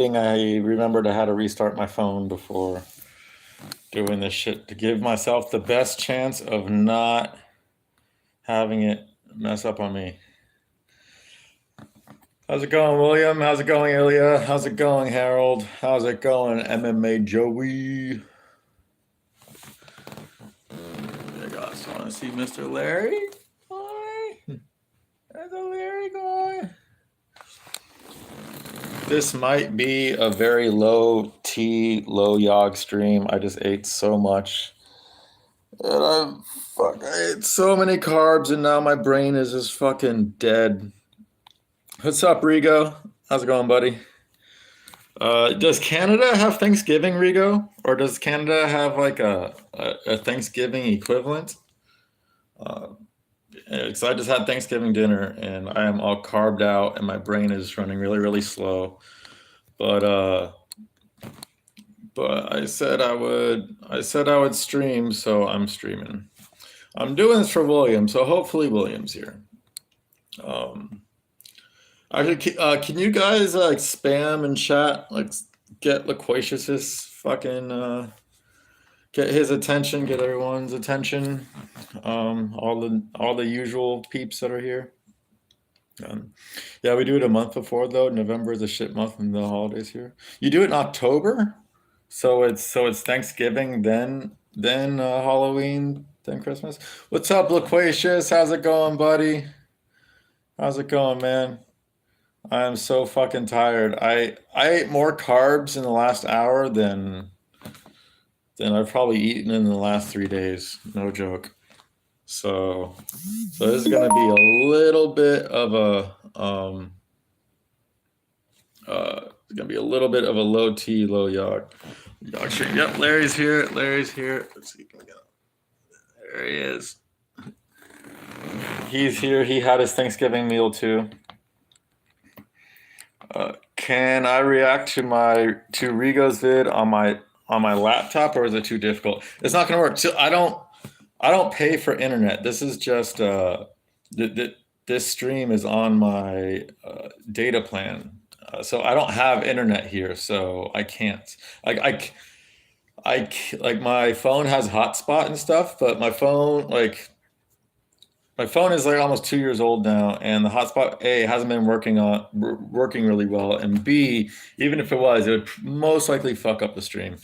I remembered I had to restart my phone before doing this shit to give myself the best chance of not having it mess up on me. How's it going, William? How's it going, Ilya? How's it going, Harold? How's it going, MMA Joey? I guys want to see Mr. Larry? Hi. There's a Larry guy. This might be a very low T, low yog stream. I just ate so much. And I ate so many carbs and now my brain is just fucking dead. What's up, Rigo? How's it going, buddy? Does Canada have Thanksgiving, Rigo? Or does Canada have like a Thanksgiving equivalent? Because I just had Thanksgiving dinner and I am all carved out and my brain is running really, really slow. But I said I would stream, so I'm streaming. I'm doing this for William, so hopefully William's here. Actually, can you guys like spam and chat, like get Loquacious's fucking get his attention, get everyone's attention, all the usual peeps that are here. Yeah, we do it a month before though. November is a shit month and the holidays here. You do it in October, so it's Thanksgiving, then Halloween, then Christmas. What's up, Loquacious? How's it going, buddy? How's it going, man? I am so fucking tired. I ate more carbs in the last hour than I've probably eaten in the last 3 days. No joke. So this is gonna be a little bit of it's gonna be a little bit of a low T, low yog stream. Yep, Larry's here. Larry's here. Let's see. There he is. He's here. He had his Thanksgiving meal too. Can I react to Rigo's vid on my laptop, or is it too difficult? It's not gonna work. So I don't pay for internet. This is just this stream is on my data plan, so I don't have internet here, so I can't. Like my phone has hotspot and stuff, but my phone is like almost 2 years old now, and the hotspot A hasn't been working really well, and B, even if it was, it would most likely fuck up the stream.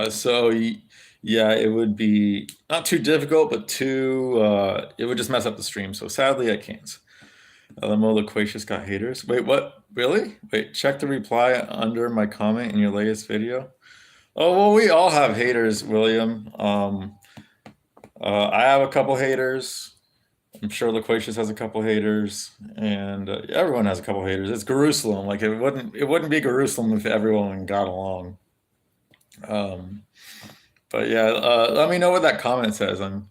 So yeah, it would be not too difficult, but it would just mess up the stream. So sadly, I can't. The Mo Loquacious got haters. Wait, what? Really? Wait, check the reply under my comment in your latest video. Oh well, we all have haters, William. I have a couple haters. I'm sure Loquacious has a couple haters, and everyone has a couple haters. It's Jerusalem. Like it wouldn't be Jerusalem if everyone got along. But yeah, let me know what that comment says. I'm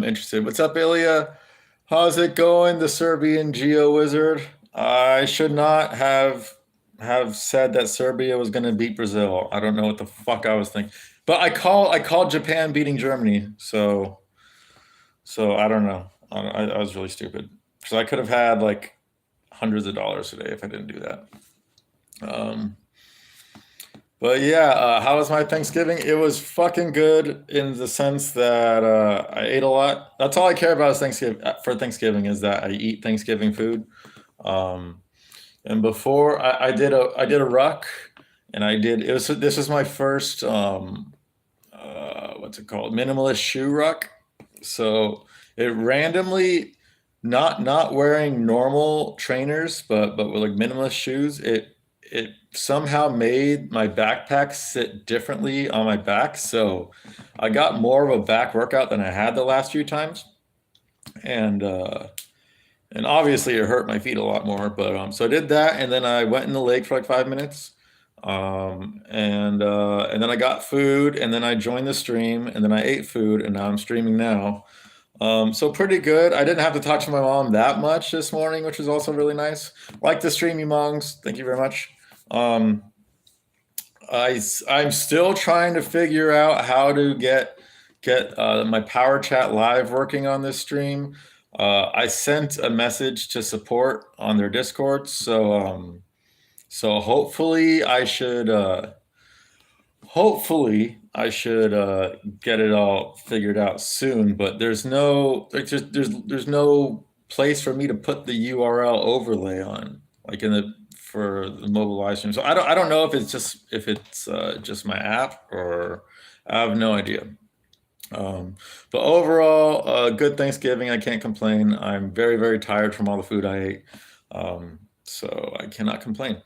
interested. What's up, Ilya? How's it going, the Serbian Geo Wizard? I should not have said that Serbia was going to beat Brazil. I don't know what the fuck I was thinking, but I called Japan beating Germany. So I don't know. I was really stupid because I could have had like hundreds of dollars today if I didn't do that. But yeah, how was my Thanksgiving? It was fucking good in the sense that I ate a lot. That's all I care about is Thanksgiving for Thanksgiving is that I eat Thanksgiving food. Um, and before I did a ruck, and this was my first what's it called, minimalist shoe ruck. So it randomly, not wearing normal trainers, but with like minimalist shoes, it somehow made my backpack sit differently on my back. So I got more of a back workout than I had the last few times, and obviously it hurt my feet a lot more. But so I did that, and then I went in the lake for like 5 minutes, and then I got food, and then I joined the stream, and then I ate food, and now I'm streaming now. So pretty good. I didn't have to talk to my mom that much this morning, which was also really nice. Like the stream, you mongs. Thank you very much. Um, I'm still trying to figure out how to get my Power Chat Live working on this stream. I sent a message to support on their Discord, so So hopefully I should get it all figured out soon, but there's no place for me to put the URL overlay on, like in the for the mobile live stream. So I don't know if it's just my app, or I have no idea. Um, but overall, good Thanksgiving. I can't complain. I'm very, very tired from all the food I ate. So I cannot complain.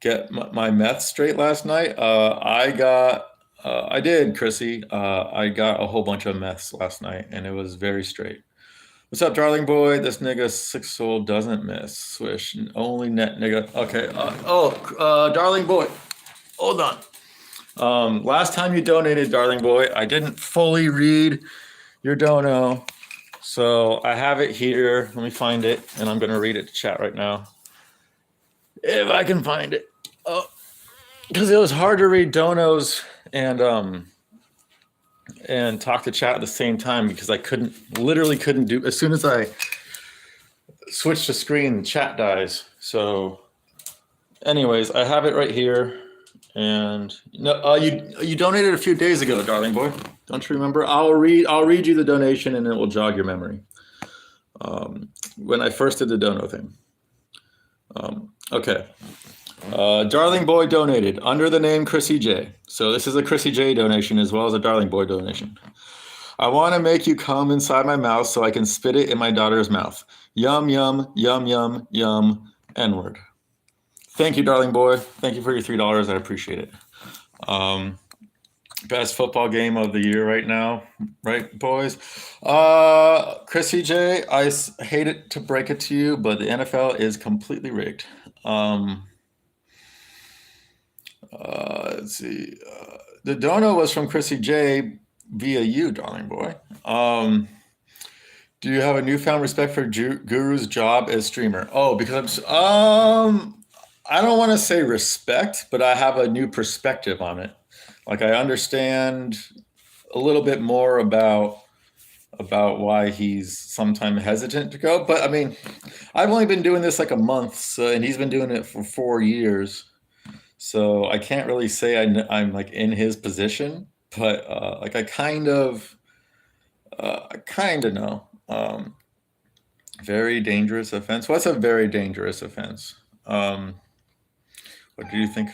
Get my meth straight last night. I did, Chrissy. I got a whole bunch of meths last night, and it was very straight. What's up, darling boy? This nigga six soul doesn't miss. Swish. Only net nigga. Okay. Darling boy. Hold on. Last time you donated, darling boy, I didn't fully read your dono, so I have it here. Let me find it, and I'm gonna read it to chat right now, if I can find it. Oh, because it was hard to read donos and talk to chat at the same time, because I literally couldn't do. As soon as I switch the screen, the chat dies. So, anyways, I have it right here. And no, you donated a few days ago, darling boy. Don't you remember? I'll read you the donation, and it will jog your memory. When I first did the dono thing. Okay. Darling boy donated under the name Chrissy J. So this is a Chrissy J donation as well as a darling boy donation. I want to make you come inside my mouth so I can spit it in my daughter's mouth. Yum, yum, yum, yum, yum, N-word. Thank you, darling boy. Thank you for your $3. I appreciate it. Best football game of the year right now, right, boys? Chrissy J, hate it to break it to you, but the NFL is completely rigged. Let's see. The dono was from Chrissy J via you, darling boy. Do you have a newfound respect for Guru's job as streamer? Oh, because I don't want to say respect, but I have a new perspective on it. Like, I understand a little bit more about why he's sometimes hesitant to go. But I mean, I've only been doing this like a month, and he's been doing it for 4 years. So I can't really say I'm like in his position, but like I kind of know. Very dangerous offense. What's a very dangerous offense? What do you think?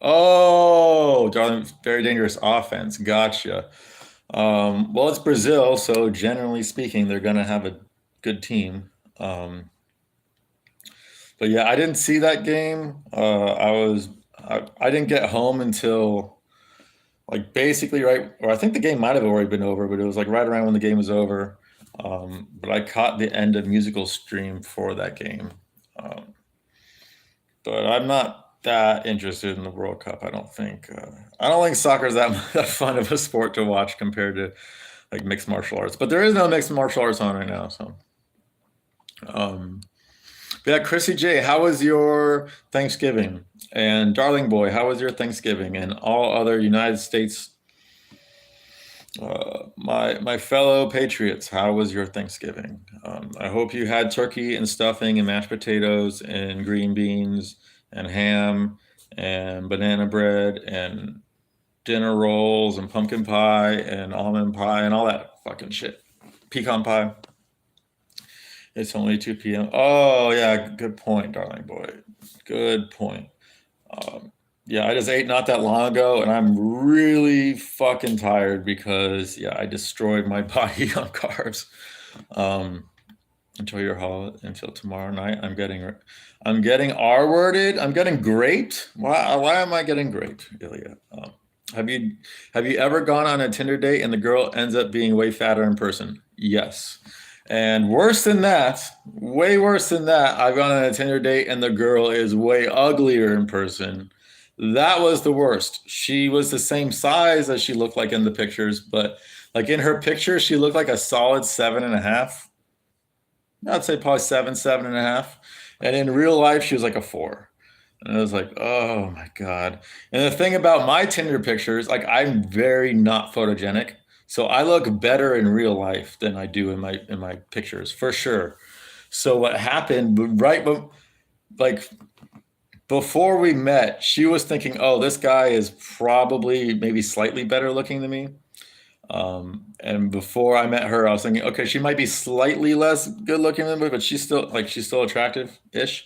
Oh, darling, very dangerous offense. Gotcha. Well, it's Brazil, so generally speaking, they're going to have a good team. But yeah, I didn't see that game. I didn't get home until like basically right, or I think the game might have already been over, but it was like right around when the game was over. But I caught the end of musical stream for that game. But I'm not that interested in the World Cup. I don't think soccer is that fun of a sport to watch compared to like mixed martial arts. But there is no mixed martial arts on right now, so. But yeah, Chrissy J, how was your Thanksgiving? And darling boy, how was your Thanksgiving? And all other United States, my fellow patriots, how was your Thanksgiving? I hope you had turkey and stuffing and mashed potatoes and green beans and ham and banana bread and dinner rolls and pumpkin pie and almond pie and all that fucking shit. Pecan pie. It's only 2 p.m. Oh, yeah, good point, darling boy. Good point. Yeah, I just ate not that long ago, and I'm really fucking tired because, yeah, I destroyed my body on carbs. Until tomorrow night. I'm getting R-worded. I'm getting great. Why am I getting great, Ilya? Have you ever gone on a Tinder date and the girl ends up being way fatter in person? Yes. And worse than that, way worse than that, I've gone on a Tinder date and the girl is way uglier in person. That was the worst. She was the same size as she looked like in the pictures, but like in her picture, she looked like a solid 7.5. I'd say probably 7.5. And in real life, she was like a 4. And I was like, oh my God. And the thing about my Tinder pictures, like I'm very not photogenic. So I look better in real life than I do in my pictures, for sure. So what happened, right? Like before we met, she was thinking, "Oh, this guy is probably maybe slightly better looking than me." And before I met her, I was thinking, okay, she might be slightly less good looking than me, but she's still attractive-ish.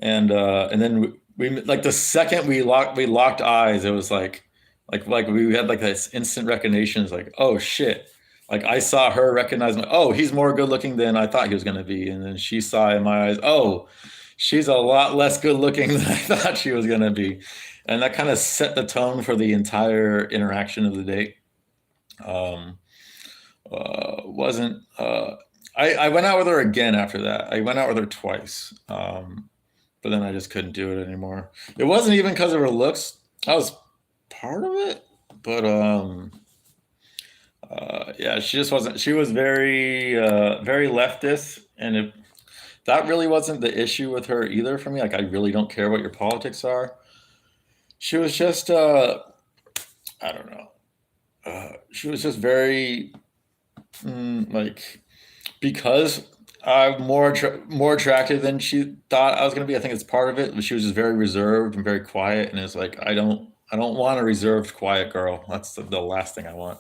And then we like the second we locked eyes, it was like we had like this instant recognition. It's like, oh shit. Like I saw her recognize me. Oh, he's more good looking than I thought he was gonna be. And then she saw in my eyes, oh, she's a lot less good looking than I thought she was gonna be. And that kind of set the tone for the entire interaction of the date. Um, wasn't I went out with her again after that. I went out with her twice. But then I just couldn't do it anymore. It wasn't even because of her looks. I was part of it, but yeah, she just wasn't. She was very leftist, and that really wasn't the issue with her either for me. Like, I really don't care what your politics are. She was just, I don't know. She was just very like because I'm more attractive than she thought I was gonna be. I think it's part of it. But she was just very reserved and very quiet, and it's like I don't want a reserved, quiet girl. That's the last thing I want.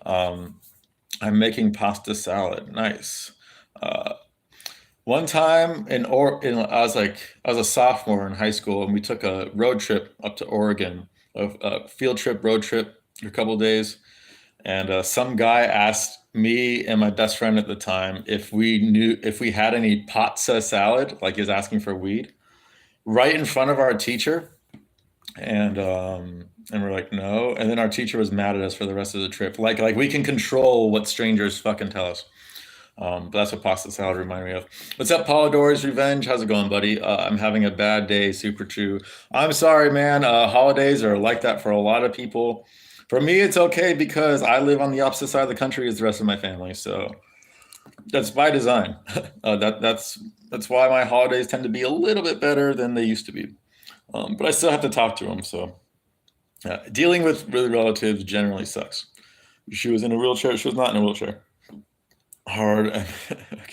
Um, I'm making pasta salad. Nice. Uh, One time I was a sophomore in high school, and we took a road trip up to Oregon, a field trip, road trip, for a couple of days. And some guy asked me and my best friend at the time if we had any patsa salad, like he's asking for weed, right in front of our teacher. And we're like, no. And then our teacher was mad at us for the rest of the trip. Like we can control what strangers fucking tell us. But that's what pasta salad reminded me of. What's up, Polydor's Revenge? How's it going, buddy? I'm having a bad day. Super true. I'm sorry, man. Holidays are like that for a lot of people. For me, it's okay because I live on the opposite side of the country as the rest of my family. So that's by design. That's why my holidays tend to be a little bit better than they used to be. But I still have to talk to them. So dealing with relatives generally sucks. She was in a wheelchair. She was not in a wheelchair. Hard.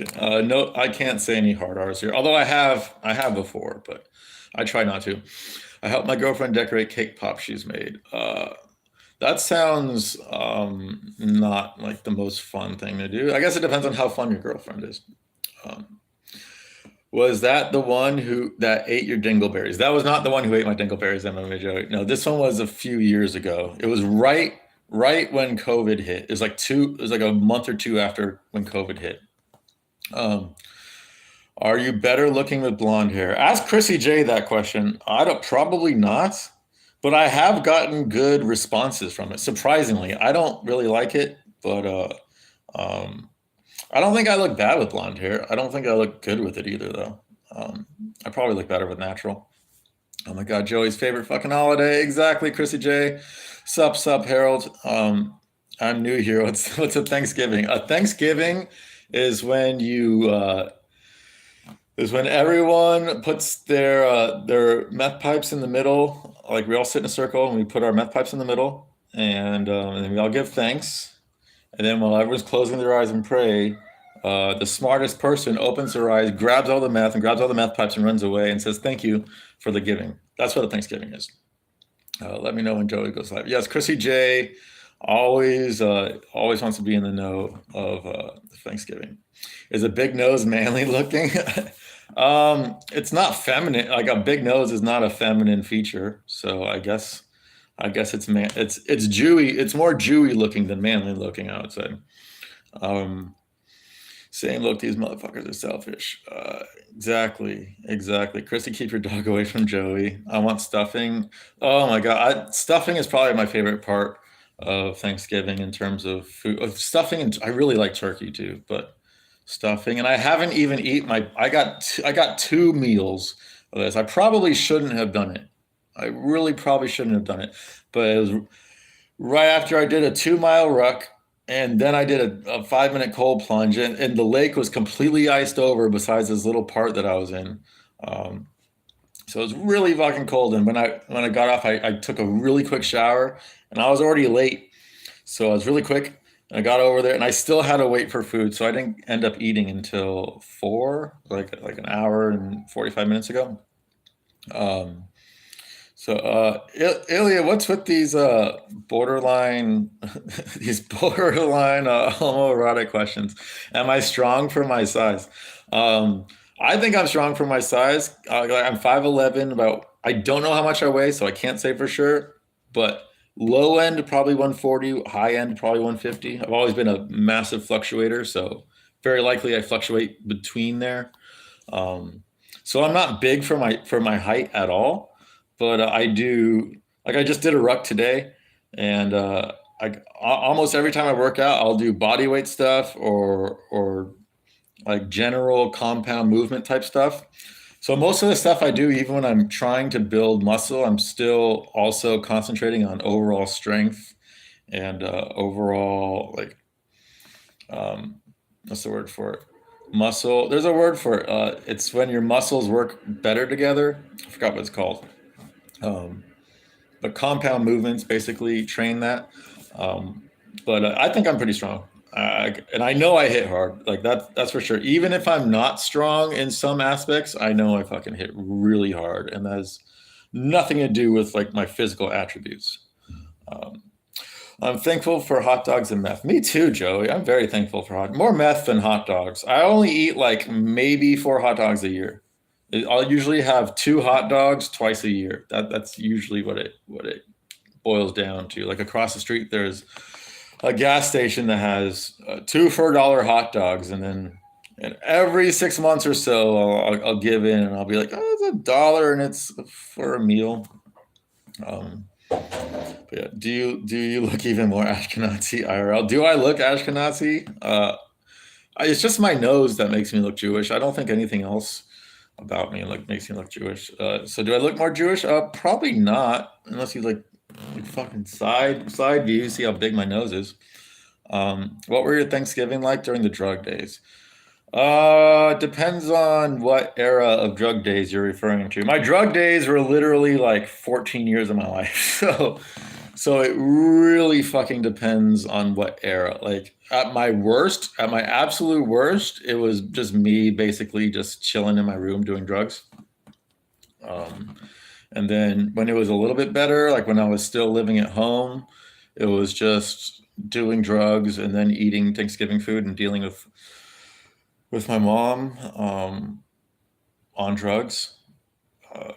Okay. No, I can't say any hard R's here. Although I have before, but I try not to. I helped my girlfriend decorate cake pops she's made. That sounds not like the most fun thing to do. I guess it depends on how fun your girlfriend is. Um, was that the one who that ate your dingleberries? That was not the one who ate my dingleberries, MMA Joey. No, this one was a few years ago. It was right when COVID hit. It was like a month or two after when COVID hit. Um, are you better looking with blonde hair? Ask Chrissy J that question. I don't probably not, but I have gotten good responses from it. Surprisingly, I don't really like it, but um, I don't think I look bad with blonde hair. I don't think I look good with it either, though. I probably look better with natural. Oh my God, Joey's favorite fucking holiday. Exactly, Chrissy J. Sup, Harold. I'm new here. What's a Thanksgiving? A Thanksgiving is when you is when everyone puts their meth pipes in the middle. Like we all sit in a circle and we put our meth pipes in the middle, and then we all give thanks. And then while everyone's closing their eyes and pray, the smartest person opens their eyes, grabs all the meth, and grabs all the meth pipes and runs away and says thank you for the giving. That's what a Thanksgiving is. Let me know when Joey goes live. Yes, Chrissy J always wants to be in the know of Thanksgiving. Is a big nose manly looking? It's not feminine. Like a big nose is not a feminine feature. So I guess it's Jewy. It's more Jewy looking than manly looking, I would say. Um, Saying, look, these motherfuckers are selfish. Exactly. Christy, keep your dog away from Joey. I want stuffing. Oh my God. Stuffing is probably my favorite part of Thanksgiving in terms of food. Of stuffing, and I really like turkey too, but stuffing. And I haven't even eaten I got two meals of this. I probably shouldn't have done it. I really probably shouldn't have done it. But it was right after I did a 2 mile ruck, and then I did a 5 minute cold plunge, and the lake was completely iced over besides this little part that I was in. Um, so it was really fucking cold. And when I got off, I took a really quick shower, and I was already late. So I was really quick. And I got over there, and I still had to wait for food. So I didn't end up eating until 4, like an hour and 45 minutes ago. Um, Ilya, what's with these borderline these borderline homoerotic questions? Am I strong for my size? Um, I think I'm strong for my size. I'm 5'11", about I don't know how much I weigh, so I can't say for sure, but low end probably 140, high end probably 150. I've always been a massive fluctuator, so very likely I fluctuate between there. Um, so I'm not big for my height at all, but I do like I just did a ruck today, and almost every time I work out, I'll do body weight stuff or like general compound movement type stuff. So most of the stuff I do, even when I'm trying to build muscle, I'm still also concentrating on overall strength and overall like um, what's the word for it? Muscle. There's a word for it. It's when your muscles work better together. I forgot what it's called. Um, but compound movements basically train that. Um, but I think I'm pretty strong. And I know I hit hard. Like that's for sure. Even if I'm not strong in some aspects, I know I fucking hit really hard, and that has nothing to do with like my physical attributes. Um, I'm thankful for hot dogs and meth. Me too, Joey. I'm very thankful for more meth than hot dogs. I only eat like maybe 4 hot dogs a year. I'll usually have 2 hot dogs twice a year. That's usually what it boils down to. Like across the street, there's a gas station that has 2 for $1 hot dogs, and every 6 months or so, I'll give in and I'll be like, oh, it's $1 and it's for a meal. But yeah, do you look even more Ashkenazi IRL? Do I look Ashkenazi? It's just my nose that makes me look Jewish. I don't think anything else about me like makes me look Jewish. So do I look more Jewish? Probably not, unless you like fucking side view, see how big my nose is. What were your Thanksgiving like during the drug days? Depends on what era of drug days you're referring to. My drug days were literally like 14 years of my life. So it really fucking depends on what era. Like at my worst, at my absolute worst, it was just me basically just chilling in my room doing drugs. Um, and then when it was a little bit better, like when I was still living at home, it was just doing drugs and then eating Thanksgiving food and dealing with my mom on drugs.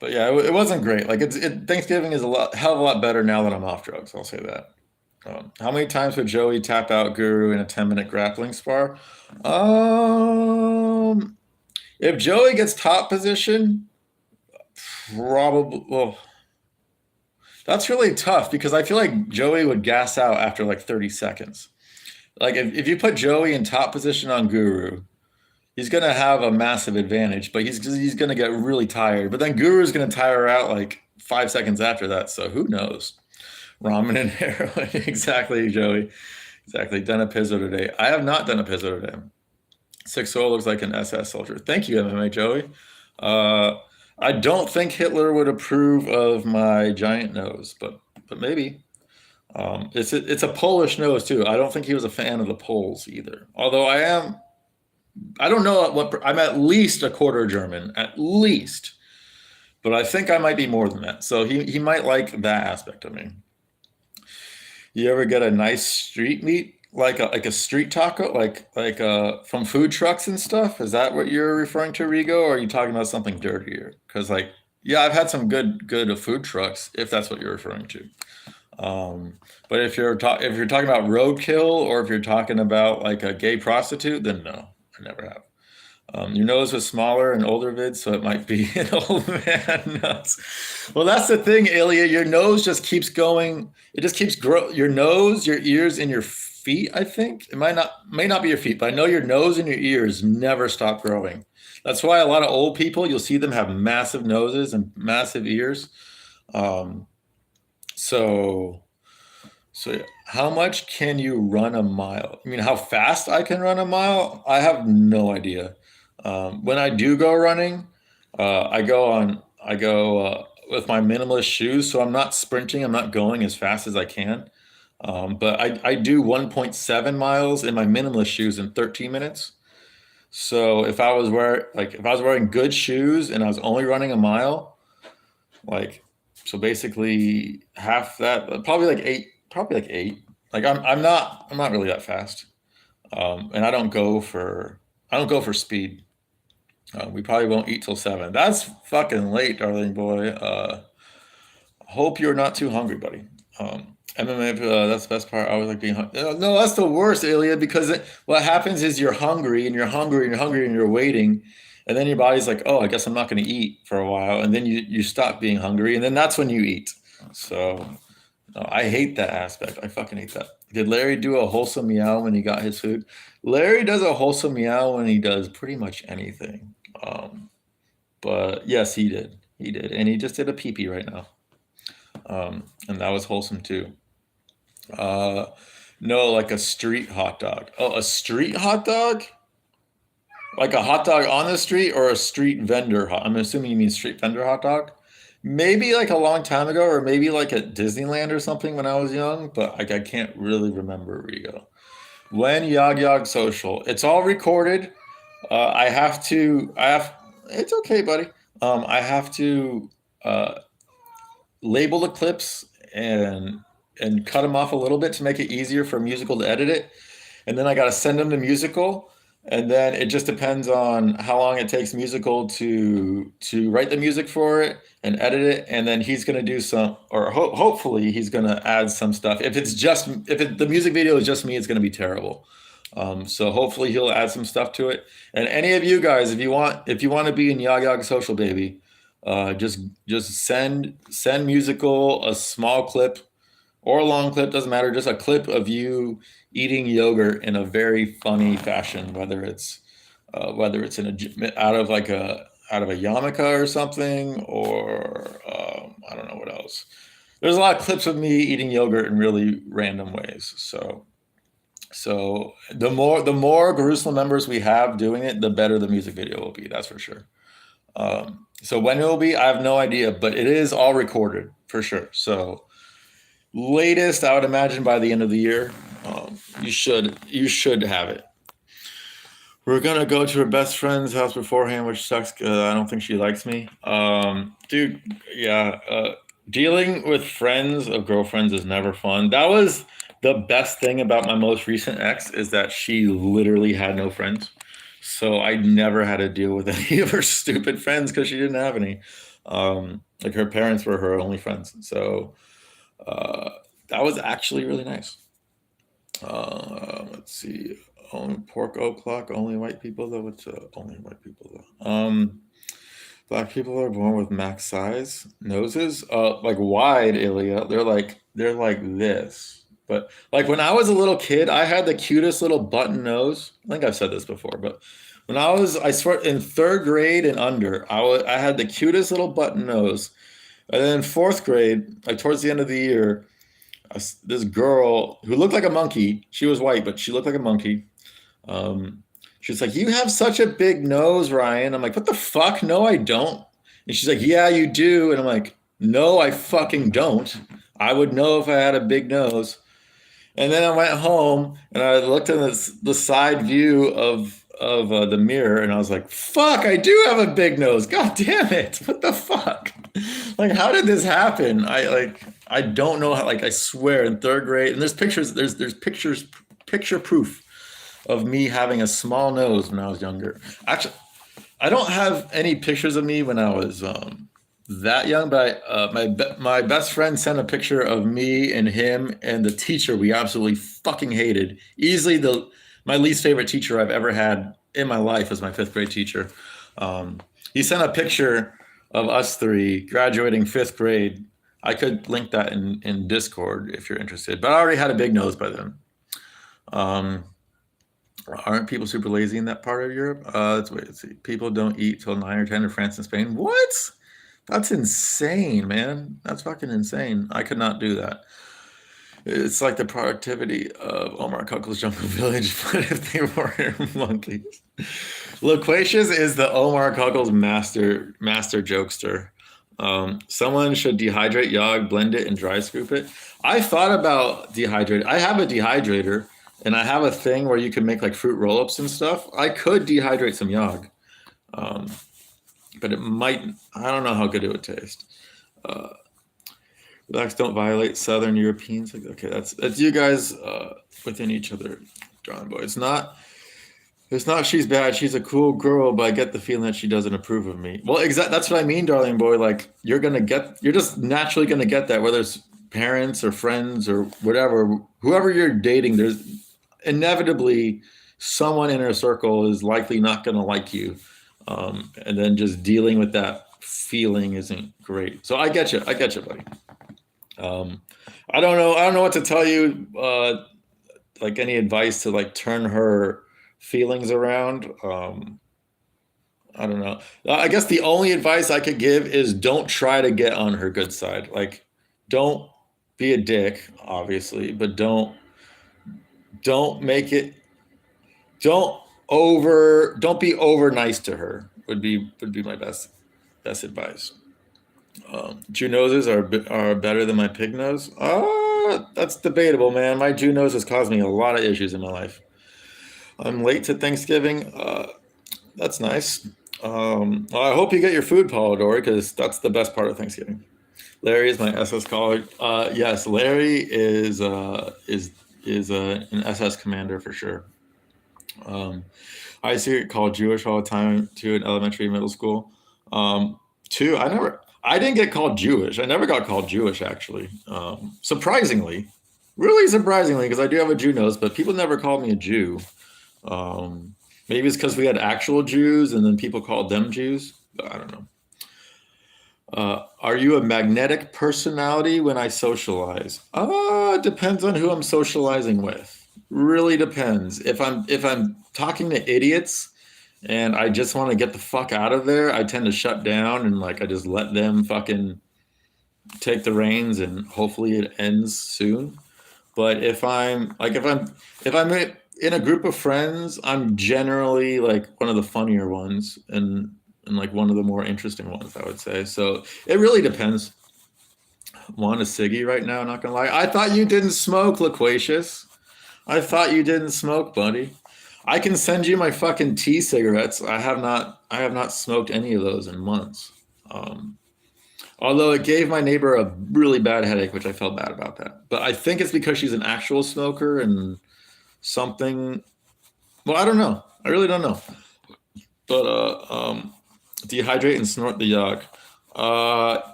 But yeah, it wasn't great. Like Thanksgiving is a lot hell of a lot better now that I'm off drugs. I'll say that. How many times would Joey tap out Guru in a 10-minute grappling spar? Um, if Joey gets top position, probably. Well, that's really tough because I feel like Joey would gas out after like 30 seconds. Like if you put Joey in top position on Guru, he's gonna have a massive advantage, but he's gonna get really tired. But then Guru's gonna tire out like 5 seconds after that. So who knows? Ramen and heroin. Exactly, Joey. Exactly. Done a pizzo today. I have not done a pizzo today. Six Soul looks like an SS soldier. Thank you, MMA Joey. Uh, I don't think Hitler would approve of my giant nose, but maybe. It's a Polish nose too. I don't think he was a fan of the Poles either. Although I am, I don't know I'm at least a quarter German, at least. But I think I might be more than that. So he might like that aspect of me. You ever get a nice street meat, like a street taco, like from food trucks and stuff? Is that what you're referring to, Rigo, or are you talking about something dirtier? Because like, yeah, I've had some good food trucks, if that's what you're referring to. Um, but if you're talking about roadkill, or if you're talking about like a gay prostitute, then no, I never have. Your nose was smaller in older vids, so it might be an old man nose. Well, that's the thing, Ilya. Your nose just keeps going. It just keeps grow. Your nose, your ears, and your feet. I think it may not be your feet, but I know your nose and your ears never stop growing. That's why a lot of old people, you'll see them have massive noses and massive ears. Um, so, so yeah. How much can you run a mile? I mean, how fast I can run a mile? I have no idea. When I do go running, I go with my minimalist shoes, so I'm not sprinting. I'm not going as fast as I can. But I do 1.7 miles in my minimalist shoes in 13 minutes. So if I was wearing good shoes and I was only running a mile, Like, so basically half that, probably like eight, probably like eight. Like I'm not really that fast. And I don't go for speed. We probably won't eat till 7. That's fucking late, darling boy. Hope you're not too hungry, buddy. MMA, that's the best part. I always like being hungry. No, that's the worst, Ilya, because what happens is you're hungry and you're hungry and you're hungry and you're waiting. And then your body's like, oh, I guess I'm not going to eat for a while. And then you stop being hungry. And then that's when you eat. So no, I hate that aspect. I fucking hate that. Did Larry do a wholesome meow when he got his food? Larry does a wholesome meow when he does pretty much anything. But yes, he did. He did. And he just did a pee pee right now. And that was wholesome too. Uh, no, like a street hot dog. Oh, a street hot dog? Like a hot dog on the street or a street vendor hot? I'm assuming you mean street vendor hot dog. Maybe like a long time ago, or maybe like at Disneyland or something when I was young, but like I can't really remember, Rigo. When Yog Yog Social, it's all recorded. I have, it's okay, buddy. I have to uh, label the clips and cut them off a little bit to make it easier for Musical to edit it, and then I got to send them to Musical, and then it just depends on how long it takes Musical to write the music for it and edit it, and then he's going to do some, or hopefully he's going to add some stuff. The music video is just me, it's going to be terrible. So hopefully he'll add some stuff to it. And any of you guys, if you want to be in Yog Yog Social, baby, just send Musical a small clip or a long clip, doesn't matter, just a clip of you eating yogurt in a very funny fashion, whether it's out of a yarmulke or something, or I don't know what else. There's a lot of clips of me eating yogurt in really random ways. So the more Jerusalem members we have doing it, the better the music video will be. That's for sure. So when it will be, I have no idea, but it is all recorded for sure. So latest, I would imagine by the end of the year, you should have it. We're gonna go to her best friend's house beforehand, which sucks. I don't think she likes me. Dude, yeah. Dealing with friends of girlfriends is never fun. That was the best thing about my most recent ex, is that she literally had no friends. So I never had to deal with any of her stupid friends because she didn't have any. Like her parents were her only friends. So that was actually really nice. Let's see. Only pork o'clock, only white people though. What's only white people though? Black people are born with max size noses. Like wide, Ilya. They're like this. But like when I was a little kid, I had the cutest little button nose. I think I've said this before, but when I swear, in 3rd grade and under, I had the cutest little button nose. And then 4th grade, like towards the end of the year, this girl who looked like a monkey. She was white, but she looked like a monkey. She's like, "You have such a big nose, Ryan." I'm like, "What the fuck? No, I don't." And she's like, "Yeah, you do." And I'm like, "No, I fucking don't. I would know if I had a big nose." And then I went home and I looked in the side view of the mirror, and I was like, "Fuck, I do have a big nose. God damn it. What the fuck? Like, how did this happen?" I don't know how, like, I swear in 3rd grade, and there's pictures, picture proof of me having a small nose when I was younger. Actually, I don't have any pictures of me when I was that young, but my best friend sent a picture of me and him and the teacher we absolutely fucking hated. Easily my least favorite teacher I've ever had in my life was my 5th grade teacher. He sent a picture of us 3 graduating 5th grade. I could link that in Discord if you're interested, but I already had a big nose by then. Aren't people super lazy in that part of Europe? Let's see. People don't eat till 9 or 10 in France and Spain. What? That's insane, man. That's fucking insane. I could not do that. It's like the productivity of Omar Kuckel's Jungle Village, but if they were monkeys. Loquacious is the Omar Kuckel's master jokester. Someone should dehydrate yog, blend it, and dry scoop it. I thought about dehydrate. I have a dehydrator, and I have a thing where you can make like fruit roll-ups and stuff. I could dehydrate some yog, but it might. I don't know how good it would taste. Relax, don't violate Southern Europeans. Like, okay, that's you guys within each other, John Boy. It's not she's bad. She's a cool girl, but I get the feeling that she doesn't approve of me. Well, that's what I mean, darling boy. Like you're just naturally gonna get that, whether it's parents or friends or whatever, whoever you're dating. There's inevitably someone in her circle is likely not gonna like you, and then just dealing with that feeling isn't great. So I get you, buddy. I don't know what to tell you. Like any advice to like turn her feelings around. I don't know. I guess the only advice I could give is don't try to get on her good side. Like, don't be a dick, obviously, but don't make it. Don't be over nice to her. Would be my best advice. Jew noses are better than my pig nose. That's debatable, man. My Jew nose has caused me a lot of issues in my life. I'm late to Thanksgiving. That's nice. Well, I hope you get your food, Polidori, because that's the best part of Thanksgiving. Larry is my SS colleague. Yes, Larry is an SS commander for sure. I used to get called Jewish all the time too in elementary, middle school. Too, I didn't get called Jewish. I never got called Jewish actually. Surprisingly, really surprisingly, because I do have a Jew nose, but people never called me a Jew. Maybe it's because we had actual Jews and then people called them Jews. But I don't know. Are you a magnetic personality when I socialize? Depends on who I'm socializing with. Really depends. If I'm talking to idiots and I just want to get the fuck out of there, I tend to shut down and like I just let them fucking take the reins and hopefully it ends soon. But if I'm in a group of friends, I'm generally like one of the funnier ones and like one of the more interesting ones, I would say. So it really depends. Want a ciggy right now, not gonna lie. I thought you didn't smoke, Loquacious. I thought you didn't smoke, buddy. I can send you my fucking tea cigarettes. I have not smoked any of those in months. Although it gave my neighbor a really bad headache, which I felt bad about that. But I think it's because she's an actual smoker and something. Well, I don't know. I really don't know. But dehydrate and snort the yak.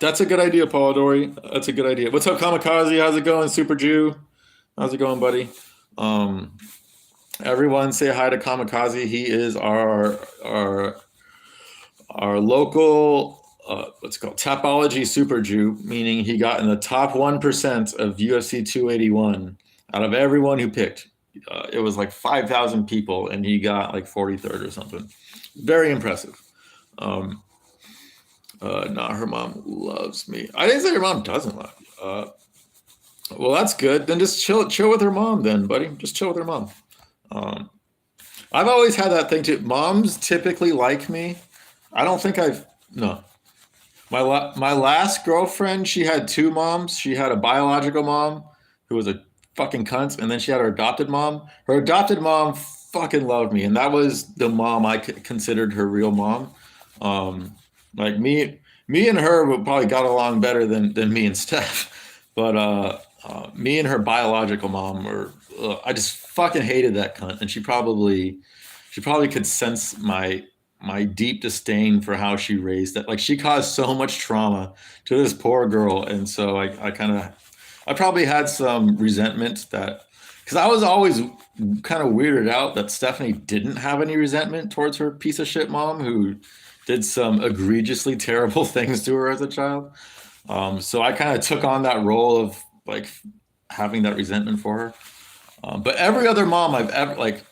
That's a good idea, Polidori. That's a good idea. What's up, Kamikaze? How's it going, Super Jew? How's it going, buddy? Everyone say hi to Kamikaze. He is our local what's it called Tapology Super Jew, meaning he got in the top 1% of UFC 281 out of everyone who picked. It was like 5,000 people, and he got like 43rd or something. Very impressive. Not her mom loves me. I didn't say her mom doesn't love you. Well, that's good. Then just chill with her mom, then, buddy. Just chill with her mom. I've always had that thing too. Moms typically like me. I don't think no. My last girlfriend, she had two moms. She had a biological mom who was a fucking cunt, and then she had her adopted mom. Her adopted mom fucking loved me, and that was the mom I considered her real mom. Like me and her probably got along better than me and Steph, but me and her biological mom were. I just fucking hated that cunt, and she probably could sense my deep disdain for how she raised that. Like she caused so much trauma to this poor girl, and so I probably had some resentment that because I was always kind of weirded out that Stephanie didn't have any resentment towards her piece of shit mom who did some egregiously terrible things to her as a child. So I kind of took on that role of like having that resentment for her. But every other mom I've ever like,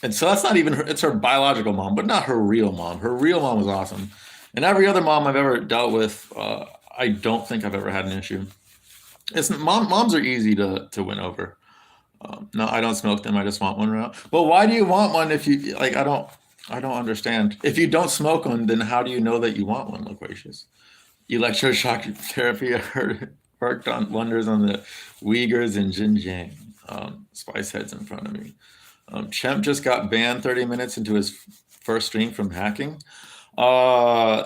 and so that's not even her, it's her biological mom, but not her real mom. Her real mom was awesome. And every other mom I've ever dealt with, I don't think I've ever had an issue. Moms are easy to win over. No, I don't smoke them. I just want one right now. Well, why do you want one if you like? I don't understand. If you don't smoke one, then how do you know that you want one, Loquacious? Electroshock therapy worked on wonders on the Uyghurs in Xinjiang. Spice heads in front of me. Chemp just got banned 30 minutes into his first stream from hacking.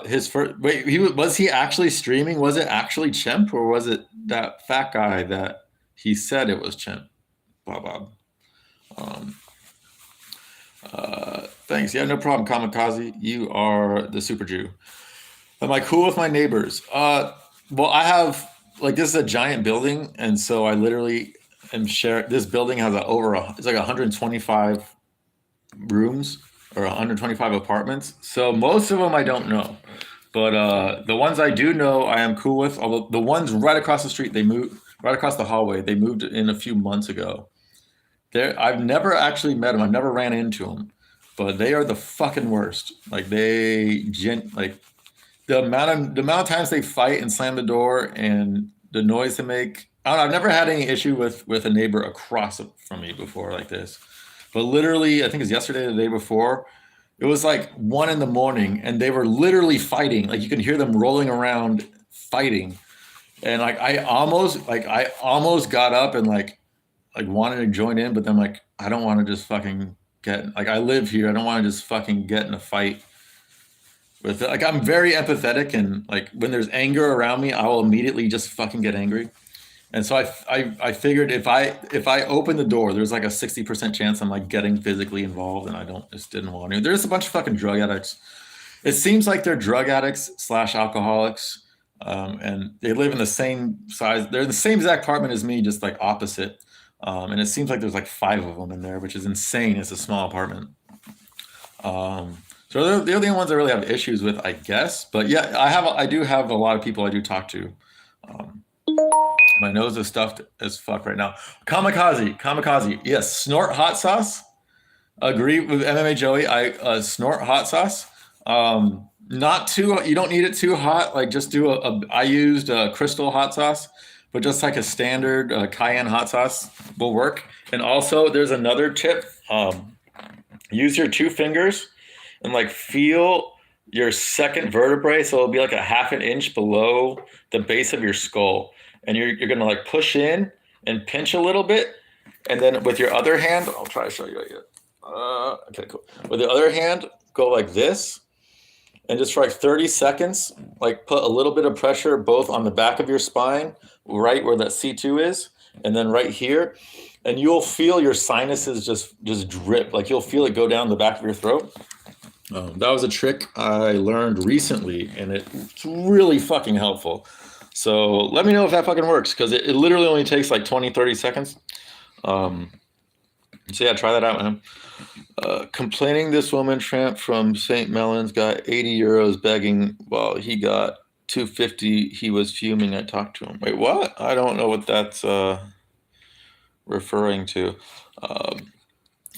His first wait, was he actually streaming? Was it actually Chimp or was it that fat guy that he said it was Chimp? Bob Bob. Um, Thanks. Yeah, no problem, Kamikaze. You are the super Jew. Am I cool with my neighbors? Well, I have like this is a giant building, and so I literally am share. This building has it's like 125 rooms or 125 apartments. So most of them I don't know, but the ones I do know, I am cool with. Although the ones right across the street, they moved right across the hallway. They moved in a few months ago. I've never actually met them. I've never ran into them, but they are the fucking worst. Like like the amount of times they fight and slam the door and the noise they make. I don't know. I've never had any issue with a neighbor across from me before like this. But literally, I think it's yesterday, the day before, it was like 1 in the morning, and they were literally fighting. Like you can hear them rolling around fighting, and I almost got up and like wanted to join in, but then like I don't want to just fucking get like I live here. I don't want to just fucking get in a fight with it. Like I'm very empathetic, and like when there's anger around me, I will immediately just fucking get angry. And so I figured if I open the door, there's like a 60% chance I'm like getting physically involved, and I don't just didn't want to. There's a bunch of fucking drug addicts. It seems like they're drug addicts slash alcoholics, and they live in the same size. They're in the same exact apartment as me, just like opposite. And it seems like there's like 5 of them in there, which is insane. It's a small apartment. So they're the only ones I really have issues with, I guess. But yeah, I do have a lot of people I do talk to. Um, my nose is stuffed as fuck right now. Kamikaze. Yes, snort hot sauce. Agree with MMA Joey. I snort hot sauce. Not too. You don't need it too hot. Like just do I used crystal hot sauce, but just like a standard cayenne hot sauce will work. And also, there's another tip. Use your 2 fingers and like feel your second vertebrae. So it'll be like a half an inch below the base of your skull. And you're gonna like push in and pinch a little bit. And then with your other hand, I'll try to show you. Okay, cool. With the other hand, go like this. And just for like 30 seconds, like put a little bit of pressure both on the back of your spine, right where that C2 is, and then right here. And you'll feel your sinuses just drip. Like you'll feel it go down the back of your throat. That was a trick I learned recently, and it's really fucking helpful. So let me know if that fucking works, because it literally only takes like 20, 30 seconds. So yeah, try that out, man. Complaining this woman tramp from St. Mellons got 80 euros begging while he got 250. He was fuming. I talked to him. Wait, what? I don't know what that's referring to.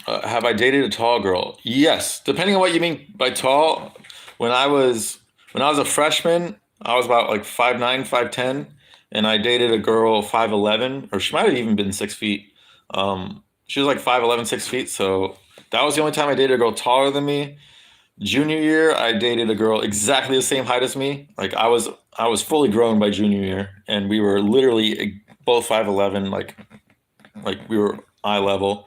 Have I dated a tall girl? Yes, depending on what you mean by tall. When I was a freshman, I was about like 5'9", 5'10", and I dated a girl 5'11", or she might have even been 6 feet. She was like 5'11", 6 feet. So that was the only time I dated a girl taller than me. Junior year, I dated a girl exactly the same height as me. Like I was fully grown by junior year, and we were literally both 5'11", like we were eye level.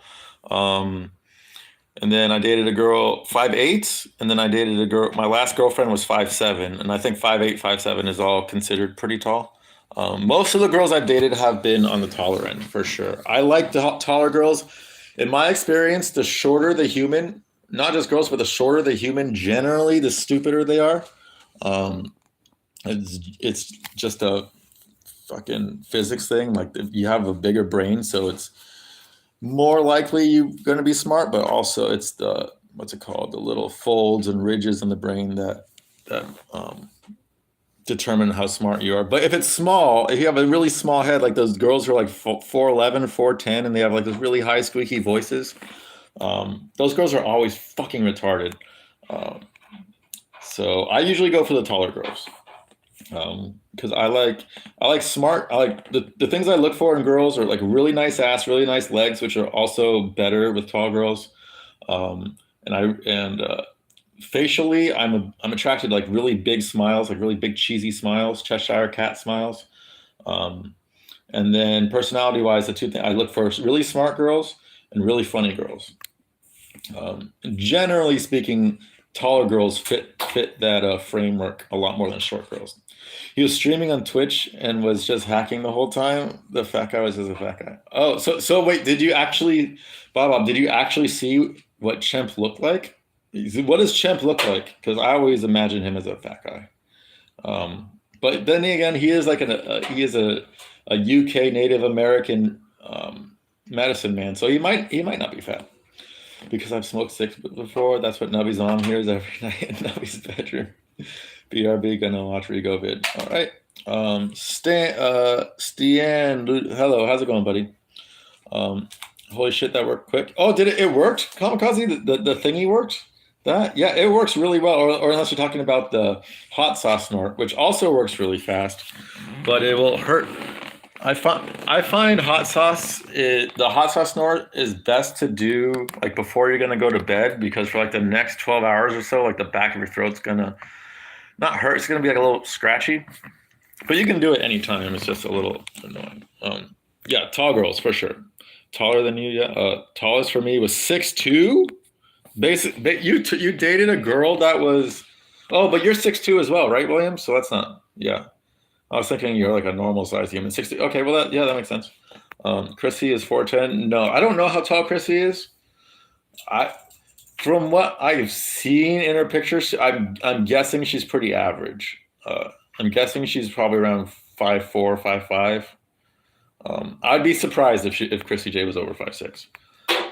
And then I dated a girl 5'8", and then I dated a girl. My last girlfriend was 5'7", and I think 5'8", 5'7" is all considered pretty tall. Most of the girls I've dated have been on the taller end, for sure. I like the taller girls. In my experience, the shorter the human, not just girls, but the shorter the human, generally, the stupider they are. It's just a fucking physics thing. Like you have a bigger brain, so it's more likely you're going to be smart, but also it's the, what's it called, the little folds and ridges in the brain that determine how smart you are. But if it's small, if you have a really small head, like those girls who are like 4'11", 4'10", and they have like those really high squeaky voices, those girls are always fucking retarded. So I usually go for the taller girls. Because I like smart. I like the things I look for in girls are like really nice ass, really nice legs, which are also better with tall girls. And facially, I'm attracted to like really big smiles, like really big cheesy smiles, Cheshire cat smiles. And then personality wise, the two things I look for is really smart girls and really funny girls. Generally speaking, taller girls fit that framework a lot more than short girls. He was streaming on Twitch and was just hacking the whole time. The fat guy was just a fat guy. Oh, so wait, did you actually, Bob, did you actually see what Chimp looked like? What does Chimp look like? Because I always imagine him as a fat guy. But then again, he is like he is a UK Native American medicine man, so he might not be fat. Because I've smoked six before. That's what Nubby's on hears every night in Nubby's bedroom. BRB gonna watch Rigo vid. All right. Stian, hello, how's it going, buddy? Holy shit, that worked quick. Oh, did it? It worked, Kamikaze. The thingy worked. Yeah, it works really well. Or unless you're talking about the hot sauce snort, which also works really fast, but it will hurt. I find hot sauce, the hot sauce snort is best to do like before you're gonna go to bed, because for like the next 12 hours or so, like the back of your throat's gonna not hurt. It's gonna be like a little scratchy, but you can do it anytime. It's just a little annoying. Yeah, tall girls for sure. Taller than you, yeah. Tallest for me was 6'2". You dated a girl that was, oh, but you're 6'2" as well, right, William? So that's not, yeah. I was thinking you're like a normal size human. 60. Okay, well, that makes sense. Chrissy is 4'10". No, I don't know how tall Chrissy is. From what I've seen in her pictures, I'm guessing she's pretty average. I'm guessing she's probably around 5'4", 5'5". I'd be surprised if Chrissy J was over 5'6",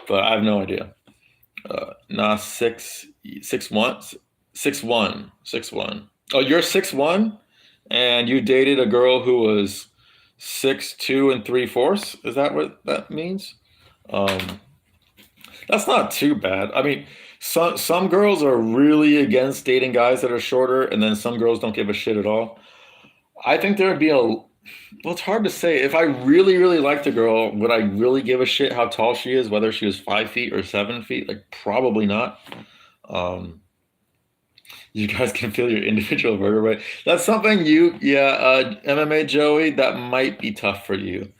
but I have no idea. Nah, 6'1". Oh, you're 6'1", and you dated a girl who was 6'2" 3/4. Is that what that means? That's not too bad. I mean, some girls are really against dating guys that are shorter, and then some girls don't give a shit at all. I think there would be well, it's hard to say. If I really, really liked a girl, would I really give a shit how tall she is, whether she was 5 feet or 7 feet? Like, probably not. You guys can feel your individual vertebrae. That's something MMA Joey, that might be tough for you.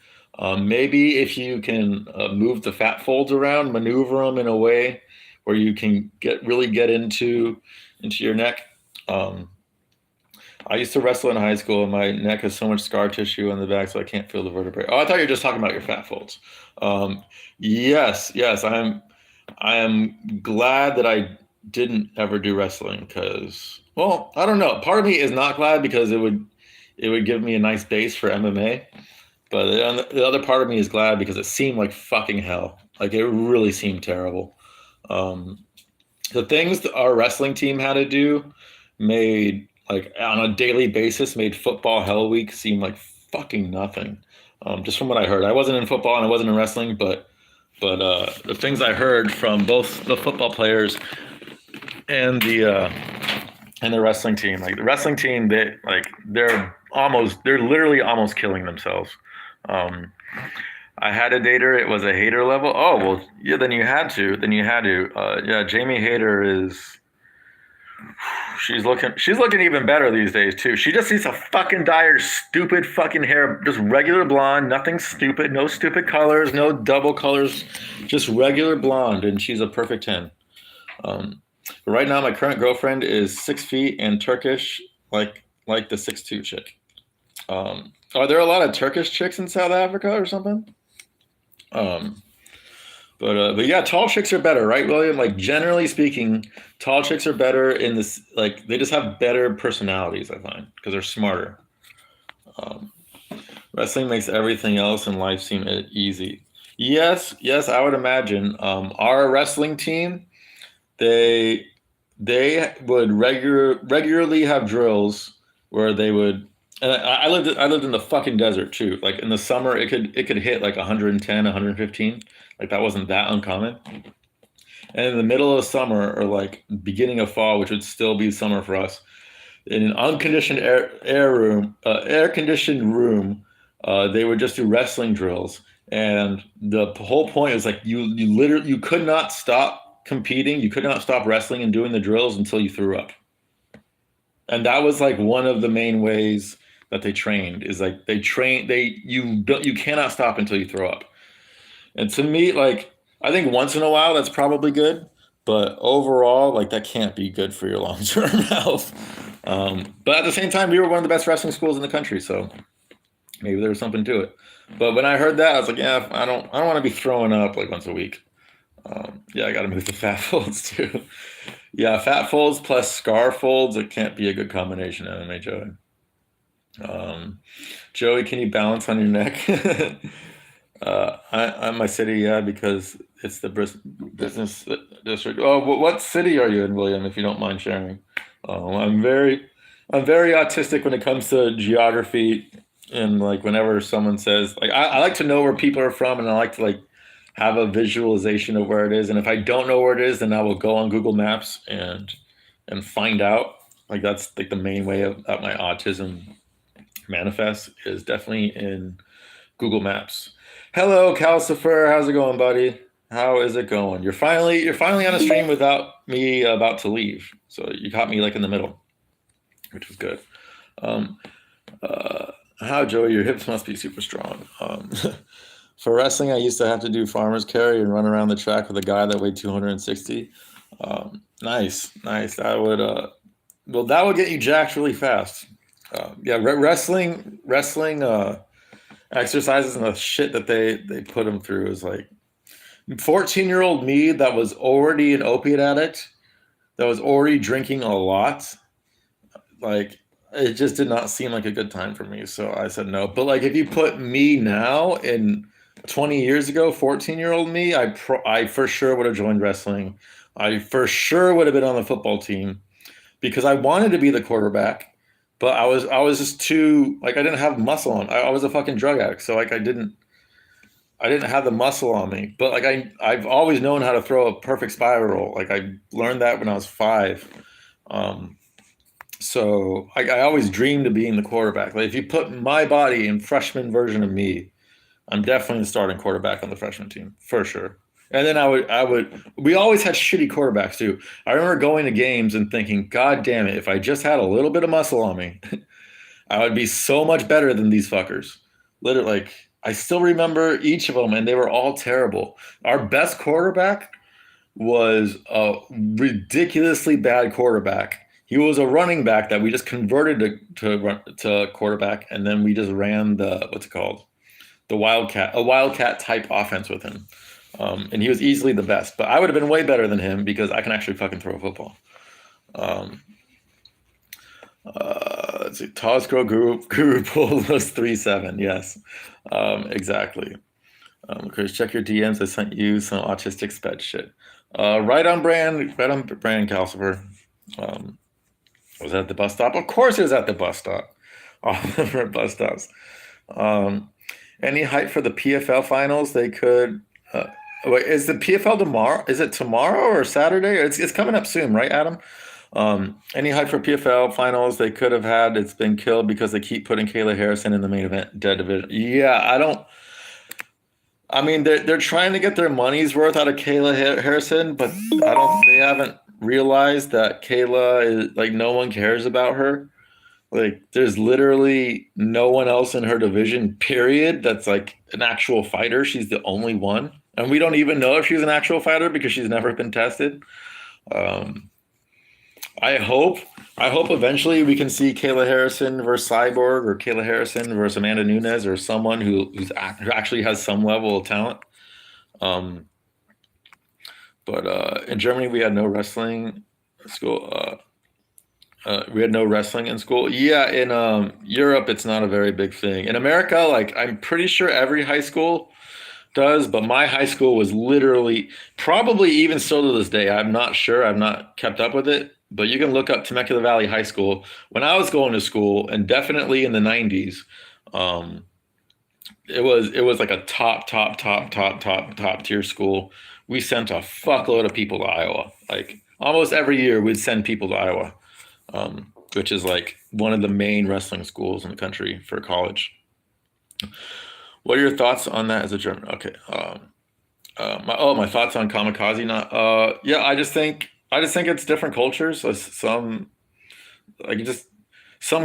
Maybe if you can move the fat folds around, maneuver them in a way where you can really get into your neck. I used to wrestle in high school, and my neck has so much scar tissue on the back, so I can't feel the vertebrae. Oh, I thought you were just talking about your fat folds. Yes, I am glad that I didn't ever do wrestling, because, well, I don't know. Part of me is not glad because it would give me a nice base for MMA, but the other part of me is glad because it seemed like fucking hell. Like, it really seemed terrible. The things that our wrestling team had to do made, like, on a daily basis, made football hell week seem like fucking nothing. Just from what I heard. I wasn't in football and I wasn't in wrestling, but the things I heard from both the football players and the wrestling team, like the wrestling team, they're literally almost killing themselves. I had a dater. It was a hater level. Oh, well, yeah, then you had to. Yeah, Jamie Hayter is, she's looking even better these days too. She just needs to fucking dye her stupid fucking hair, just regular blonde, nothing stupid, no stupid colors, no double colors, just regular blonde, and she's a perfect 10. But right now, my current girlfriend is 6 feet and Turkish, like the 6'2" chick. Are there a lot of Turkish chicks in South Africa or something? But yeah, tall chicks are better, right, William? Like, generally speaking, tall chicks are better in this. Like, they just have better personalities, I find, because they're smarter. Wrestling makes everything else in life seem easy. Yes, I would imagine. Our wrestling team, they would regularly have drills where they would. And I lived in the fucking desert too. Like, in the summer, it could hit like 110, 115. Like, that wasn't that uncommon. And in the middle of summer, or like beginning of fall, which would still be summer for us, in an unconditioned air conditioned room, they would just do wrestling drills. And the whole point is, like, you could not stop competing, you could not stop wrestling and doing the drills until you threw up. And that was like one of the main ways that they trained, is like you cannot stop until you throw up. And to me, like, I think once in a while that's probably good, But overall, like that can't be good for your long-term health. But at the same time, we were one of the best wrestling schools in the country, so maybe there was something to it. But when I heard that, I was like, yeah, I don't want to be throwing up like once a week. Yeah, I got to move to fat folds too. Yeah, fat folds plus scar folds. It can't be a good combination, MMA Joey. Joey, can you balance on your neck? I'm my city, yeah, because it's the business district. Oh, what city are you in, William? If you don't mind sharing. I'm very autistic when it comes to geography, and like whenever someone says, like, I like to know where people are from, and I like to like have a visualization of where it is. And if I don't know where it is, then I will go on Google Maps and find out. Like that's like the main way that my autism manifests is definitely in Google Maps. Hello, Calcifer. How's it going, buddy? How is it going? You're finally on a stream without me about to leave. So you caught me like in the middle, which was good. How, Joey? Your hips must be super strong. For wrestling, I used to have to do farmer's carry and run around the track with a guy that weighed 260. Nice. That would that would get you jacked really fast. Yeah, wrestling exercises and the shit that they put him through is like 14-year-old me that was already an opiate addict, that was already drinking a lot. Like it just did not seem like a good time for me, so I said no. But like if you put me now in 20 years ago, 14-year-old me, I for sure would have joined wrestling. I for sure would have been on the football team because I wanted to be the quarterback, but I was just too like I didn't have muscle on. I was a fucking drug addict, so like I didn't have the muscle on me. But like I've always known how to throw a perfect spiral. Like I learned that when I was 5. So I always dreamed of being the quarterback. Like if you put my body in freshman version of me, I'm definitely the starting quarterback on the freshman team for sure. And then we always had shitty quarterbacks too. I remember going to games and thinking, God damn it, if I just had a little bit of muscle on me, I would be so much better than these fuckers. Literally, like I still remember each of them, and they were all terrible. Our best quarterback was a ridiculously bad quarterback. He was a running back that we just converted to quarterback, and then we just ran the what's it called? A wildcat type offense with him. And he was easily the best, but I would have been way better than him because I can actually fucking throw a football. Let's see. Toscro Guru pulled those 3-7. Yes, exactly. Chris, check your DMs. I sent you some autistic sped shit. Right on brand, Calcifer. Was that at the bus stop? Of course it was at the bus stop. All of them are at bus stops. Any hype for the PFL finals? They could. Wait, is the PFL tomorrow? Is it tomorrow or Saturday? It's coming up soon, right, Adam? Any hype for PFL finals? They could have had. It's been killed because they keep putting Kayla Harrison in the main event, dead division. Yeah, I don't. I mean, they're trying to get their money's worth out of Kayla Harrison, but they haven't realized that Kayla is like no one cares about her. Like, there's literally no one else in her division, period, that's like an actual fighter. She's the only one. And we don't even know if she's an actual fighter because she's never been tested. I hope eventually we can see Kayla Harrison versus Cyborg or Kayla Harrison versus Amanda Nunes or someone who actually has some level of talent. But in Germany, we had no wrestling school. We had no wrestling in school. Yeah, in Europe, it's not a very big thing. In America, like I'm pretty sure every high school does, but my high school was literally, probably even still to this day, I'm not sure. I've not kept up with it, but you can look up Temecula Valley High School. When I was going to school, and definitely in the 90s, it was like a top tier school. We sent a fuckload of people to Iowa. Like almost every year, we'd send people to Iowa. Which is like one of the main wrestling schools in the country for college. What are your thoughts on that as a German? Okay. My thoughts on Kamikaze. Not. Yeah, I just think it's different cultures. Some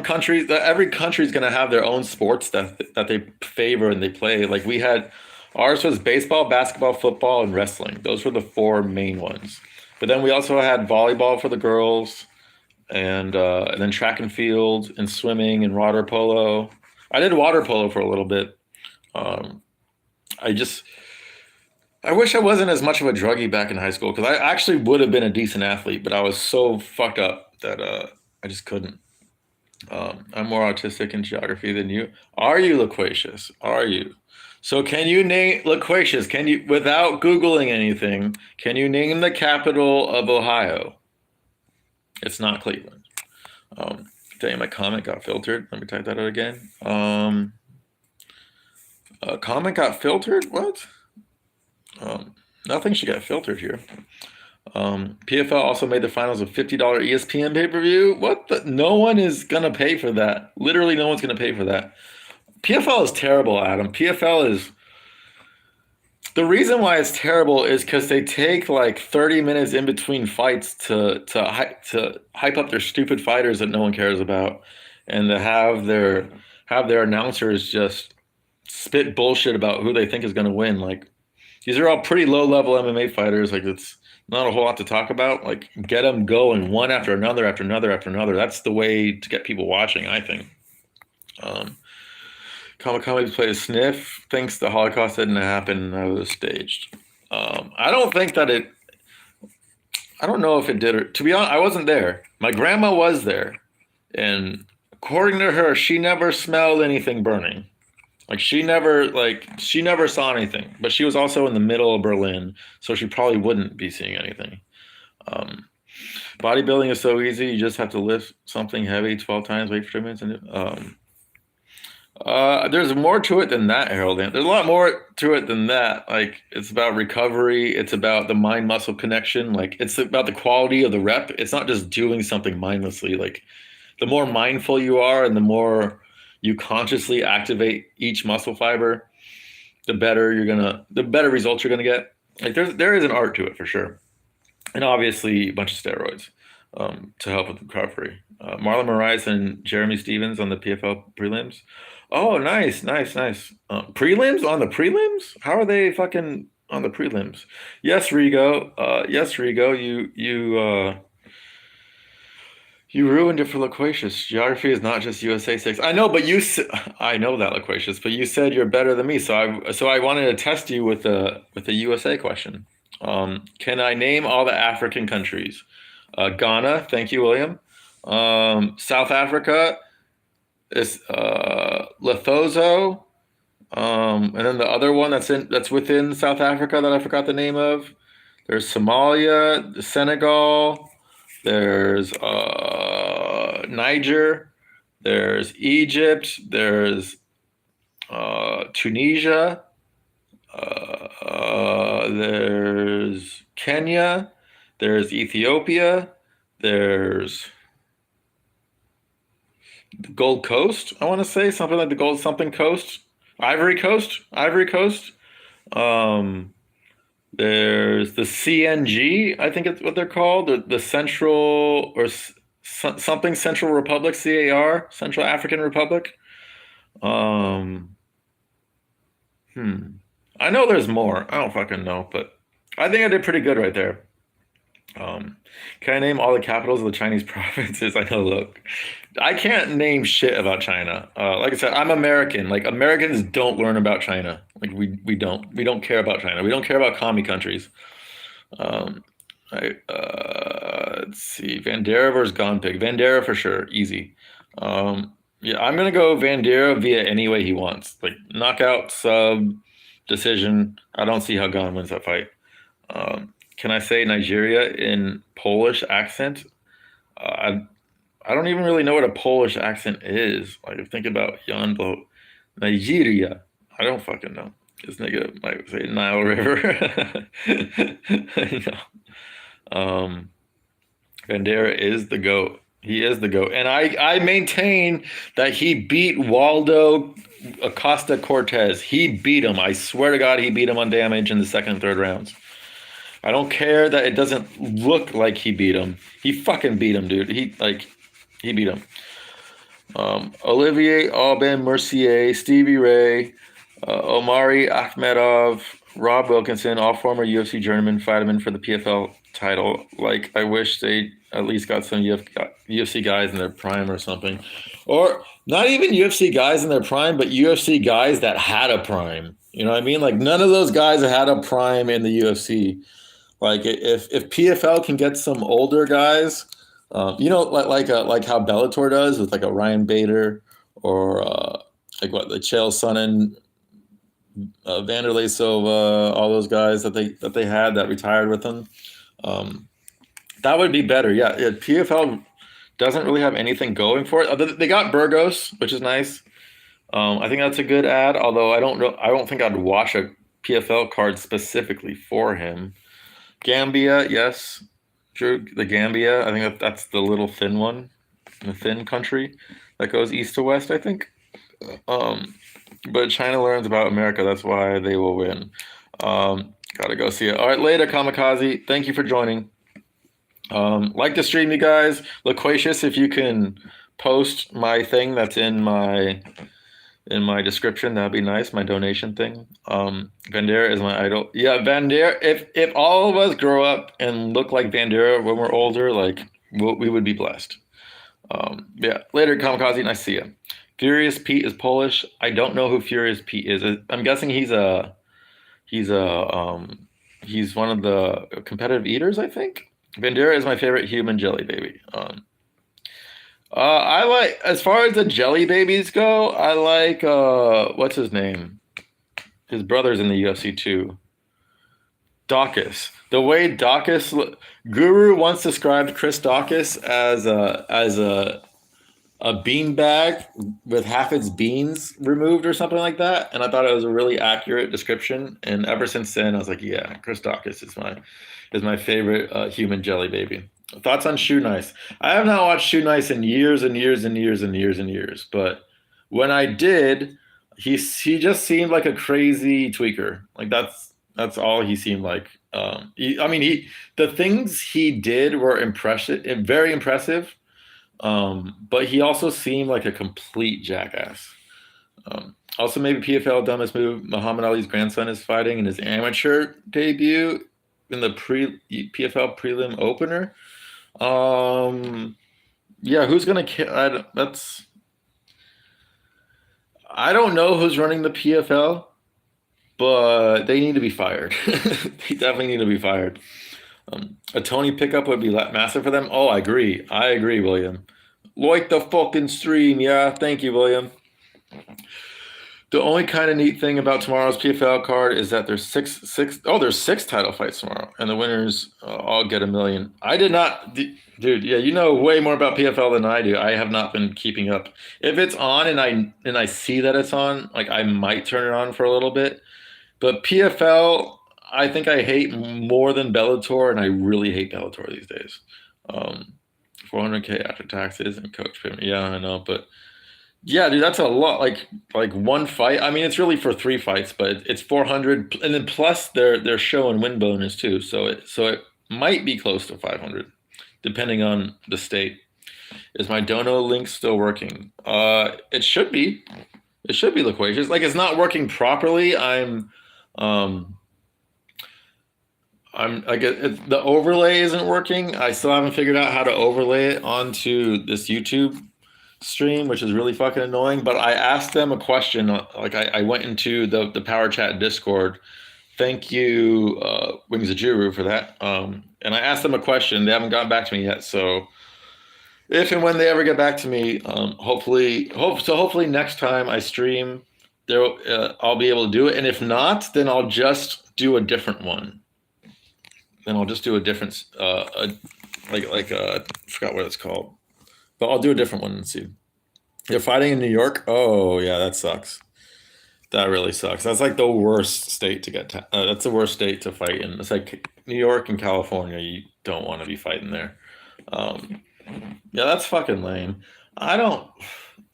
countries. Every country is going to have their own sports that they favor and they play. Like ours was baseball, basketball, football, and wrestling. Those were the 4 main ones. But then we also had volleyball for the girls, and then track and field and swimming and water polo. I did water polo for a little bit. Um, I just I wish I wasn't as much of a druggie back in high school because I actually would have been a decent athlete, but I was so fucked up that I just couldn't. I'm more autistic in geography than you. Are you loquacious? Are you? So can you name loquacious? Can you, without Googling anything, can you name the capital of Ohio? It's not Cleveland. Dang, my comment got filtered. Let me type that out again. Comment got filtered? What? Nothing should get filtered here. PFL also made the finals of $50 ESPN pay-per-view. What the? No one is gonna pay for that. Literally, no one's gonna pay for that. PFL is terrible, Adam. PFL is the reason why it's terrible is because they take like 30 minutes in between fights to hype up their stupid fighters that no one cares about, and to have their announcers just spit bullshit about who they think is going to win. Like these are all pretty low level MMA fighters. Like it's not a whole lot to talk about. Like get them going one after another after another after another. That's the way to get people watching, I think. Comic played a sniff. Thinks the Holocaust didn't happen. It was staged. I don't think that it. I don't know if it did. Or, to be honest, I wasn't there. My grandma was there, and according to her, she never smelled anything burning. She never saw anything. But she was also in the middle of Berlin, so she probably wouldn't be seeing anything. Bodybuilding is so easy. You just have to lift something heavy 12 times, wait for 2 minutes, and there's more to it than that, Harold. There's a lot more to it than that. Like it's about recovery. It's about the mind-muscle connection. Like it's about the quality of the rep. It's not just doing something mindlessly. Like the more mindful you are and the more you consciously activate each muscle fiber, the better results you're gonna get. Like there is an art to it for sure. And obviously a bunch of steroids to help with recovery. Marlon Moraes and Jeremy Stevens on the PFL prelims. Oh, nice. Prelims on the prelims? How are they fucking on the prelims? Yes, Rigo. You ruined it for Loquacious. Geography is not just USA 6. I know, but I know that, Loquacious, but you said you're better than me, so I wanted to test you with a USA question. Can I name all the African countries? Ghana, thank you, William. South Africa is Lesotho, and then the other one that's within South Africa that I forgot the name of. There's Somalia, Senegal. There's Niger. There's Egypt. There's Tunisia. There's Kenya. There's Ethiopia. There's the Gold Coast. I want to say something like the Gold something Coast. Ivory Coast. There's the CNG. I think it's what they're called. The Central or something Central Republic. CAR. Central African Republic. I know there's more. I don't fucking know, but I think I did pretty good right there. Can I name all the capitals of the Chinese provinces? I know, look, I can't name shit about China. Like I said, I'm American. Like Americans don't learn about China. Like we don't care about China. We don't care about commie countries. Let's see, Vandera versus Gonpig. Vandera for sure, easy. Yeah, I'm gonna go Vandera via any way he wants. Like knockout, sub, decision. I don't see how Gon wins that fight. Can I say Nigeria in Polish accent? I don't even really know what a Polish accent is. Like, if think about Yonbo, Nigeria. I don't fucking know. This nigga might say Nile River. Bandera is the GOAT. He is the GOAT. And I maintain that he beat Waldo Acosta Cortez. He beat him. I swear to God, he beat him on damage in the second and third rounds. I don't care that it doesn't look like he beat him. He fucking beat him, dude. He beat him. Olivier Aubin Mercier, Stevie Ray, Omari Akhmedov, Rob Wilkinson, all former UFC journeymen, fight him in for the PFL title. Like, I wish they at least got some UFC guys in their prime or something. Or not even UFC guys in their prime, but UFC guys that had a prime. You know what I mean? Like, none of those guys had a prime in the UFC. Like, if PFL can get some older guys, like how Bellator does with like a Ryan Bader or like what the Chael Sonnen, Vanderlei Silva, all those guys that they had that retired with them. Um, that would be better. Yeah, PFL doesn't really have anything going for it. They got Burgos, which is nice. I think that's a good ad. Although I don't think I'd watch a PFL card specifically for him. Gambia, yes, Drew the Gambia. I think that's the little thin one, the thin country that goes east to west. I think. Um, but China learns about America. That's why they will win. Gotta go see it. All right, later, Kamikaze. Thank you for joining. Like the stream, you guys. Loquacious, if you can post my thing that's in my description, that'd be nice. My donation thing. Bandera is my idol. Yeah, Bandera. If all of us grow up and look like Bandera when we're older, like we would be blessed. Yeah. Later, Kamikaze. Nice to see you. Furious Pete is Polish. I don't know who Furious Pete is. I'm guessing he's a he's one of the competitive eaters. I think. Bandera is my favorite human jelly baby. I like as far as the jelly babies go. I like what's his name? His brother's in the UFC too. Dawkins. The way Dawkins Guru once described Chris Dawkins as a bean bag with half its beans removed or something like that, and I thought it was a really accurate description. And ever since then, I was like, yeah, Chris Dawkins is my favorite human jelly baby. Thoughts on Shoe Nice? I have not watched Shoe Nice in years and years and years and years and years, but when I did, he just seemed like a crazy tweaker. Like that's all he seemed like. I mean, the things he did were impressive, very impressive. But he also seemed like a complete jackass. Also, maybe PFL dumbest move. Muhammad Ali's grandson is fighting in his amateur debut in the PFL prelim opener. Yeah, who's gonna? I don't know who's running the PFL, but they need to be fired. They definitely need to be fired. A Tony pickup would be massive for them. Oh, I agree. I agree, William. Like the fucking stream. Yeah, thank you, William. The only kind of neat thing about tomorrow's PFL card is that there's six title fights tomorrow, and the winners all get $1 million. I did not, dude. Yeah, you know way more about PFL than I do. I have not been keeping up. If it's on and I see that it's on, like I might turn it on for a little bit. But PFL, I think I hate more than Bellator, and I really hate Bellator these days. 400K after taxes and coach payment. Yeah, I know, but yeah, dude, that's a lot. Like one fight. I mean, it's really for 3 fights, but it's 400, and then plus they're showing win bonus too. So it might be close to 500, depending on the state. Is my dono link still working? It should be. It should be loquacious. Like it's not working properly. The overlay isn't working. I still haven't figured out how to overlay it onto this YouTube stream, which is really fucking annoying. But I asked them a question. Like I went into the Power Chat Discord. Thank you, Wings of Juru, for that. And I asked them a question. They haven't gotten back to me yet. So if and when they ever get back to me, hopefully next time I stream, I'll be able to do it. And if not, then I'll just do a different one. Then I'll just do a different, I forgot what it's called, but I'll do a different one and see. You're fighting in New York? Oh yeah, that sucks. That really sucks. That's like the worst state to get. That's the worst state to fight in. It's like New York and California. You don't want to be fighting there. Yeah, that's fucking lame. I don't.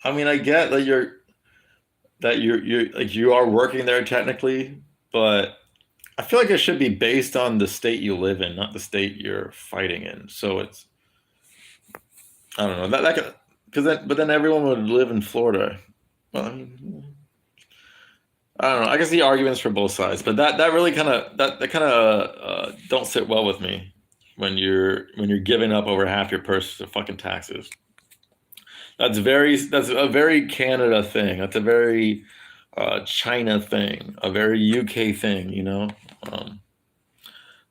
I mean, I get that you're like you are working there technically, but I feel like it should be based on the state you live in, not the state you're fighting in. So it's I don't know but then everyone would live in Florida. Well, I mean, I don't know. I can see arguments for both sides, but that really kind of that kind of don't sit well with me when you're giving up over half your purse to fucking taxes. That's a very Canada thing. That's a very China thing, a very UK thing. Um,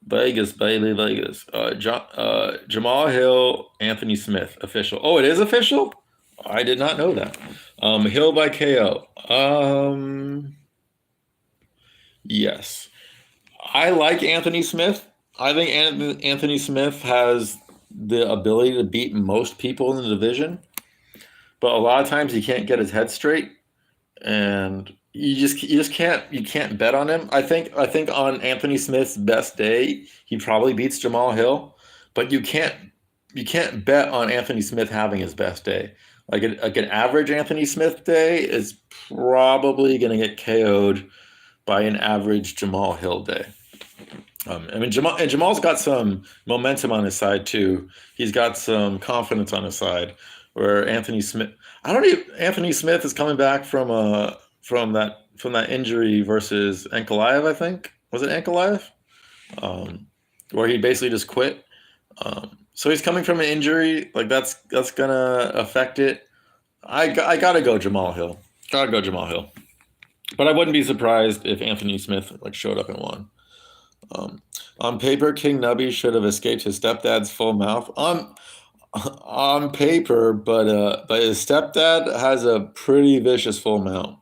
Vegas, baby, Vegas. Jamal Hill, Anthony Smith, official. Oh, it is official. I did not know that. Hill by KO. Yes. I like Anthony Smith. I think Anthony Smith has the ability to beat most people in the division, but a lot of times he can't get his head straight, and you just can't bet on him. I think on Anthony Smith's best day, he probably beats Jamal Hill, but you can't bet on Anthony Smith having his best day. Like an average Anthony Smith day is probably going to get KO'd by an average Jamal Hill day. I mean, Jamal's got some momentum on his side too. He's got some confidence on his side. Where Anthony Smith, I don't even. Anthony Smith is coming back from that injury versus Ankalaev. I think was it Ankalaev, where he basically just quit. So he's coming from an injury. Like that's gonna affect it. I gotta go Jamal Hill. Gotta go Jamal Hill. But I wouldn't be surprised if Anthony Smith like showed up and won. Um, on paper, King Nubby should have escaped his stepdad's full mouth. On paper, but his stepdad has a pretty vicious full mount.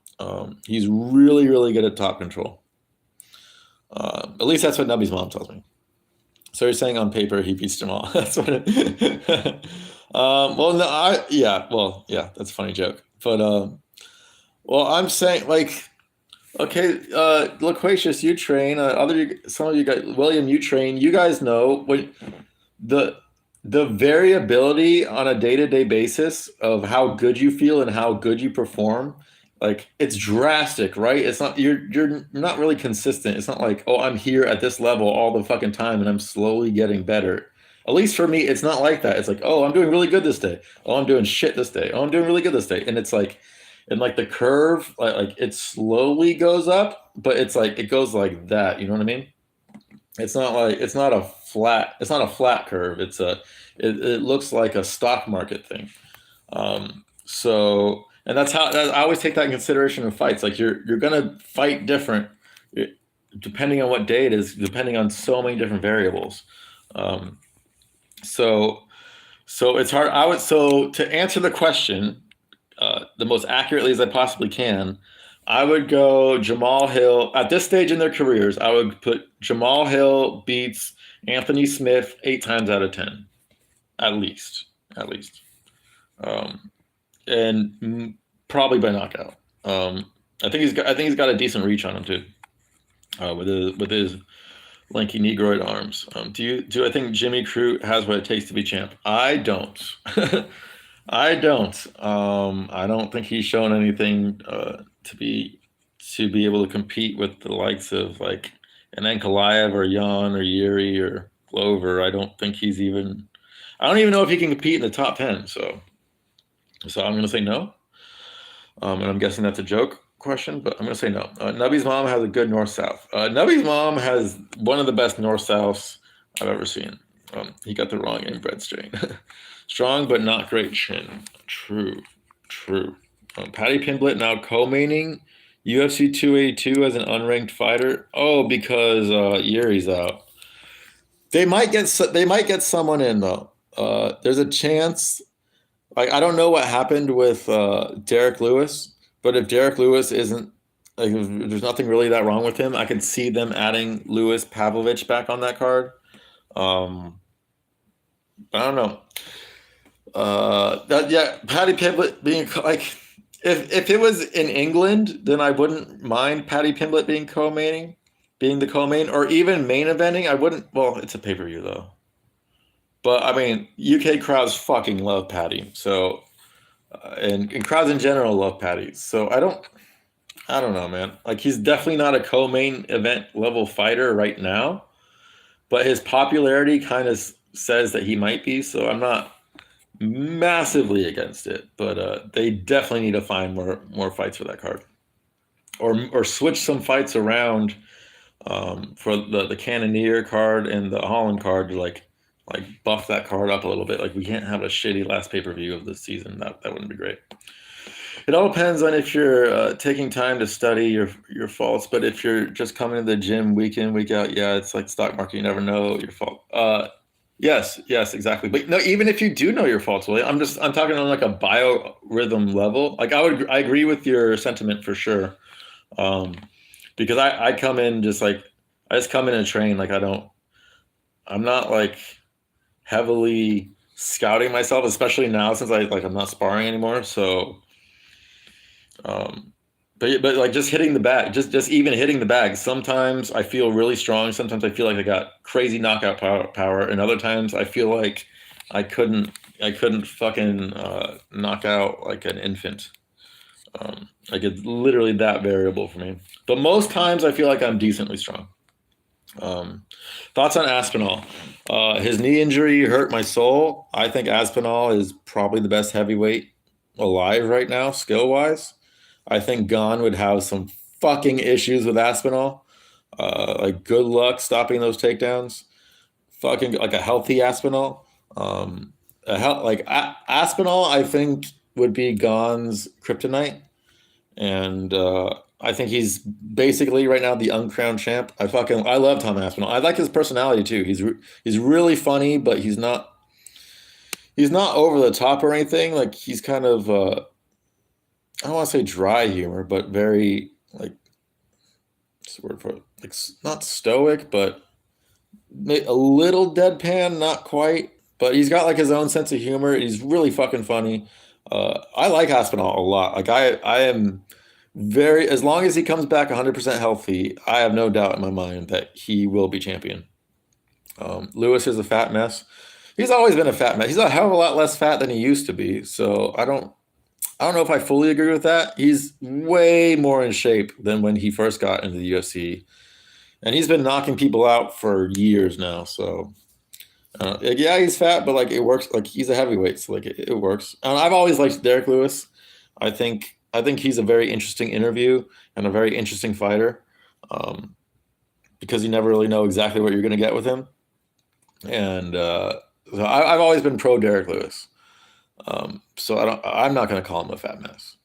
He's really really good at top control. At least that's what Nubby's mom tells me. So you're saying on paper he beats Jamal? That's what it. Well, no, well, yeah, that's a funny joke. But well, I'm saying like okay, Loquacious, you train. Some of you guys, William, you train. You guys know when the the variability on a day-to-day basis of how good you feel and how good you perform, like it's drastic, right? It's not you're not really consistent. It's not like, oh, I'm here at this level all the fucking time and I'm slowly getting better. At least for me, it's not like that. It's like, oh, I'm doing really good this day. Oh, I'm doing shit this day. Oh, I'm doing really good this day. And it's like, and like the curve, like it slowly goes up, but it's like it goes like that. You know what I mean? It's not a flat curve. It looks like a stock market thing. And I always take that in consideration in fights. Like you're gonna fight different depending on what day it is, depending on so many different variables. Um, so so it's hard. So to answer the question the most accurately as I possibly can, I would go Jamal Hill at this stage in their careers. I would put Jamal Hill beats Anthony Smith 8 times out of 10, at least, at least, um, and probably by knockout. I think he's got a decent reach on him too, with his lanky negroid arms. Do I think Jimmy Crute has what it takes to be champ? I don't. I don't. I don't think he's shown anything to be able to compete with the likes of like an Ankalaev or Jan or Yuri or Glover. I don't think he's even. I don't even know if he can compete in the top 10. So I'm going to say no. And I'm guessing that's a joke question, but I'm going to say no. Nubby's mom has a good north south. Nubby's mom has one of the best north souths I've ever seen. He got the wrong inbred strain. Strong but not great chin. True, true. Paddy Pimblett now co-maining UFC 282 as an unranked fighter. Oh, because Yuri's out. They might get someone in though. There's a chance. Like I don't know what happened with Derek Lewis, but if Derek Lewis isn't like, if there's nothing really that wrong with him, I can see them adding Lewis Pavlovich back on that card. Um, I don't know. Paddy Pimblett being like, if it was in England, then I wouldn't mind Paddy Pimblett being the co-main, or even main eventing. I wouldn't. Well, it's a pay-per-view though. But I mean, UK crowds fucking love Paddy. So, and crowds in general love Paddy. So I don't know, man. Like he's definitely not a co-main event level fighter right now, but his popularity kind of says that he might be. So I'm not massively against it, but they definitely need to find more fights for that card. or switch some fights around for the Cannoneer card and the Holland card to like buff that card up a little bit. Like we can't have a shitty last pay-per-view of the season. That wouldn't be great. It all depends on if you're taking time to study your faults, but if you're just coming to the gym week in, week out, yeah, it's like stock market. You never know your fault. Yes, exactly. But no, even if you do know your faults, William, I'm talking on like a biorhythm level. Like I agree with your sentiment for sure. Um, because I come in just like I just come in and train. Like I'm not like heavily scouting myself, especially now since I'm not sparring anymore. So but like just hitting the bag, just even hitting the bag. Sometimes I feel really strong. Sometimes I feel like I got crazy knockout power, and other times I feel like I couldn't fucking knock out like an infant. Like it's literally that variable for me. But most times I feel like I'm decently strong. Thoughts on Aspinall? His knee injury hurt my soul. I think Aspinall is probably the best heavyweight alive right now, skill wise. I think Gon would have some fucking issues with Aspinall. Like, good luck stopping those takedowns. Fucking like a healthy Aspinall. Aspinall, I think would be Gon's kryptonite, and I think he's basically right now the uncrowned champ. I love Tom Aspinall. I like his personality too. He's really funny, but he's not over the top or anything. Like he's kind of I don't want to say dry humor, but very like what's the word for it? Like not stoic, but a little deadpan, not quite. But he's got like his own sense of humor. He's really fucking funny. I like Aspinall a lot. Like I am very as long as he comes back 100% healthy, I have no doubt in my mind that he will be champion. Lewis is a fat mess. He's always been a fat mess. He's a hell of a lot less fat than he used to be. So I don't know if I fully agree with that. He's way more in shape than when he first got into the UFC, and he's been knocking people out for years now. So like, yeah, he's fat, but like it works. Like he's a heavyweight, so like it works. And I've always liked Derek Lewis. I think he's a very interesting interview and a very interesting fighter, um, because you never really know exactly what you're going to get with him. And so I've always been pro Derek Lewis. So I'm not going to call him a fat mess.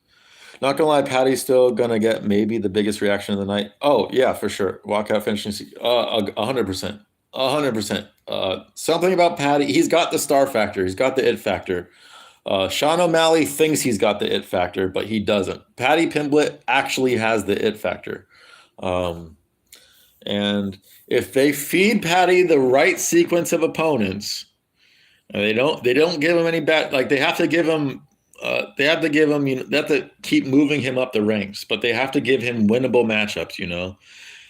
Not gonna lie, Patty's still gonna get maybe the biggest reaction of the night. Oh yeah, for sure. Walkout finishing, 100%, 100%. Something about Patty. He's got the star factor. He's got the it factor. Sean O'Malley thinks he's got the it factor, but he doesn't. Patty Pimblett actually has the it factor. Um, and if they feed Patty the right sequence of opponents, and they don't give him any bad, like they have to give him, they have to keep moving him up the ranks, but they have to give him winnable matchups,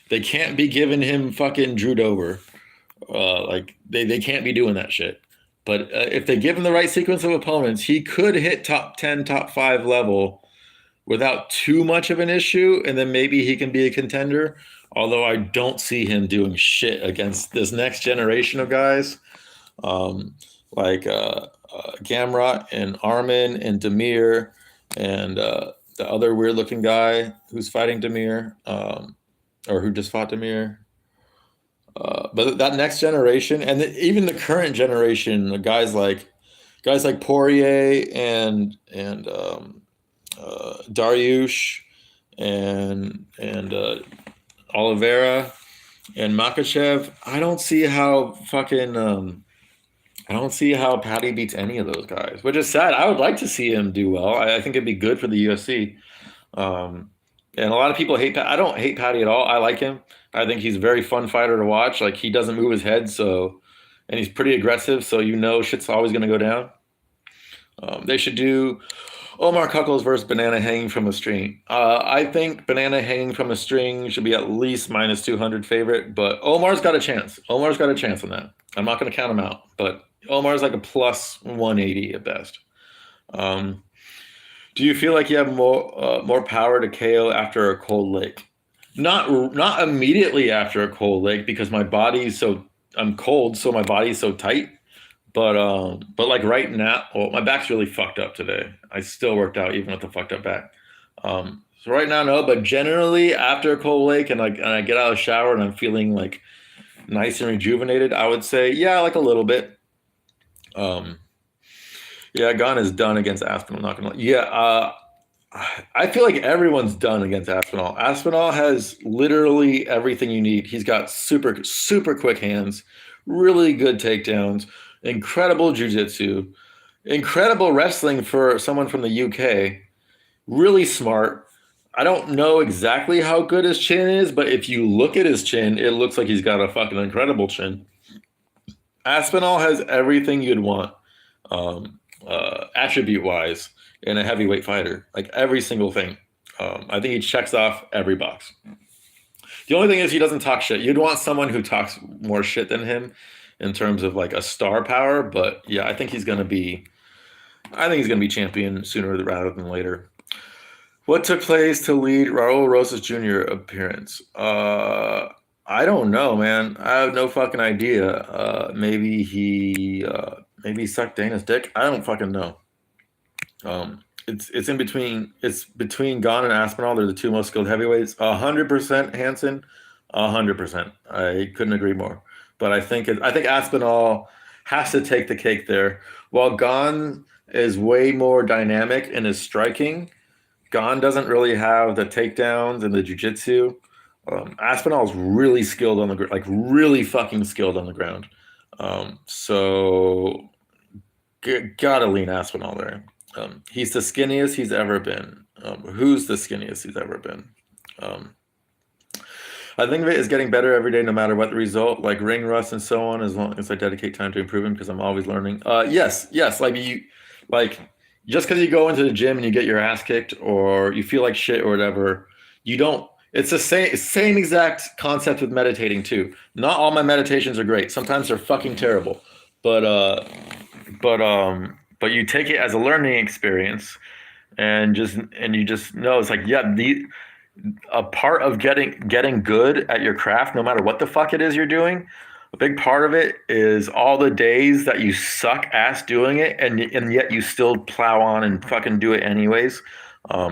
They can't be giving him fucking Drew Dober. Like they can't be doing that shit. But if they give him the right sequence of opponents, he could hit top 10, top 5 level without too much of an issue, and then maybe he can be a contender. Although I don't see him doing shit against this next generation of guys, um, like Gamrot and Armin and Demir and the other weird looking guy who's fighting Demir, or who just fought Demir. But that next generation, and even the current generation, guys like Poirier and Dariush and Oliveira and Makachev. I don't see how Patty beats any of those guys, which is sad. I would like to see him do well. I think it'd be good for the UFC. And a lot of people hate Pat. I don't hate Patty at all. I like him. I think he's a very fun fighter to watch. Like he doesn't move his head, and he's pretty aggressive, so shit's always going to go down. They should do Omar Kuckles versus Banana hanging from a string. I think Banana hanging from a string should be at least minus 200 favorite, but Omar's got a chance. Omar's got a chance on that. I'm not going to count him out, but Omar's like a plus 180 at best. Do you feel like you have more power to KO after a cold leg? Not immediately after a cold leg because I'm cold, so my body's so tight. But like right now, well, my back's really fucked up today. I still worked out even with the fucked up back. So right now, no, but generally after a cold lake and I get out of the shower and I'm feeling like nice and rejuvenated, I would say, yeah, like a little bit. Um, yeah, Gon is done against Aspinall. Not gonna lie. Yeah, I feel like everyone's done against Aspinall. Aspinall has literally everything you need. He's got super quick hands, really good takedowns, incredible jujitsu, incredible wrestling for someone from the UK. Really smart. I don't know exactly how good his chin is, but if you look at his chin, it looks like he's got a fucking incredible chin. Aspinall has everything you'd want, attribute wise, in a heavyweight fighter. Like every single thing. I think he checks off every box. The only thing is he doesn't talk shit. You'd want someone who talks more shit than him in terms of like a star power. But yeah, I think he's gonna be. I think he's gonna be champion sooner rather than later. What took place to lead Raul Rosas Jr. appearance? I don't know, man. I have no fucking idea. Maybe he sucked Dana's dick. I don't fucking know. It's in between. It's between Gon and Aspinall. They're the two most skilled heavyweights. 100% Hansen. 100%. I couldn't agree more. But I think Aspinall has to take the cake there. While Gon is way more dynamic in his striking, Gon doesn't really have the takedowns and the jiu-jitsu. Aspinall is really skilled on the ground, like really fucking skilled on the ground. So gotta lean Aspinall there. He's the skinniest he's ever been. Who's the skinniest he's ever been? I think of it as getting better every day, no matter what the result, like ring rust and so on, as long as I dedicate time to improving, because I'm always learning. Yes. Like just because you go into the gym and you get your ass kicked or you feel like shit or whatever, you don't. It's the same exact concept with meditating too. Not all my meditations are great. Sometimes they're fucking terrible, but you take it as a learning experience, and you just know it's like, yeah, a part of getting good at your craft, no matter what the fuck it is you're doing. A big part of it is all the days that you suck ass doing it, and yet you still plow on and fucking do it anyways.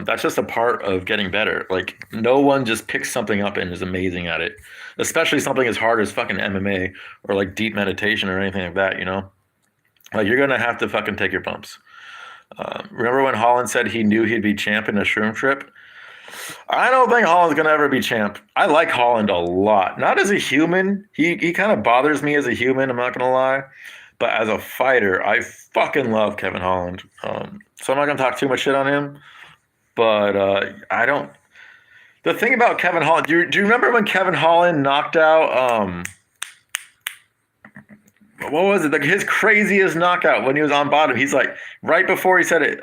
That's just a part of getting better. Like no one just picks something up and is amazing at it, especially something as hard as fucking MMA or like deep meditation or anything like that. You know, like you're gonna have to fucking take your bumps. Remember when Holland said he knew he'd be champ in a shroom trip? I don't think Holland's gonna ever be champ. I like Holland a lot. Not as a human. He kind of bothers me as a human, I'm not gonna lie. But as a fighter, I fucking love Kevin Holland. So I'm not gonna talk too much shit on him. But I don't. The thing about Kevin Holland, do you remember when Kevin Holland knocked out what was it? Like his craziest knockout when he was on bottom. He's like right before he said it.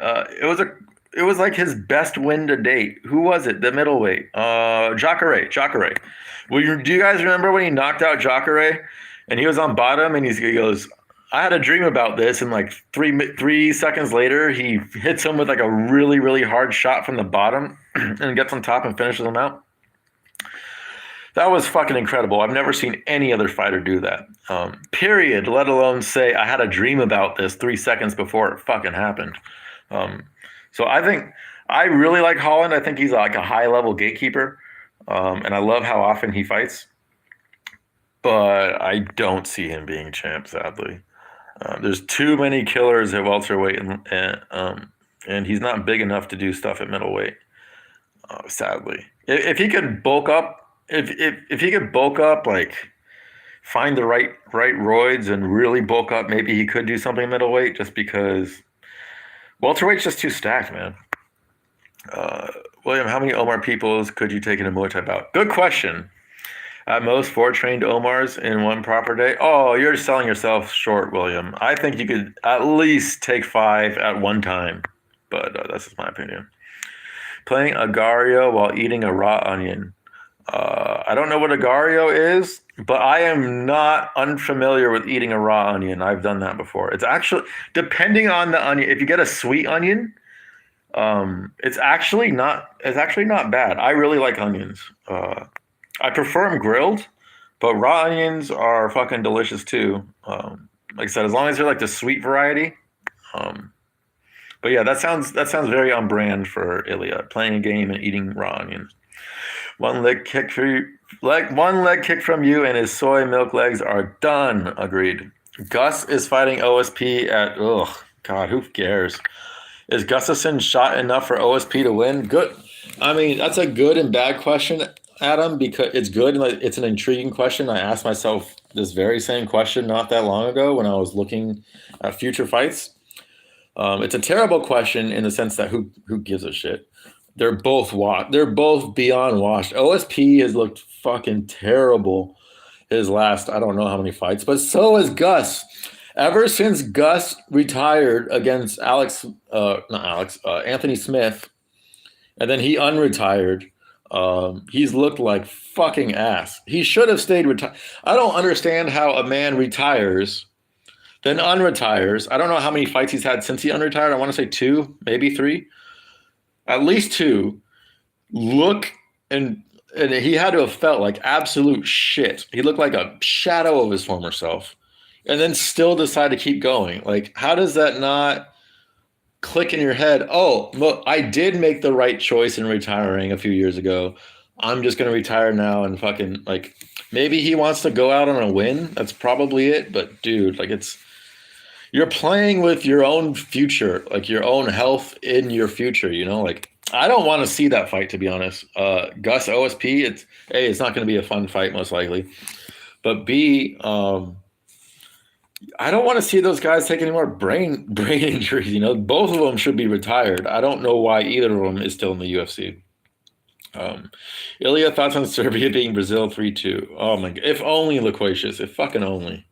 It was like his best win to date. Who was it? The middleweight. Jacare. Do you guys remember when he knocked out Jacare and he was on bottom and he goes, I had a dream about this, and like 3 seconds later he hits him with like a really, really hard shot from the bottom and gets on top and finishes him out. That was fucking incredible. I've never seen any other fighter do that. Period. Let alone say I had a dream about this 3 seconds before it fucking happened. So I really like Holland. I think he's like a high level gatekeeper, and I love how often he fights. But I don't see him being champ, sadly. There's too many killers at welterweight, and he's not big enough to do stuff at middleweight. Sadly, if he could bulk up. If he could bulk up, like find the right roids and really bulk up, maybe he could do something middleweight. Just because welterweight's just too stacked, man. William, how many Omar peoples could you take in a Muay Thai bout? Good question. At most 4 trained Omars in one proper day. Oh, you're selling yourself short, William. I think you could at least take 5 at one time, but that's just my opinion. Playing Agario while eating a raw onion. I don't know what Agario is, but I am not unfamiliar with eating a raw onion. I've done that before. It's actually, depending on the onion, if you get a sweet onion, it's actually not bad. I really like onions. I prefer them grilled, but raw onions are fucking delicious too. Like I said, as long as they're like the sweet variety, But yeah, that sounds very on brand for Ilya. Playing a game and eating raw onions. One leg kick for you, one leg kick from you, and his soy milk legs are done. Agreed. Gus is fighting OSP at. Ugh, God, who cares? Is Gustafsson shot enough for OSP to win? Good. I mean, that's a good and bad question, Adam, because it's good. Like, it's an intriguing question. I asked myself this very same question not that long ago when I was looking at future fights. It's a terrible question in the sense that who gives a shit? They're both they're both beyond washed. OSP has looked fucking terrible his last I don't know how many fights, but so has Gus. Ever since Gus retired against Anthony Smith, and then he unretired, he's looked like fucking ass. He should have stayed retired. I don't understand how a man retires, then unretires. I don't know how many fights he's had since he unretired. I want to say 2, maybe 3, at least 2. Look and he had to have felt like absolute shit. He looked like a shadow of his former self, and then still decide to keep going. Like, how does that not click in your head? Oh, look, I did make the right choice in retiring a few years ago. I'm just going to retire now and fucking, like, maybe he wants to go out on a win. That's probably it. But dude, like, you're playing with your own future, like your own health in your future, like, I don't want to see that fight, to be honest. Gus OSP, it's not going to be a fun fight most likely. But B, I don't want to see those guys take any more brain injuries. Both of them should be retired. I don't know why either of them is still in the UFC. Ilya, thoughts on Serbia beating Brazil 3-2? Oh my God! If only Loquacious. If fucking only.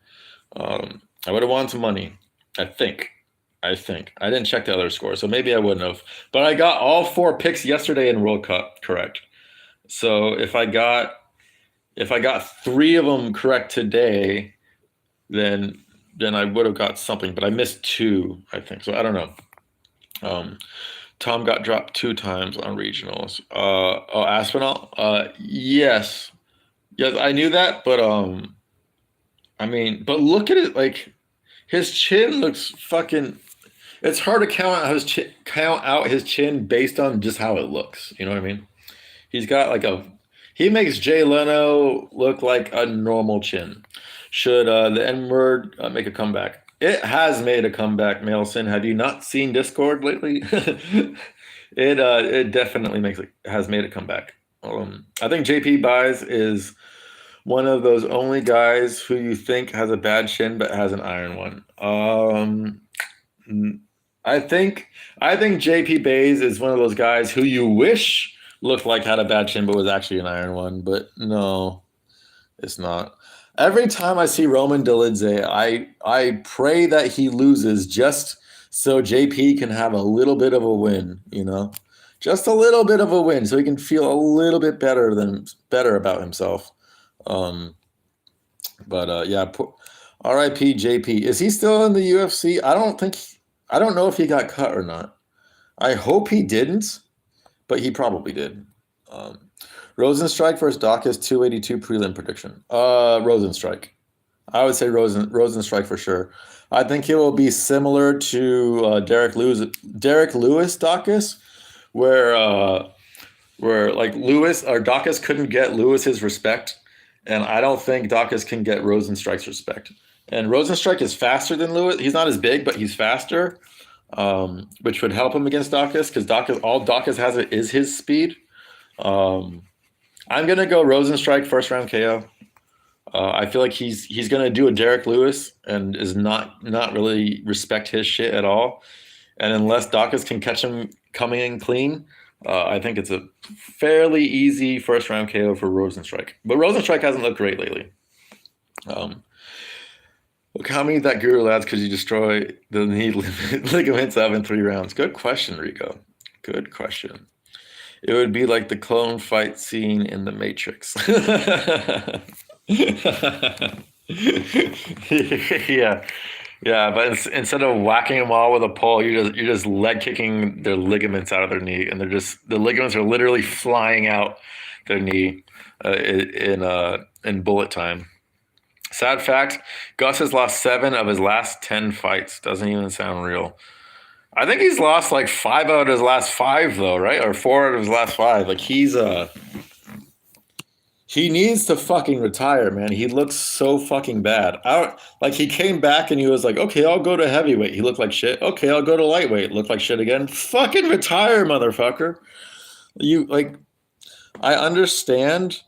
I would have won some money. I think. I didn't check the other score, so maybe I wouldn't have. But I got all 4 picks yesterday in World Cup correct. So if I got 3 of them correct today, then I would have got something. But I missed 2, I think. So I don't know. Tom got dropped 2 times on regionals. Aspinall. Yes, I knew that, but I mean, but look at it, like. His chin looks fucking. It's hard to count out his chin based on just how it looks. You know what I mean? He's got he makes Jay Leno look like a normal chin. Should the N word make a comeback? It has made a comeback, Mailson. Have you not seen Discord lately? It definitely has made a comeback. I think JP Buys is one of those only guys who you think has a bad chin but has an iron one. I think JP Bays is one of those guys who you wish looked like had a bad chin but was actually an iron one. But no, it's not. Every time I see Roman Dolidze, I pray that he loses just so JP can have a little bit of a win, just a little bit of a win, so he can feel a little bit better about himself. Yeah, R.I.P. JP. Is he still in the UFC? I don't know if he got cut or not. I hope he didn't, but he probably did. Rosenstrike versus Dawkins 282 prelim prediction. Rosenstrike. I would say Rosenstrike for sure. I think he will be similar to Derek Lewis Dawkins, where like Lewis or Dawkins couldn't get Lewis's respect. And I don't think Dawkins can get Rosenstrike's respect. And Rosenstrike is faster than Lewis. He's not as big, but he's faster, which would help him against Dawkins because all Dawkins has is his speed. I'm gonna go Rosenstrike first round KO. I feel like he's gonna do a Derek Lewis and is not really respect his shit at all. And unless Dawkins can catch him coming in clean, I think it's a fairly easy first round KO for Rosenstrike. But Rosenstrike hasn't looked great lately. Look how many that Guru Lads could you destroy the knee ligaments of in 3 rounds? Good question, Rico. Good question. It would be like the clone fight scene in The Matrix. Yeah, but instead of whacking them all with a pole, you're just leg kicking their ligaments out of their knee, and the ligaments are literally flying out their knee in bullet time. Sad fact: Gus has lost 7 of his last 10 fights. Doesn't even sound real. I think he's lost like 5 out of his last 5 though, right? Or 4 out of his last 5. Like he needs to fucking retire, man. He looks so fucking bad. Like he came back and he was like, okay, I'll go to heavyweight. He looked like shit. Okay, I'll go to lightweight. Looked like shit again. Fucking retire, motherfucker. You like, I understand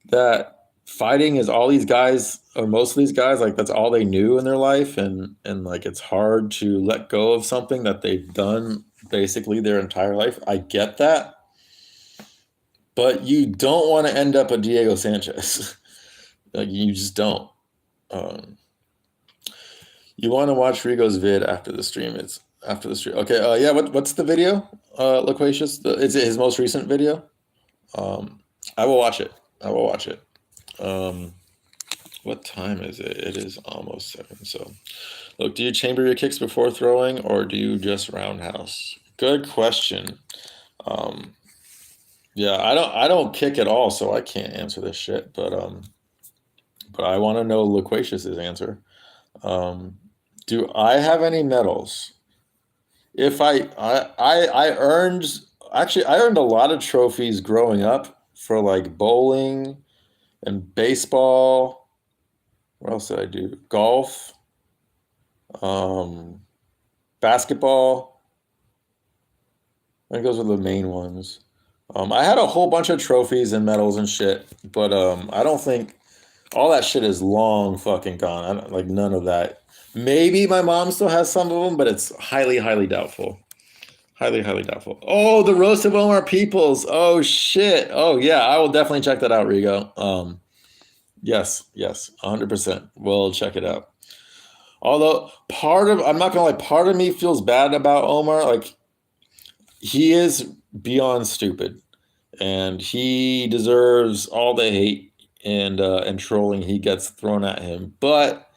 that fighting is all these guys or most of these guys, like that's all they knew in their life, and like it's hard to let go of something that they've done basically their entire life. I get that. But you don't want to end up a Diego Sanchez. Like you just don't. Um, you want to watch Rigo's vid after the stream. It's after the stream. Okay. Yeah. What's the video? Loquacious. Is it his most recent video? I will watch it. I will watch it. What time is it? It is almost 7. So, look, do you chamber your kicks before throwing, or do you just roundhouse? Good question. Yeah, I don't kick at all, so I can't answer this shit. But I want to know Loquacious's answer. Do I have any medals? If I earned actually I earned a lot of trophies growing up for like bowling and baseball. What else did I do? Golf, um, basketball. I think those are the main ones. I had a whole bunch of trophies and medals and shit, but I don't think all that shit is long fucking gone. I don't, like none of that. Maybe my mom still has some of them, but it's highly, highly doubtful. Highly, highly doubtful. Oh, the roast of Omar Peoples. Oh shit. Oh yeah, I will definitely check that out, Rigo. Yes, 100%. We'll check it out. Although I'm not gonna lie, part of me feels bad about Omar. Like he is beyond stupid, and he deserves all the hate and trolling he gets thrown at him. But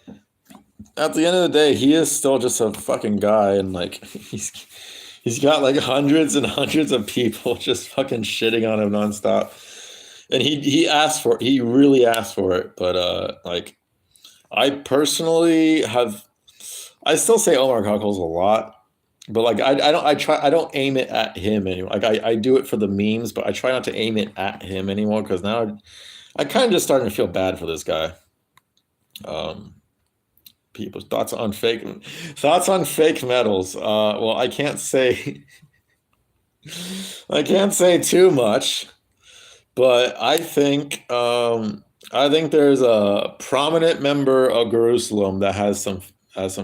at the end of the day, he is still just a fucking guy, and like he's got like hundreds and hundreds of people just fucking shitting on him nonstop. And he asked for it. He really asked for it. But like I personally I still say Omar Cockles a lot. But like I don't aim it at him anymore. Like I do it for the memes, but I try not to aim it at him anymore because now I kind of just starting to feel bad for this guy. Um, People's thoughts on fake medals. Well, I can't say I can't say too much, but I think there's a prominent member of Jerusalem that has some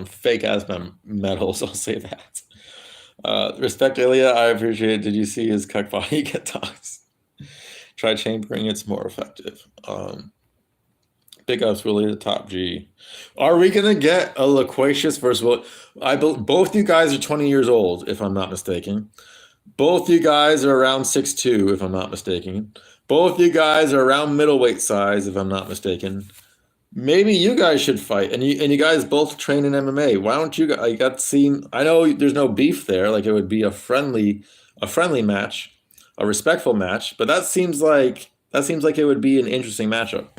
fake ass medals. I'll say that. Respect Ilya, I appreciate it. Did you see his cuck body get tossed? Try chambering, it's more effective. Big ups, Willie the top G. Are we gonna get a Loquacious versus Will? Both you guys are 20 years old, if I'm not mistaken. Both you guys are around 6'2", if I'm not mistaken. Both you guys are around middleweight size, if I'm not mistaken. Maybe you guys should fight, and you guys both train in MMA. Why don't you? I got seen. I know there's no beef there. Like it would be a friendly match, a respectful match. But that seems like it would be an interesting matchup.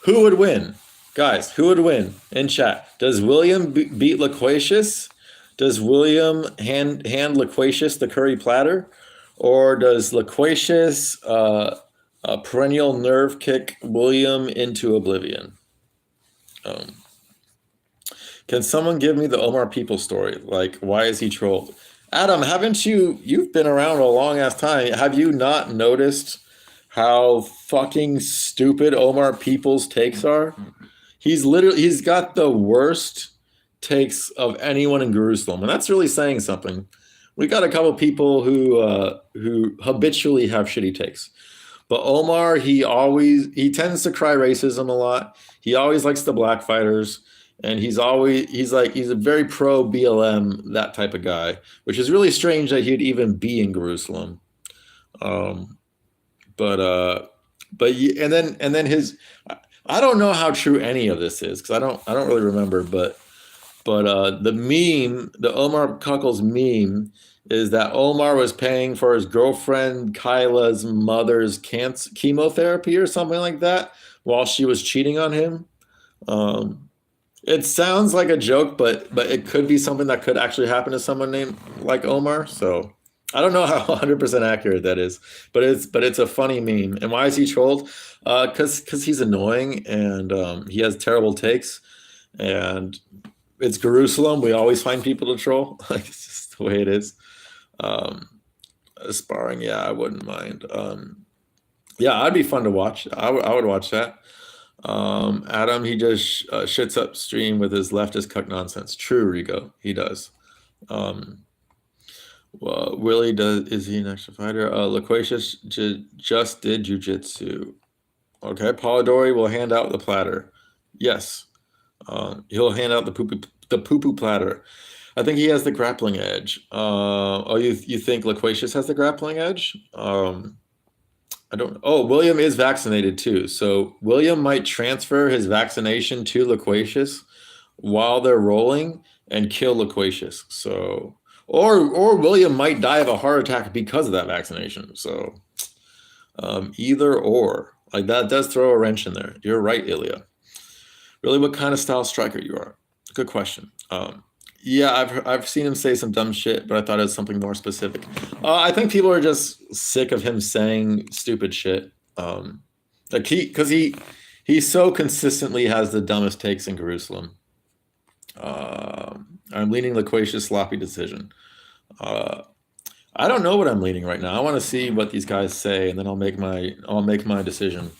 Who would win, guys? Who would win in chat? Does William beat Loquacious? Does William hand Loquacious the curry platter, or does Loquacious a perennial nerve kick William into oblivion? Can someone give me the Omar People story? Like, why is he trolled? Adam, you've been around a long ass time. Have you not noticed how fucking stupid Omar People's takes are? He's got the worst takes of anyone in Jerusalem, and that's really saying something. We got a couple people who habitually have shitty takes. But Omar, he tends to cry racism a lot. He always likes the black fighters, and he's a very pro BLM, that type of guy, which is really strange that he'd even be in Jerusalem. And then I don't know how true any of this is because I don't really remember, but the Omar Cuckles meme is that Omar was paying for his girlfriend Kyla's mother's chemotherapy or something like that while she was cheating on him. It sounds like a joke, but it could be something that could actually happen to someone named like Omar. So I don't know how 100% accurate that is, but it's a funny meme. And why is he trolled? Because he's annoying and he has terrible takes, and it's Jerusalem. We always find people to troll. Like it's just the way it is. Um, Sparring, yeah, I wouldn't mind. Yeah, I'd be fun to watch. I would watch that. Adam, he just shits upstream with his leftist cuck nonsense. True, Rigo, he does. Um, well, Willie does. Is he an extra fighter? Loquacious just did jujitsu. Okay, Polidori will hand out the platter. Yes, he'll hand out the poo poo platter. I think he has the grappling edge. Oh, you think Loquacious has the grappling edge? I don't. Oh, William is vaccinated too, so William might transfer his vaccination to Loquacious while they're rolling and kill Loquacious. So, or William might die of a heart attack because of that vaccination. So, either or, like that does throw a wrench in there. You're right, Ilya. Really, what kind of style striker you are? Good question. Yeah, I've seen him say some dumb shit, but I thought it was something more specific. I think people are just sick of him saying stupid shit. Like he so consistently has the dumbest takes in Jerusalem. I'm leaning Loquacious sloppy decision. Uh, I don't know what I'm leaning right now. I want to see what these guys say, and then I'll make my decision.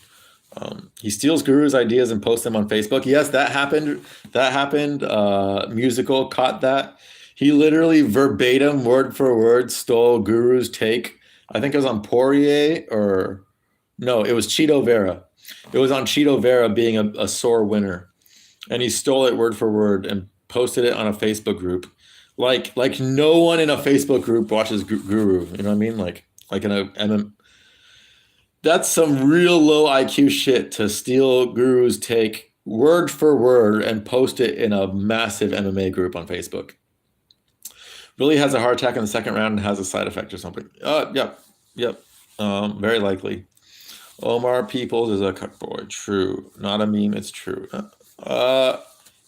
He steals Guru's ideas and posts them on Facebook. Yes, that happened. That happened. Musical caught that. He literally verbatim, word for word, stole Guru's take. I think it was on Poirier or no, it was Cheeto Vera. It was on Cheeto Vera being a sore winner, and he stole it word for word and posted it on a Facebook group. Like no one in a Facebook group watches Guru. You know what I mean? Like in a that's some real low IQ shit to steal Guru's take word for word and post it in a massive MMA group on Facebook. Really has a heart attack in the second round and has a side effect or something. Yep. Very likely. Omar Peoples is a cuckboy. True, not a meme. It's true. I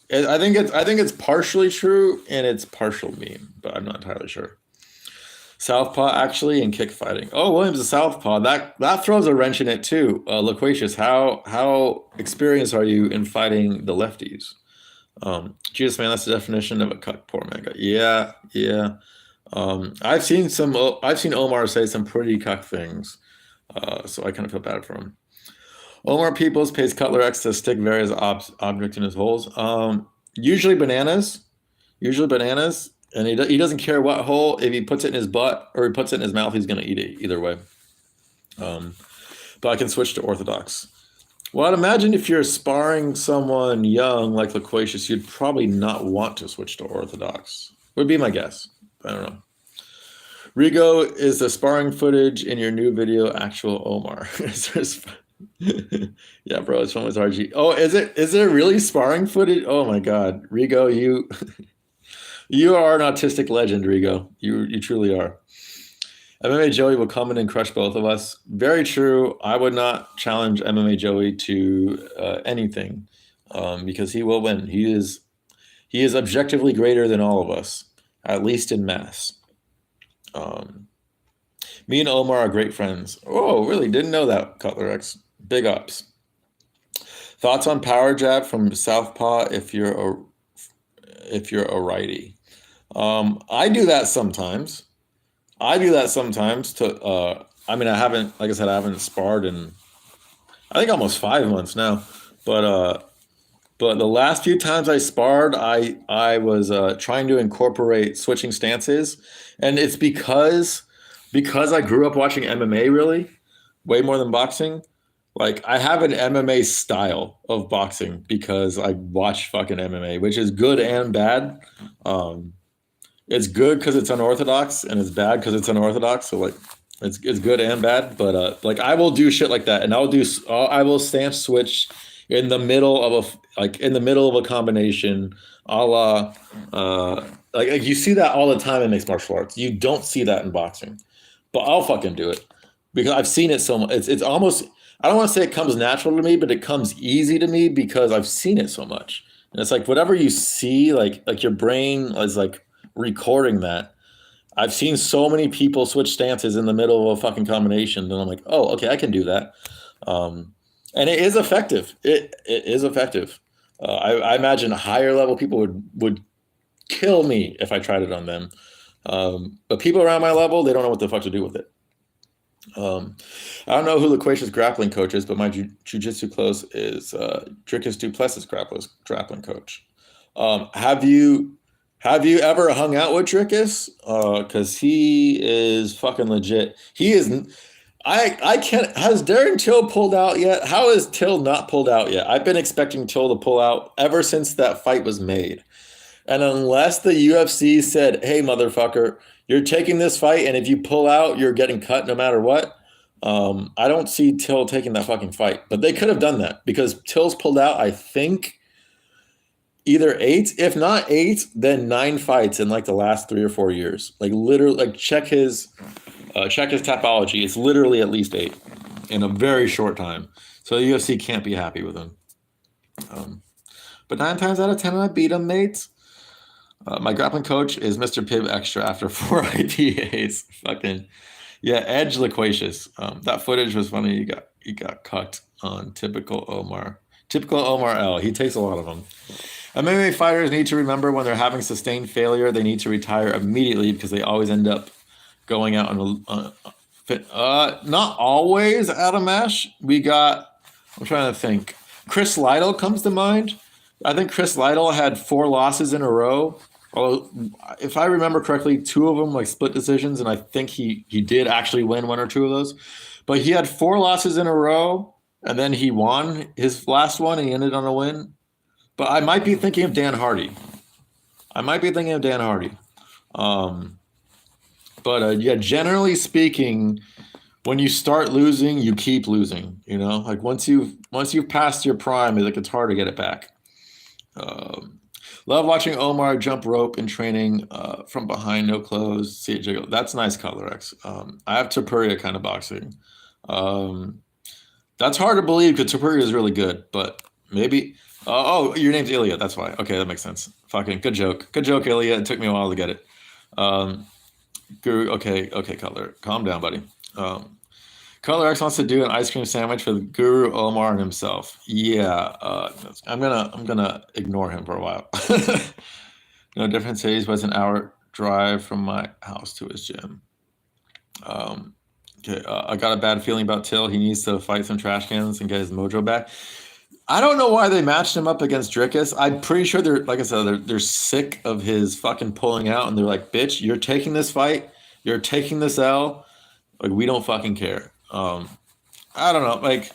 think it's partially true and it's partial meme, but I'm not entirely sure. Southpaw actually in kick fighting. Oh, Williams is southpaw. That throws a wrench in it too. Loquacious, how experienced are you in fighting the lefties? Jesus man, that's the definition of a cut poor mega. Yeah. I've seen Omar say some pretty cuck things, so I kind of feel bad for him. Omar Peoples pays Cutler X to stick various objects in his holes. Usually bananas, and he doesn't care what hole. If he puts it in his butt or he puts it in his mouth, he's gonna eat it either way. But I can switch to orthodox. Well, I'd imagine if you're sparring someone young like Loquacious, you'd probably not want to switch to orthodox. Would be my guess. I don't know. Rigo, is the sparring footage in your new video actual Omar? Yeah, bro, it's from his RG. Oh, is it? Is there really sparring footage? Oh my God, Rigo, you are an autistic legend, Rigo. You truly are. MMA Joey will come in and crush both of us. Very true. I would not challenge MMA Joey to anything because he will win. He is objectively greater than all of us, at least in mass. Me and Omar are great friends. Oh, really? Didn't know that, Cutler X. Big ups. Thoughts on power jab from southpaw if you're a righty? I do that sometimes. I mean, I haven't, like I said, I haven't sparred in I think almost 5 months now. But the last few times I sparred, I was trying to incorporate switching stances, and it's because I grew up watching MMA really way more than boxing. Like I have an MMA style of boxing because I watch fucking MMA, which is good and bad. It's good because it's unorthodox, and it's bad because it's unorthodox. So like, it's good and bad. But like, I will do shit like that, and I will stance switch in the middle of a combination, a la like you see that all the time in mixed martial arts. You don't see that in boxing, but I'll fucking do it because I've seen it so much. It's almost, I don't want to say it comes natural to me, but it comes easy to me because I've seen it so much. And it's like whatever you see, like your brain is like recording that. I've seen so many people switch stances in the middle of a fucking combination, and I'm like, oh, okay, I can do that. And it is effective. It is effective. I imagine higher level people would kill me if I tried it on them. But people around my level, they don't know what the fuck to do with it. I don't know who Loquacious grappling coach is, but my jujitsu close is Dricus Duplessis grappling coach. Have you ever hung out with Dricus? Because he is fucking legit. He is. I can't. Has Darren Till pulled out yet? How is Till not pulled out yet? I've been expecting Till to pull out ever since that fight was made. And unless the UFC said, hey, motherfucker, you're taking this fight, and if you pull out, you're getting cut no matter what, I don't see Till taking that fucking fight. But they could have done that because Till's pulled out, I think, either 8, if not 8, then 9 fights in like the last 3 or 4 years. Like literally, like check his Tapology. It's literally at least 8 in a very short time. So the UFC can't be happy with him. But 9 times out of 10, I beat him, mates. My grappling coach is Mr. Pibb Extra after 4 IPAs. Fucking yeah, Edge Loquacious. That footage was funny. He got cut on typical Omar. Typical Omar L. He takes a lot of them. MMA fighters need to remember when they're having sustained failure, they need to retire immediately because they always end up going out on a not always, Adam Ash. I'm trying to think. Chris Lytle comes to mind. I think Chris Lytle had 4 losses in a row. Although, if I remember correctly, 2 of them like split decisions, and I think he did actually win 1 or 2 of those. But he had 4 losses in a row, and then he won his last one, and he ended on a win. But I might be thinking of Dan Hardy. But yeah, generally speaking, when you start losing, you keep losing. You know, like once you've passed your prime, it's hard to get it back. Love watching Omar jump rope in training from behind, no clothes. See it jiggle. That's nice, Color X. I have Topuria kind of boxing. That's hard to believe because Topuria is really good, but maybe. Oh, your name's Ilya. That's why. Okay, that makes sense. Fucking good joke. Good joke, Ilya. It took me a while to get it. Guru. Okay, Color. Calm down, buddy. Color X wants to do an ice cream sandwich for the Guru Omar and himself. Yeah, I'm gonna ignore him for a while. No different cities, but it's an hour drive from my house to his gym. Okay, I got a bad feeling about Till. He needs to fight some trash cans and get his mojo back. I don't know why they matched him up against Dricus. I'm pretty sure they're sick of his fucking pulling out, and they're like, bitch, you're taking this fight, you're taking this L. Like, we don't fucking care. I don't know. Like,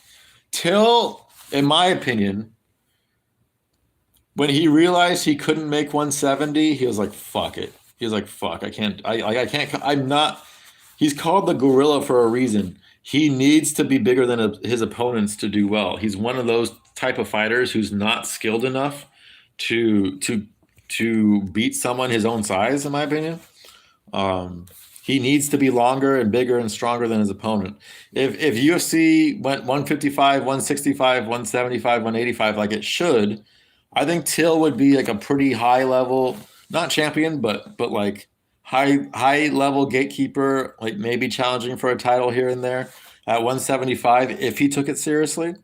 Till, in my opinion, when he realized he couldn't make 170, he was like, fuck it. He was like, fuck, I can't. I'm not. He's called the gorilla for a reason. He needs to be bigger than his opponents to do well. He's one of those type of fighters who's not skilled enough to beat someone his own size, in my opinion. He needs to be longer and bigger and stronger than his opponent. If UFC went 155, 165, 175, 185 like it should, I think Till would be like a pretty high level, not champion, but like high level gatekeeper, like maybe challenging for a title here and there at 175 if he took it seriously.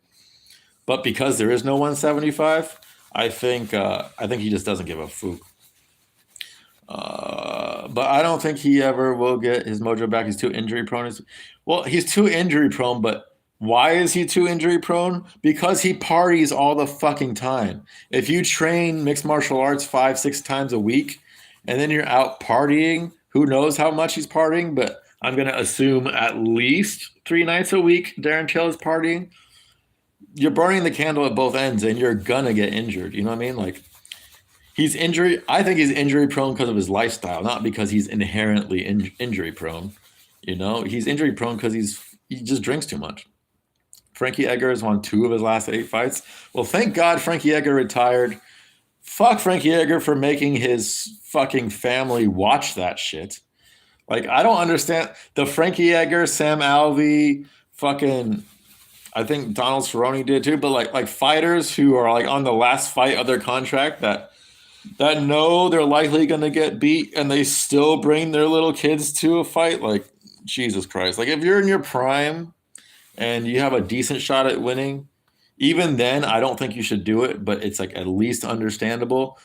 But because there is no 175, I think he just doesn't give a fuck. But I don't think he ever will get his mojo back. He's too injury prone. Well, he's too injury prone, but why is he too injury prone? Because he parties all the fucking time. If you train mixed martial arts 5-6 times a week, and then you're out partying, who knows how much he's partying, but I'm going to assume at least 3 nights a week Darren Till is partying. You're burning the candle at both ends, and you're going to get injured. You know what I mean? Like, I think he's injury prone because of his lifestyle, not because he's inherently injury prone. You know, he's injury prone because he just drinks too much. Frankie Edgar has won 2 of his last 8 fights. Well, thank God Frankie Edgar retired. Fuck Frankie Edgar for making his fucking family watch that shit. Like, I don't understand the Frankie Edgar, Sam Alvey, fucking I think Donald Cerrone did too. But like fighters who are like on the last fight of their contract that know they're likely going to get beat and they still bring their little kids to a fight. Like Jesus Christ! Like if you're in your prime and you have a decent shot at winning, even then, I don't think you should do it. But it's like at least understandable.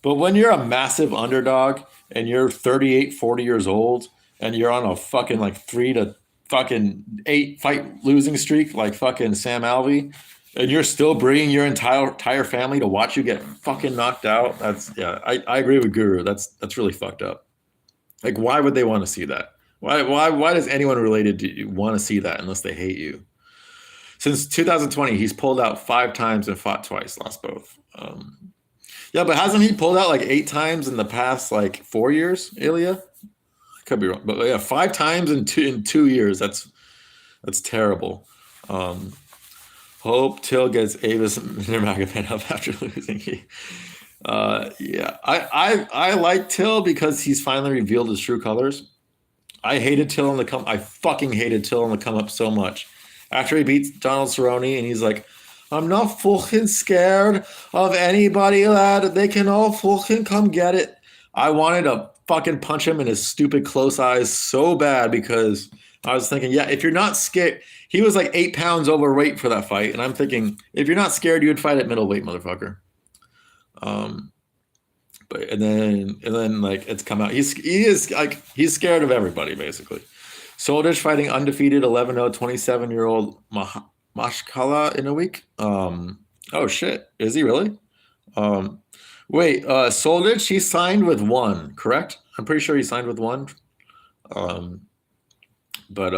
But when you're a massive underdog and you're 38, 40 years old and you're on a fucking like 3 to fucking 8 fight losing streak like fucking Sam Alvey, and you're still bringing your entire family to watch you get fucking knocked out, that's yeah, I agree with Guru. That's really fucked up. Like why would they want to see that? Why does anyone related to you want to see that unless they hate you? Since 2020, he's pulled out 5 times and fought twice, lost both. Yeah, but hasn't he pulled out like 8 times in the past like 4 years, Ilya? Could be wrong, but yeah, 5 times in 2 years. That's terrible. Um, Hope Till gets Avis Nurmagomedov up after losing. Yeah, I like Till because he's finally revealed his true colors. I hated Till in the come. I fucking hated Till in the come up so much. After he beats Donald Cerrone and he's like, I'm not fucking scared of anybody, lad. They can all fucking come get it. I wanted to fucking punch him in his stupid close eyes so bad because I was thinking, yeah, if you're not scared, he was like 8 pounds overweight for that fight, and I'm thinking, if you're not scared, you would fight at middleweight, motherfucker. Um, but and then like it's come out, he's scared of everybody basically. Soldic fighting undefeated 11-0 27-year-old Mashkala in a week. Oh shit, is he really? Um, Wait, Soldic, he signed with one, correct? I'm pretty sure he signed with one. Um, but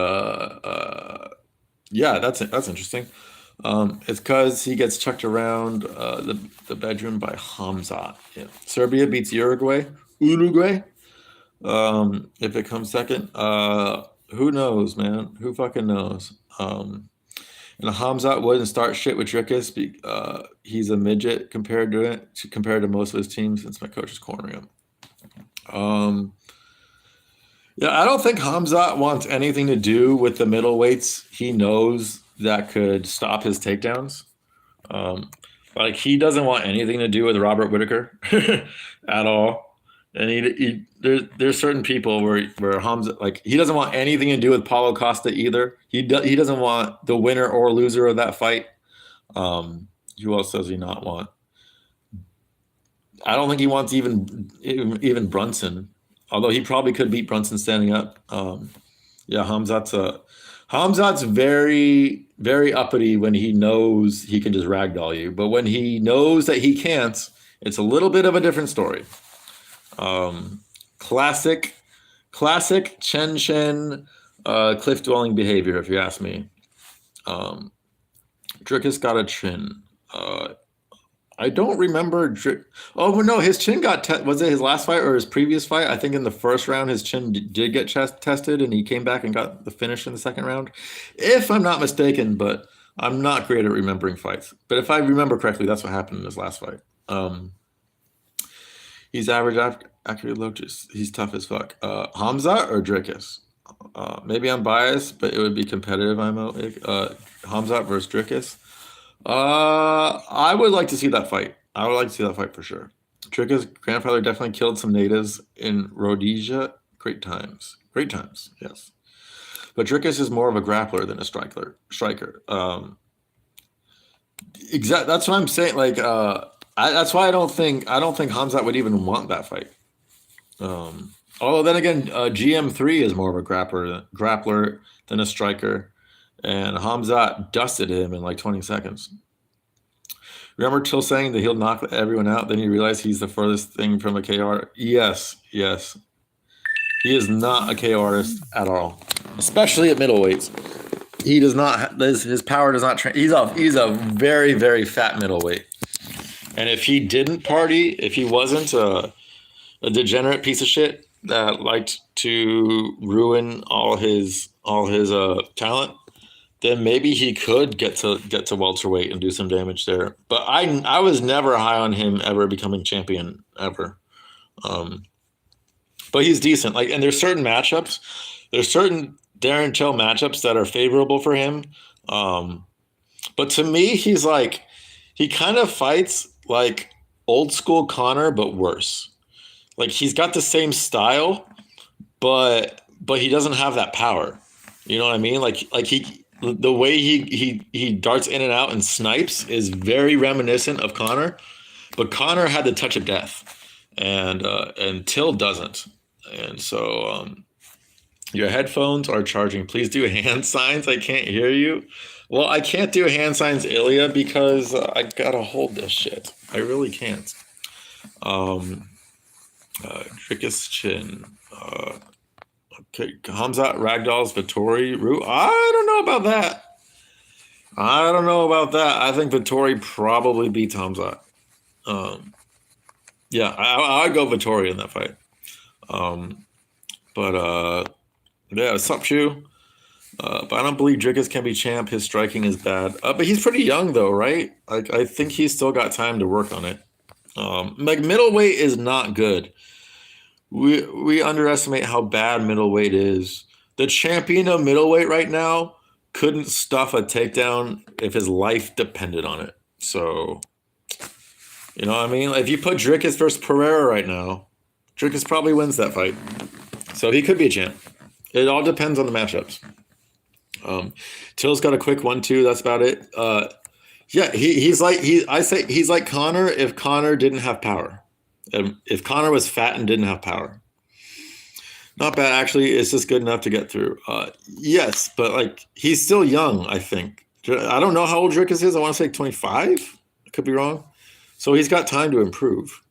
yeah, that's interesting. It's because he gets chucked around the bedroom by Hamzat. Yeah. Serbia beats Uruguay. Uruguay. If it comes second, who knows, man? Who fucking knows? And Hamzat wouldn't start shit with Drickus. He's a midget compared to most of his teams since my coach is cornering him. Yeah, I don't think Hamzat wants anything to do with the middleweights he knows that could stop his takedowns. Um, like he doesn't want anything to do with Robert Whitaker at all. And there's certain people where Hamza, like he doesn't want anything to do with Paulo Costa either. He doesn't want the winner or loser of that fight. Who else does he not want? I don't think he wants even Brunson, although he probably could beat Brunson standing up. Yeah, Hamzat's very very uppity when he knows he can just ragdoll you, but when he knows that he can't, it's a little bit of a different story. Um, classic, classic Chen cliff dwelling behavior, if you ask me. Um, Drickus got a chin. I don't remember. Oh no, his chin was it his last fight or his previous fight? I think in the first round his chin did get tested, and he came back and got the finish in the second round, if I'm not mistaken. But I'm not great at remembering fights. But if I remember correctly, that's what happened in his last fight. He's average accurate low. He's tough as fuck. Hamza or Drickus? Maybe I'm biased, but it would be competitive. Hamza versus Drickus. I would like to see that fight. I would like to see that fight for sure. Drickus' grandfather definitely killed some natives in Rhodesia. Great times. Great times. Yes. But Drickus is more of a grappler than a striker. Exactly. That's what I'm saying. Like, that's why I don't think Hamzat would even want that fight. Although then again, GM3 is more of a grappler than a striker, and Hamzat dusted him in like 20 seconds. Remember Till saying that he'll knock everyone out, then you realize he's the furthest thing from a KO? Yes. He is not a KO artist at all, especially at middleweights. He does not. His power does not. He's a very very fat middleweight. And if he didn't party, if he wasn't a degenerate piece of shit that liked to ruin all his talent, then maybe he could get to welterweight and do some damage there. But I was never high on him ever becoming champion ever. But he's decent. Like, and there's certain matchups. There's certain Darren Till matchups that are favorable for him. But to me, he kind of fights like old school Connor, but worse. Like he's got the same style, but he doesn't have that power. You know what I mean? Like he the way he darts in and out and snipes is very reminiscent of Connor, but Connor had the touch of death, and Till doesn't. And so your headphones are charging. Please do hand signs. I can't hear you. Well, I can't do hand signs, Ilya, because I gotta hold this shit. I really can't. Um, Drickus Chin. Okay, Hamzat, Ragdolls, Vittori, Root. I don't know about that. I don't know about that. I think Vittori probably beats Hamzat. Um, yeah, I'd go Vittori in that fight. Um, but yeah, sup, Shu. But I don't believe Drickus can be champ. His striking is bad. But he's pretty young though, right? Like I think he's still got time to work on it. Like middleweight is not good. We underestimate how bad middleweight is. The champion of middleweight right now couldn't stuff a takedown if his life depended on it. So, you know what I mean? Like, if you put Drickus versus Pereira right now, Drickus probably wins that fight. So he could be a champ. It all depends on the matchups. Till's got a quick 1-2. That's about it. Yeah, he's like Connor if Connor didn't have power. If Connor was fat and didn't have power. Not bad, actually. It's just good enough to get through. Yes, but like he's still young, I think. I don't know how old Drickus is. I want to say 25. I could be wrong. So he's got time to improve.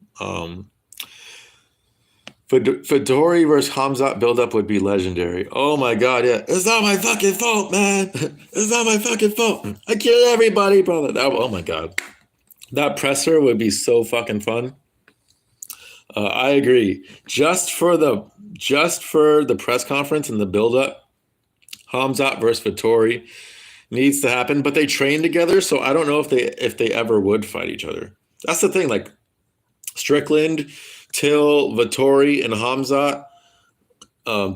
Vittori versus Hamzat buildup would be legendary. Oh my god, yeah. It's not my fucking fault, man. It's not my fucking fault. I killed everybody, brother. Oh my god. That presser would be so fucking fun. I agree. Just for the press conference and the build-up, Hamzat versus Vittori needs to happen. But they train together, so I don't know if they ever would fight each other. That's the thing. Like Strickland, Till, Vittori, and Hamzat,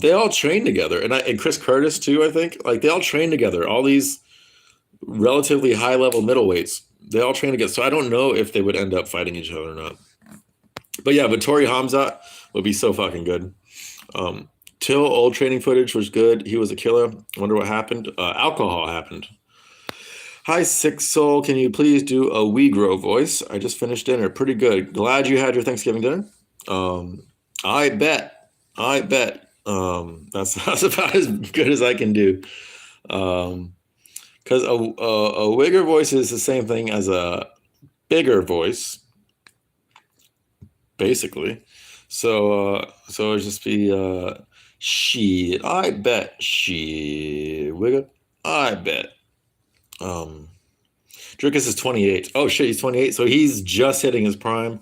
they all train together, and Chris Curtis too. I think like they all train together. All these relatively high-level middleweights, they all train together. So I don't know if they would end up fighting each other or not. But yeah, Vittori Hamzat would be so fucking good. Till old training footage was good. He was a killer. Wonder what happened. Alcohol happened. Hi, Sick Soul. Can you please do a Weegro voice? I just finished dinner. Pretty good. Glad you had your Thanksgiving dinner. I bet. That's about as good as I can do. Because a Wigger voice is the same thing as a bigger voice, basically. So it'd just be shit. I bet shit. Wigger. I bet. Drickus is 28. Oh shit, he's 28. So he's just hitting his prime.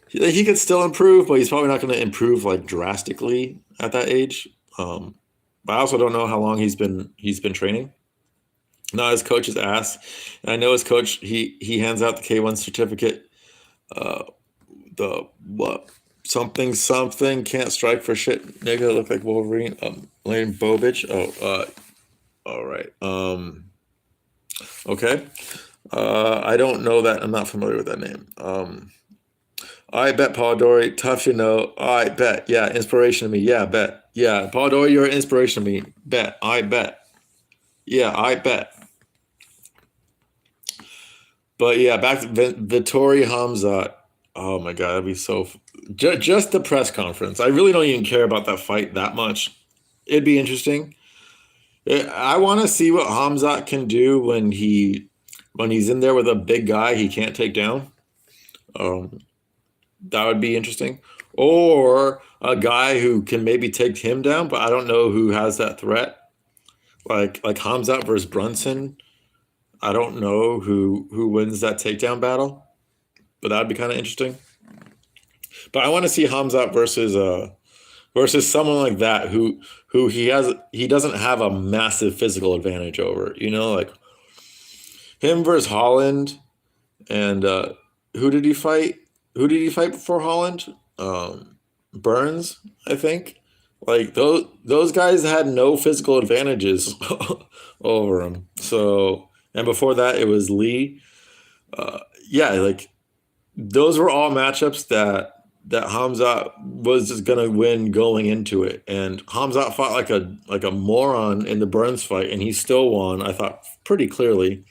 He could still improve, but he's probably not going to improve like drastically at that age. But I also don't know how long he's been training. No, his coach is ass. And I know his coach, he hands out the K1 certificate. The what? Something can't strike for shit. Nigga look like Wolverine. Lane Bobich. Oh, all right. Okay. I don't know that. I'm not familiar with that name. I bet Polidori, tough you know. I bet. Yeah, inspiration to me. Yeah, bet. Yeah, Polidori, you're an inspiration to me. Bet. I bet. Yeah, I bet. But yeah, back to Vittori Hamzat. Oh my god, that'd be so. Just the press conference. I really don't even care about that fight that much. It'd be interesting. I want to see what Hamzat can do when he's in there with a big guy he can't take down. That would be interesting. Or a guy who can maybe take him down, but I don't know who has that threat. Like Hamzat versus Brunson. I don't know who wins that takedown battle, but that'd be kind of interesting. But I want to see Hamzat versus someone like that who he doesn't have a massive physical advantage over. You know, like him versus Holland, and who did he fight? Who did he fight before Holland? Burns, I think. Like those guys had no physical advantages over him. So, and before that, it was Lee. Yeah, like those were all matchups that Hamzat was just gonna win going into it. And Hamzat fought like a moron in the Burns fight, and he still won. I thought pretty clearly.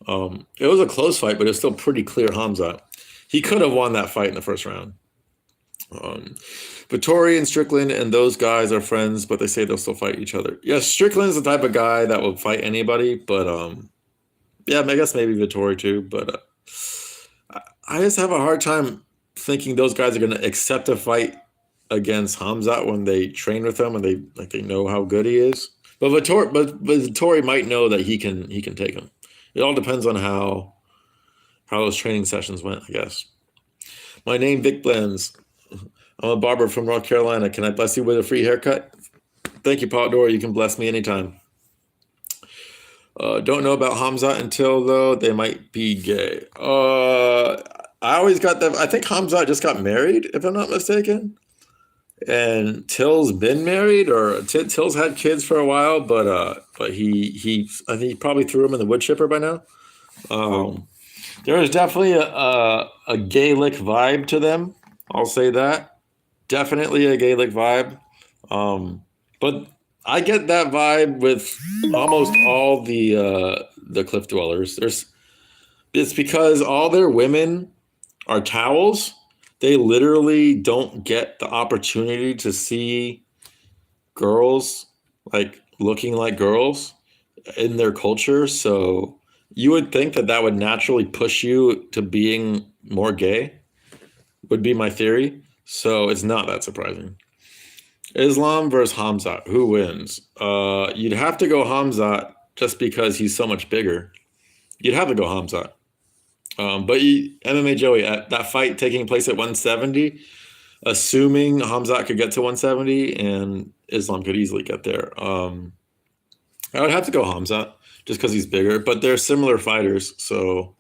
It was a close fight, but it was still pretty clear Hamzat. He could have won that fight in the first round. Um, Vittori and Strickland and those guys are friends, but they say they'll still fight each other. Yeah, Strickland's the type of guy that will fight anybody, but yeah, I guess maybe Vittori too. But I just have a hard time thinking those guys are going to accept a fight against Hamzat when they train with him and they know how good he is. But Vittori might know that he can take him. It all depends on how those training sessions went, I guess. My name Vic Blends. I'm a barber from North Carolina. Can I bless you with a free haircut? Thank you, Paul Dora. You can bless me anytime. Don't know about Hamzat until though they might be gay. I always got that. I think Hamzat just got married, if I'm not mistaken. And Till's been married, or Till's had kids for a while, but he I think he probably threw him in the wood chipper by now. There is definitely a Gaelic vibe to them. I'll say that. Definitely a Gaelic vibe. But I get that vibe with almost all the cliff dwellers. It's because all their women are towels. They literally don't get the opportunity to see girls like looking like girls in their culture. So you would think that would naturally push you to being more gay, would be my theory. So it's not that surprising. Islam versus Hamzat. Who wins? You'd have to go Hamzat just because he's so much bigger. You'd have to go Hamzat. But MMA Joey, at that fight taking place at 170, assuming Hamzat could get to 170 and Islam could easily get there, I would have to go Hamzat just because he's bigger. But they're similar fighters, so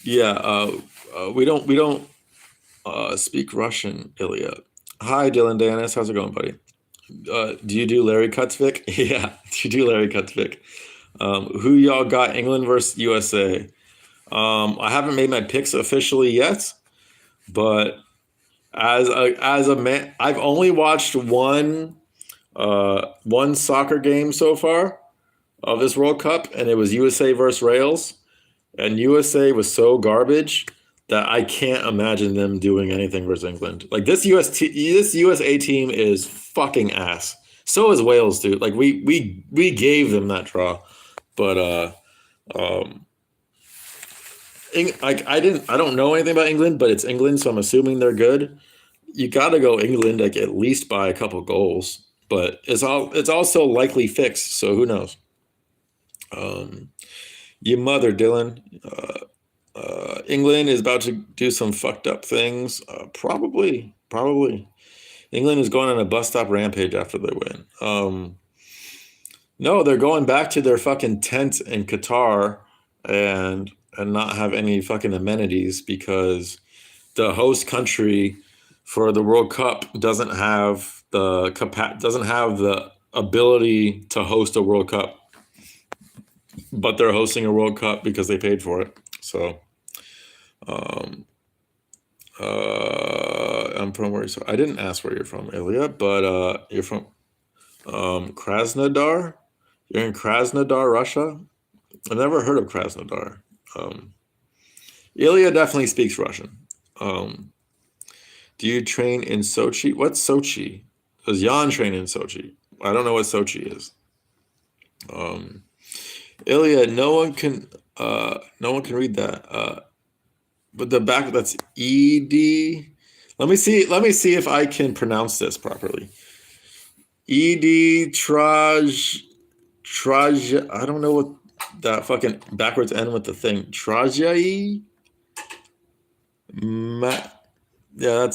yeah. We don't speak Russian, Ilya. Hi, Dylan Danis. How's it going, buddy? Do you do Larry Kutzvik? Yeah, do you do Larry Kutzvik? Who y'all got? England versus USA. I haven't made my picks officially yet, but as a man, I've only watched one soccer game so far of this World Cup, and it was USA versus Wales, and USA was so garbage that I can't imagine them doing anything versus England. Like this USA team is fucking ass. So is Wales, dude. Like we gave them that draw, but I don't know anything about England, but it's England, so I'm assuming they're good. You got to go England like at least by a couple goals, but it's also likely fixed. So who knows? Your mother, Dylan. England is about to do some fucked up things. Probably. England is going on a bus stop rampage after they win. No, they're going back to their fucking tent in Qatar and not have any fucking amenities because the host country for the World Cup doesn't have the ability to host a World Cup, but they're hosting a World Cup because they paid for it. So, I'm from where? So I didn't ask where you're from, Ilya, but you're from Krasnodar. You're in Krasnodar, Russia. I've never heard of Krasnodar. Ilya definitely speaks Russian. Do you train in Sochi? What's Sochi? Does Jan train in Sochi? I don't know what Sochi is. Ilya, no one can read that. But the back, that's ED. Let me see if I can pronounce this properly. ED Traj. I don't know what that fucking backwards end with the thing. Trajai. Yeah,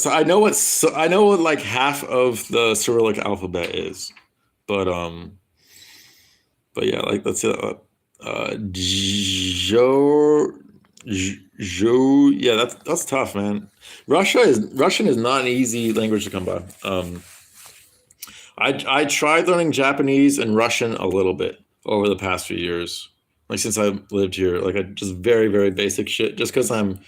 I know what like half of the Cyrillic alphabet is, but yeah, like let's see. Yeah, that's tough, man. Russian is not an easy language to come by. I tried learning Japanese and Russian a little bit over the past few years, like since I lived here. Like I just very very basic shit, just because I'm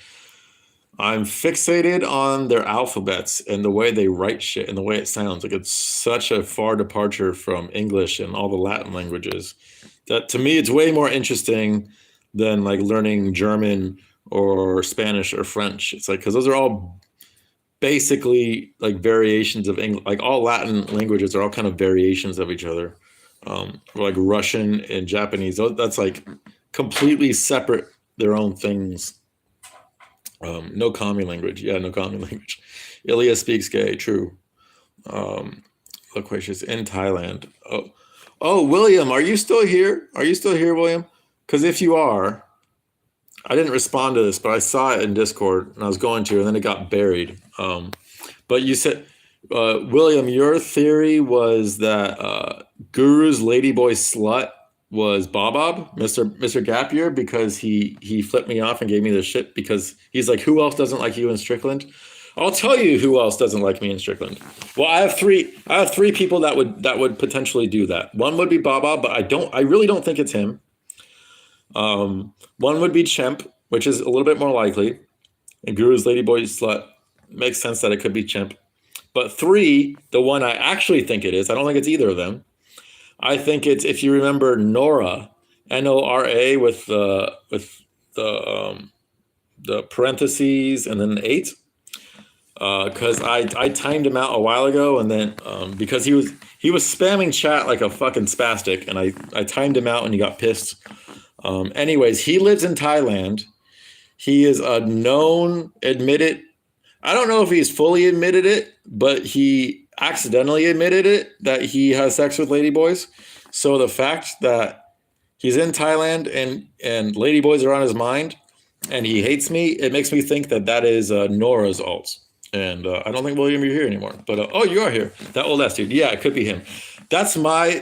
fixated on their alphabets and the way they write shit and the way it sounds. Like it's such a far departure from English and all the Latin languages that to me it's way more interesting than like learning German or Spanish or French. It's like because those are all basically like variations of English. Like all Latin languages are all kind of variations of each other. Or like Russian and Japanese. That's like completely separate, their own things. No common language. Yeah, no common language. Ilya speaks gay. True. Loquacious in Thailand. Oh, William, are you still here? Are you still here, William? Because if you are, I didn't respond to this, but I saw it in Discord and I was going to, and then it got buried. But you said, William, your theory was that Guru's ladyboy slut was Bob, Mr. Gap Year, because he flipped me off and gave me the shit because he's like, who else doesn't like you in Strickland? I'll tell you who else doesn't like me in Strickland. Well, I have three people that would potentially do that. One would be Baba, but I really don't think it's him. One would be Chemp, which is a little bit more likely. And Guru's ladyboy slut makes sense that it could be Chimp. But three, the one I actually think it is, I don't think it's either of them. I think it's, if you remember Nora, Nora with the parentheses and then 8. Because I timed him out a while ago, and then because he was spamming chat like a fucking spastic, and I timed him out and he got pissed. Anyways, he lives in Thailand. He is a known admitted. I don't know if he's fully admitted it, but he accidentally admitted it that he has sex with ladyboys. So the fact that he's in Thailand and ladyboys are on his mind, and he hates me, it makes me think that is Nora's alt. And I don't think, William, you're here anymore. But oh, you are here. That old ass dude. Yeah, it could be him. That's my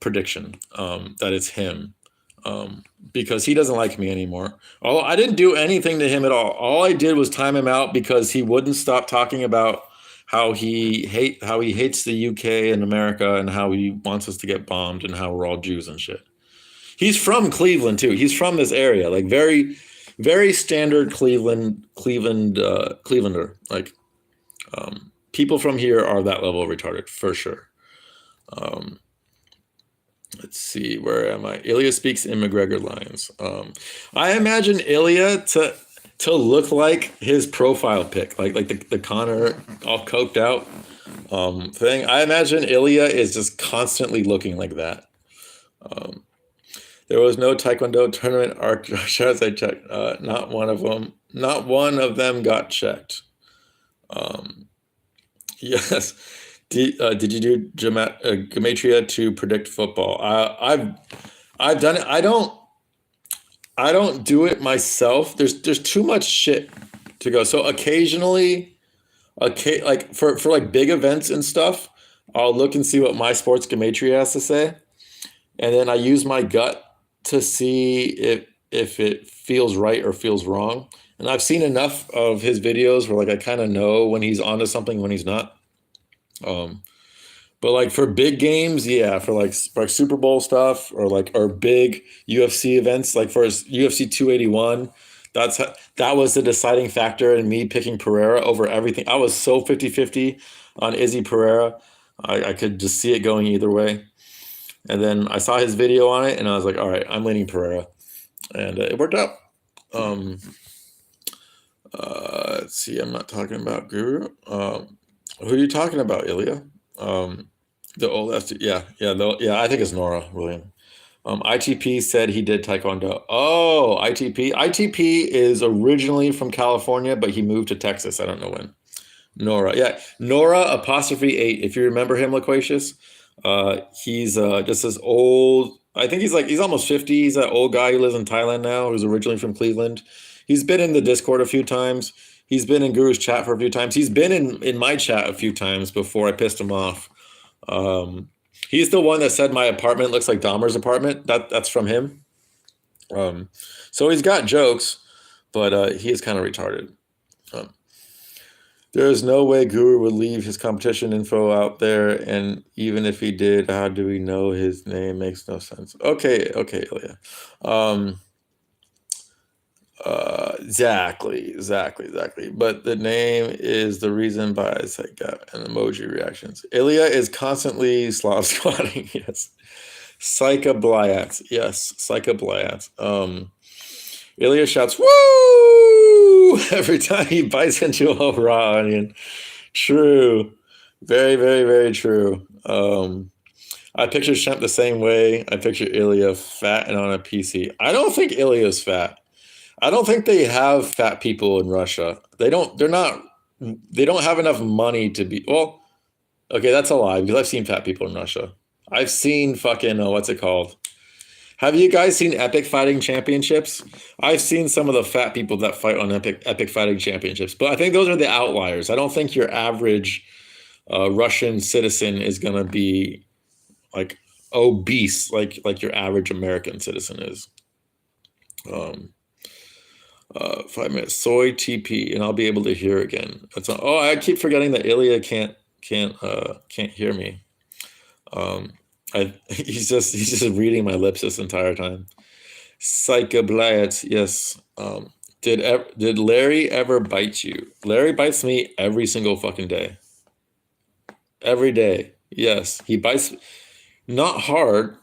prediction. That it's him. Because he doesn't like me anymore. Oh, I didn't do anything to him at all. All I did was time him out because he wouldn't stop talking about how he hates the UK and America and how he wants us to get bombed and how we're all Jews and shit. He's from Cleveland too. He's from this area, like very, very standard Clevelander. Like people from here are that level of retarded for sure. Let's see, where am I? Ilya speaks in McGregor lines. I imagine Ilya to look like his profile pic, like the Connor all coked out thing. I imagine Ilya is just constantly looking like that. There was no Taekwondo tournament as I checked. Not one of them got checked. Yes. Did you do gematria to predict football? I've done it. I don't do it myself. There's too much shit to go. So occasionally, like for like big events and stuff, I'll look and see what My Sports Gematria has to say, and then I use my gut to see if it feels right or feels wrong. And I've seen enough of his videos where like I kind of know when he's onto something, when he's not. But like for big games, yeah, for like Super Bowl stuff or big UFC events, like for his UFC 281, that was the deciding factor in me picking Pereira over everything. I was so 50-50 on Izzy Pereira. I could just see it going either way. And then I saw his video on it and I was like, all right, I'm leaning Pereira. And it worked out. Let's see, I'm not talking about Guru. Who are you talking about, Ilya? The old FT, yeah, I think it's Nora, William. ITP said he did Taekwondo. Oh, ITP is originally from California, but he moved to Texas. I don't know when. Nora, yeah, Nora '8. If you remember him, Loquacious, he's just this old. I think he's almost 50. He's that old guy who lives in Thailand now, who's originally from Cleveland. He's been in the Discord a few times. He's been in Guru's chat for a few times. He's been in my chat a few times before I pissed him off. He's the one that said my apartment looks like Dahmer's apartment. That's from him. So he's got jokes, but he is kind of retarded. Um, there is no way Guru would leave his competition info out there, and even if he did, how do we know his name? Makes no sense. Okay, Ilya. Exactly. But the name is the reason by Psych and emoji reactions. Ilya is constantly Slav squatting. Yes. Psycha Blyats. Yes. Psycha Blyats. Ilya shouts, woo! Every time he bites into a raw onion. True. Very true. I picture Shemp the same way. I picture Ilya fat and on a PC. I don't think Ilya's fat. I don't think they have fat people in Russia. They don't have enough money to be, well, okay, that's a lie because I've seen fat people in Russia. I've seen fucking, what's it called? Have you guys seen Epic Fighting Championships? I've seen some of the fat people that fight on Epic Fighting Championships, but I think those are the outliers. I don't think your average Russian citizen is going to be like obese like your average American citizen is. 5 minutes. Soy TP, and I'll be able to hear again. That's not, oh, I keep forgetting that Ilya can't hear me. He's just reading my lips this entire time. Psychoblayet, yes. Did Larry ever bite you? Larry bites me every single fucking day. Every day. Yes, he bites. Not hard.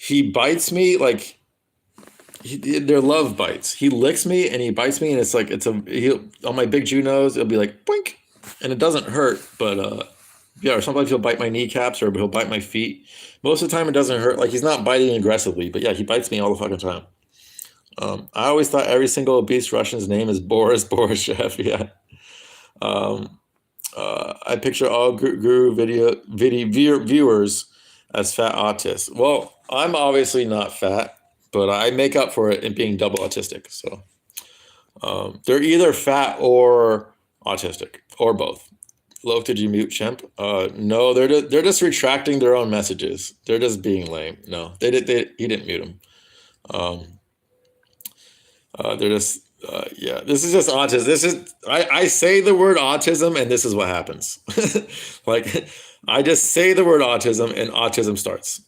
He bites me like they're love bites. He licks me and he bites me, and it's like on my big Jew nose. It'll be like boink, and it doesn't hurt, but yeah. Or sometimes he'll bite my kneecaps or he'll bite my feet. Most of the time it doesn't hurt. Like he's not biting aggressively, but yeah, he bites me all the fucking time. I always thought every single obese Russian's name is Boris Borishev. Yeah. I picture all Guru video viewers as fat autists. Well, I'm obviously not fat, but I make up for it in being double autistic. So they're either fat or autistic, or both. Loaf, did you mute Shemp? No, they're just retracting their own messages. They're just being lame. No, he didn't mute them. They're just yeah. This is just autism. This is I say the word autism and this is what happens. Like I just say the word autism and autism starts.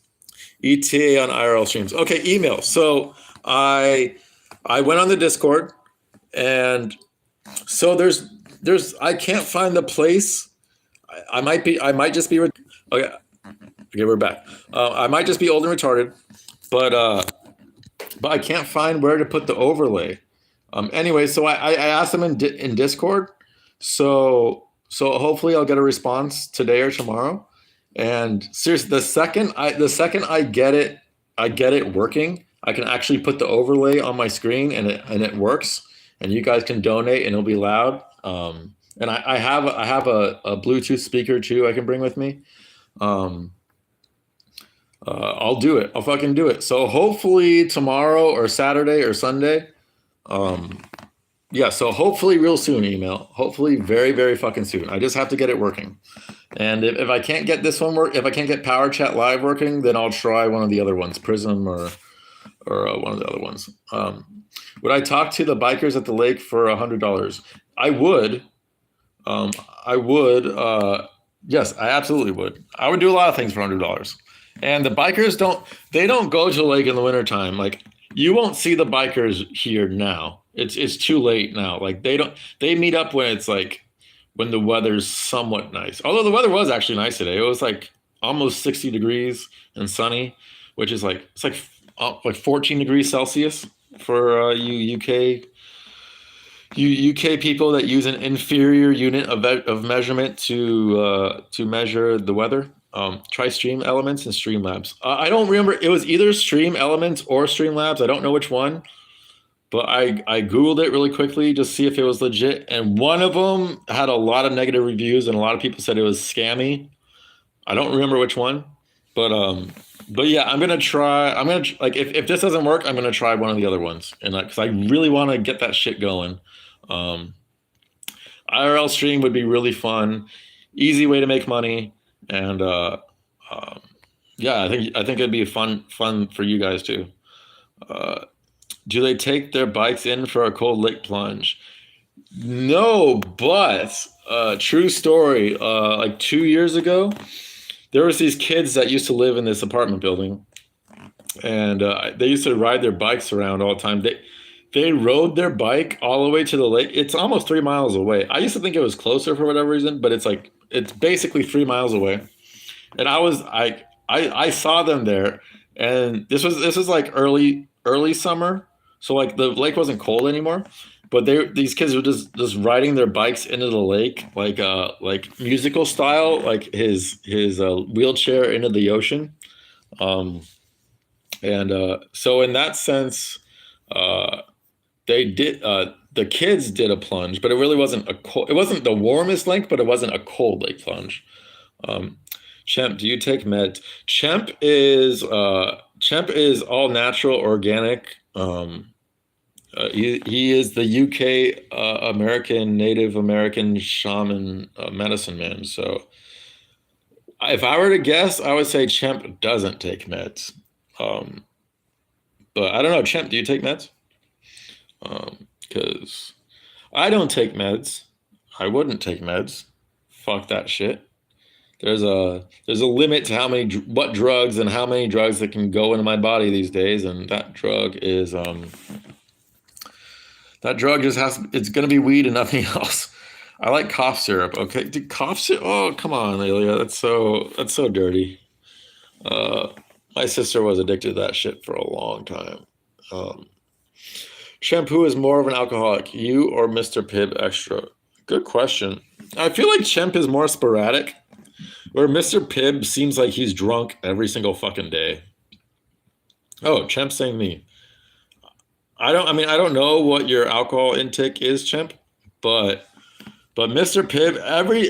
ETA on IRL streams. Okay, email. So I went on the Discord, and so there's I can't find the place. I might just be okay. We're back. I might just be old and retarded, but I can't find where to put the overlay. Anyway, so I asked them in Discord. So hopefully I'll get a response today or tomorrow. And seriously, the second I get it working, I can actually put the overlay on my screen and it works. And you guys can donate and it'll be loud. And I have a Bluetooth speaker too I can bring with me. I'll do it. I'll fucking do it. So hopefully tomorrow or Saturday or Sunday. Yeah, so hopefully real soon, email. Hopefully very fucking soon. I just have to get it working. And if I can't get this one work, if I can't get Power Chat Live working, then I'll try one of the other ones, Prism or one of the other ones. Would I talk to the bikers at the lake for $100? I would. I would. Yes, I absolutely would. I would do a lot of things for $100. And the bikers don't go to the lake in the wintertime. Like you won't see the bikers here now. It's too late now. Like they meet up when it's like when the weather's somewhat nice. Although the weather was actually nice today. It was like almost 60 degrees and sunny, which is like it's like 14 degrees Celsius for you UK people that use an inferior unit of measurement to measure the weather. Try Stream Elements and Streamlabs. I don't remember. It was either Stream Elements or Streamlabs. I don't know which one. But I Googled it really quickly just to see if it was legit. And one of them had a lot of negative reviews and a lot of people said it was scammy. I don't remember which one. But yeah, I'm going to try. I'm going to, like, if this doesn't work, I'm going to try one of the other ones. And because I really want to get that shit going. IRL stream would be really fun. Easy way to make money. And Yeah, I think it'd be fun for you guys too. Uh, do they take their bikes in for a cold lake plunge? No, but true story. Like 2 years ago, there was these kids that used to live in this apartment building, and they used to ride their bikes around all the time. They rode their bike all the way to the lake. It's almost 3 miles away. I used to think it was closer for whatever reason, but it's basically 3 miles away. And I saw them there, and this was like early summer, so like the lake wasn't cold anymore. But these kids were just riding their bikes into the lake like musical style, like his wheelchair into the ocean. Um, and so in that sense, uh, they did the kids did a plunge, but it really wasn't a cold. It wasn't the warmest lake, but it wasn't a cold lake plunge. Um, Chemp, do you take meds? Chemp is all natural, organic. He is the UK American Native American shaman medicine man. So if I were to guess, I would say Chemp doesn't take meds. Um, but I don't know, Chemp, do you take meds? Because I don't take meds. I wouldn't take meds. Fuck that shit. There's a limit to how many what drugs and how many drugs that can go into my body these days, and that drug just it's gonna be weed and nothing else. I like cough syrup. Okay, dude, cough syrup. Oh, come on, Lelia. That's so dirty. Uh, my sister was addicted to that shit for a long time. Um, Shampoo is more of an alcoholic, you or Mr. Pibb Extra? Good question. I feel like Chemp is more sporadic, where Mr. Pibb seems like he's drunk every single fucking day. Oh, Chemp saying me. I don't know what your alcohol intake is, Chemp, but Mr. Pibb,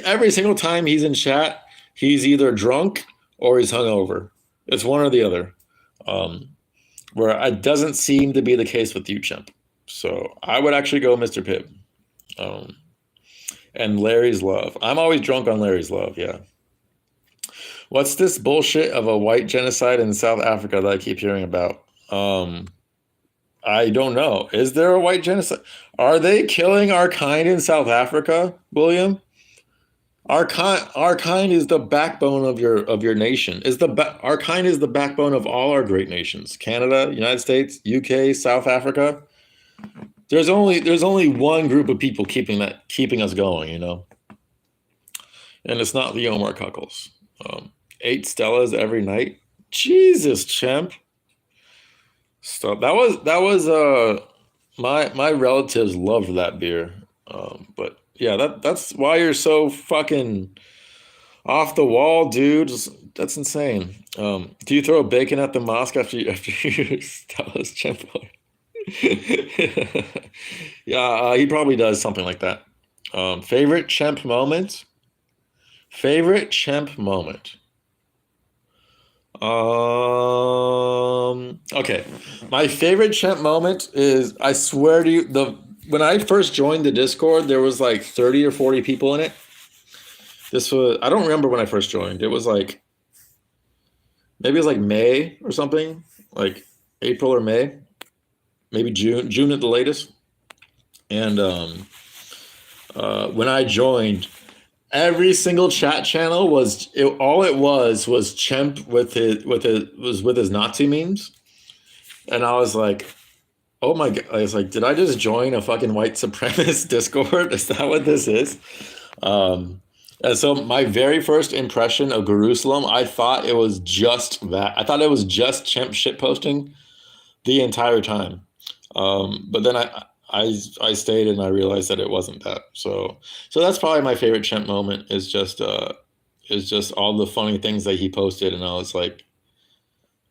every single time he's in chat, he's either drunk or he's hungover. It's one or the other. Um, where it doesn't seem to be the case with you, Chimp. So I would actually go Mr. Pibb. Um, and Larry's Love. I'm always drunk on Larry's Love, yeah. What's this bullshit of a white genocide in South Africa that I keep hearing about? I don't know. Is there a white genocide? Are they killing our kind in South Africa, William? Our kind is the backbone of your nation. Our kind is the backbone of all our great nations. Canada, United States, UK, South Africa. There's only one group of people keeping us going, and it's not the Omar Cuckles. 8 Stellas every night. Jesus, champ. Stop. That was my relatives loved that beer. But yeah, that's why you're so fucking off the wall, dude. That's insane. Do you throw bacon at the mosque after you Stella's champ? Yeah, he probably does something like that. Favorite Chemp moment? Favorite Chemp moment. Okay. My favorite Chemp moment is, I swear to you, when I first joined the Discord, there was like 30 or 40 people in it. I don't remember when I first joined. It was like, maybe it was like May or something, like April or May, maybe June at the latest. And when I joined, every single chat channel all it was Chemp with his Nazi memes, and I was like, oh my god! I was like, did I just join a fucking white supremacist Discord? Is that what this is? And so my very first impression of Jerusalem, I thought it was just that. I thought it was just Chemp shit posting the entire time. But then I stayed and I realized that it wasn't that. So that's probably my favorite Chemp moment is just all the funny things that he posted, and I was like,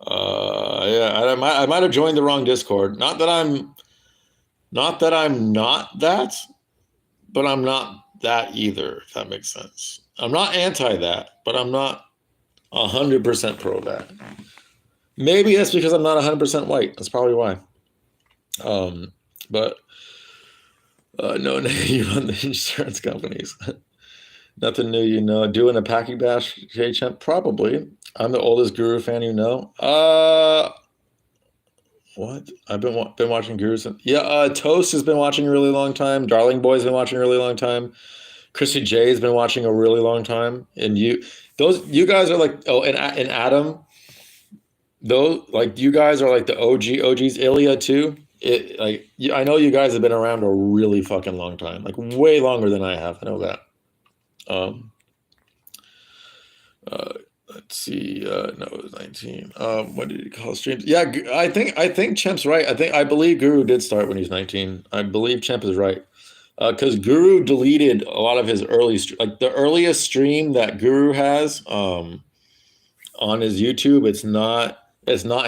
yeah, I might have joined the wrong Discord. Not that I'm not that, but I'm not that either, if that makes sense. I'm not anti that, but I'm not 100% pro that. Maybe that's because I'm not 100% white. That's probably why. But no name on the insurance companies. Nothing new, doing a packing bash, J Champ? Probably. I'm the oldest Guru fan you know. What? I've been watching Guru since. Yeah, Toast has been watching a really long time. Darling Boy's been watching a really long time. Chrissy J has been watching a really long time. And you guys are like, oh, and Adam, those like you guys are like the OGs. Ilya too. I know you guys have been around a really fucking long time, like way longer than I have. I know that. Um, uh, let's see. No, it was 19. What did he call streams? Yeah, I think Chemp's right. I believe Guru did start when he was 19. I believe Chemp is right. Because Guru deleted a lot of his like the earliest stream that Guru has on his YouTube. It's not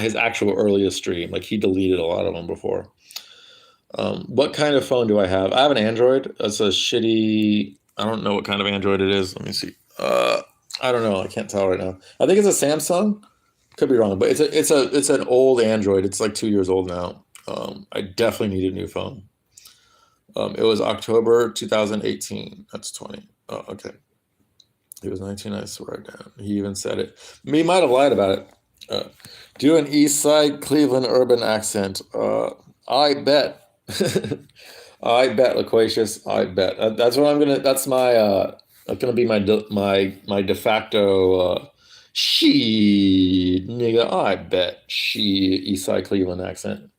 his actual earliest stream. Like he deleted a lot of them before. What kind of phone do I have? I have an Android. It's a shitty. I don't know what kind of Android it is. Let me see. I don't know. I can't tell right now. I think it's a Samsung. Could be wrong, but it's an old Android. It's like 2 years old now. I definitely need a new phone. It was October 2018. That's 20. Oh, okay. He was 19. I swear down. He even said it. He might have lied about it. Do an East Side Cleveland urban accent. I bet. I bet, Loquacious. I bet. That's what I'm gonna. That's gonna be my de facto. She nigga. I bet she East Side Cleveland accent.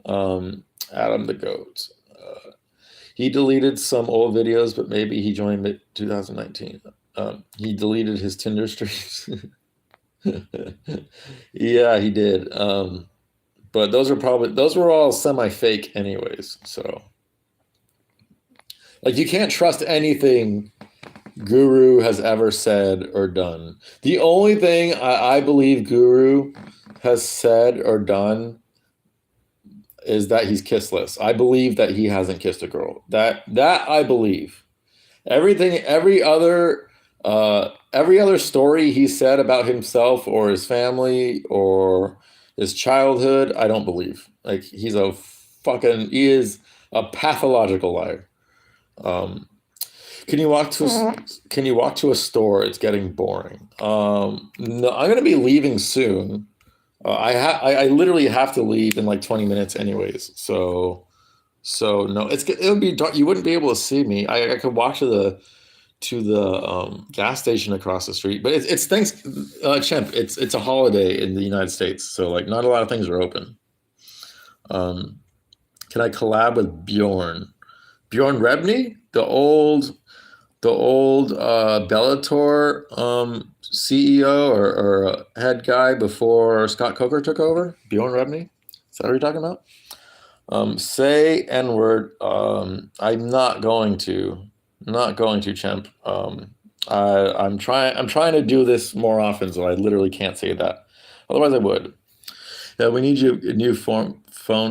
Adam the Goat. He deleted some old videos, but maybe he joined it 2019. He deleted his Tinder streams. Yeah, he did. But those were all semi-fake anyways. So like you can't trust anything Guru has ever said or done. The only thing I believe Guru has said or done is that he's kissless. I believe that he hasn't kissed a girl. That I believe. Every other story he said about himself or his family or his childhood, I don't believe. Like he is a pathological liar. Can you walk to a store? It's getting boring. No, I'm gonna be leaving soon. I literally have to leave in like 20 minutes anyways. So no, it'll be dark. You wouldn't be able to see me. I could walk to the gas station across the street, but it's thanks Chemp. It's a holiday in the United States, so like not a lot of things are open. Can I collab with Bjorn Rebney, the old Bellator CEO or head guy before Scott Coker took over? Bjorn Rebney? Is that what you're talking about? Say N-word. I'm not going to. Chemp. I'm trying to do this more often, so I literally can't say that. Otherwise, I would. Yeah, we need a new phone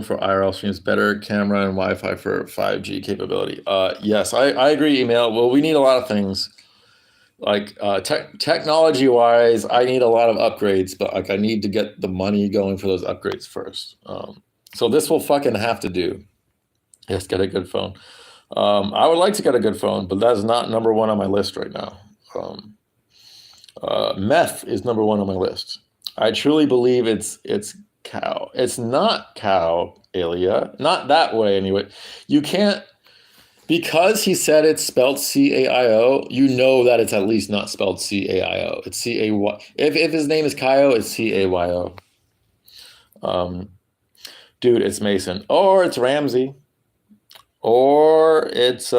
for IRL streams, better camera and Wi-Fi for 5G capability. Yes, I agree, Email. Well, we need a lot of things. Like technology-wise, I need a lot of upgrades, but like I need to get the money going for those upgrades first. So this will fucking have to do. Yes, get a good phone. I would like to get a good phone, but that's not number one on my list right now. Meth is number one on my list. I truly believe it's cow. It's not cow, Ilya. Not that way anyway. You can't, because he said it's spelled CAIO, you know that it's at least not spelled CAIO. It's CAY. If his name is Kaio, it's CAYO. Dude, it's Mason. Or it's Ramsey. Or it's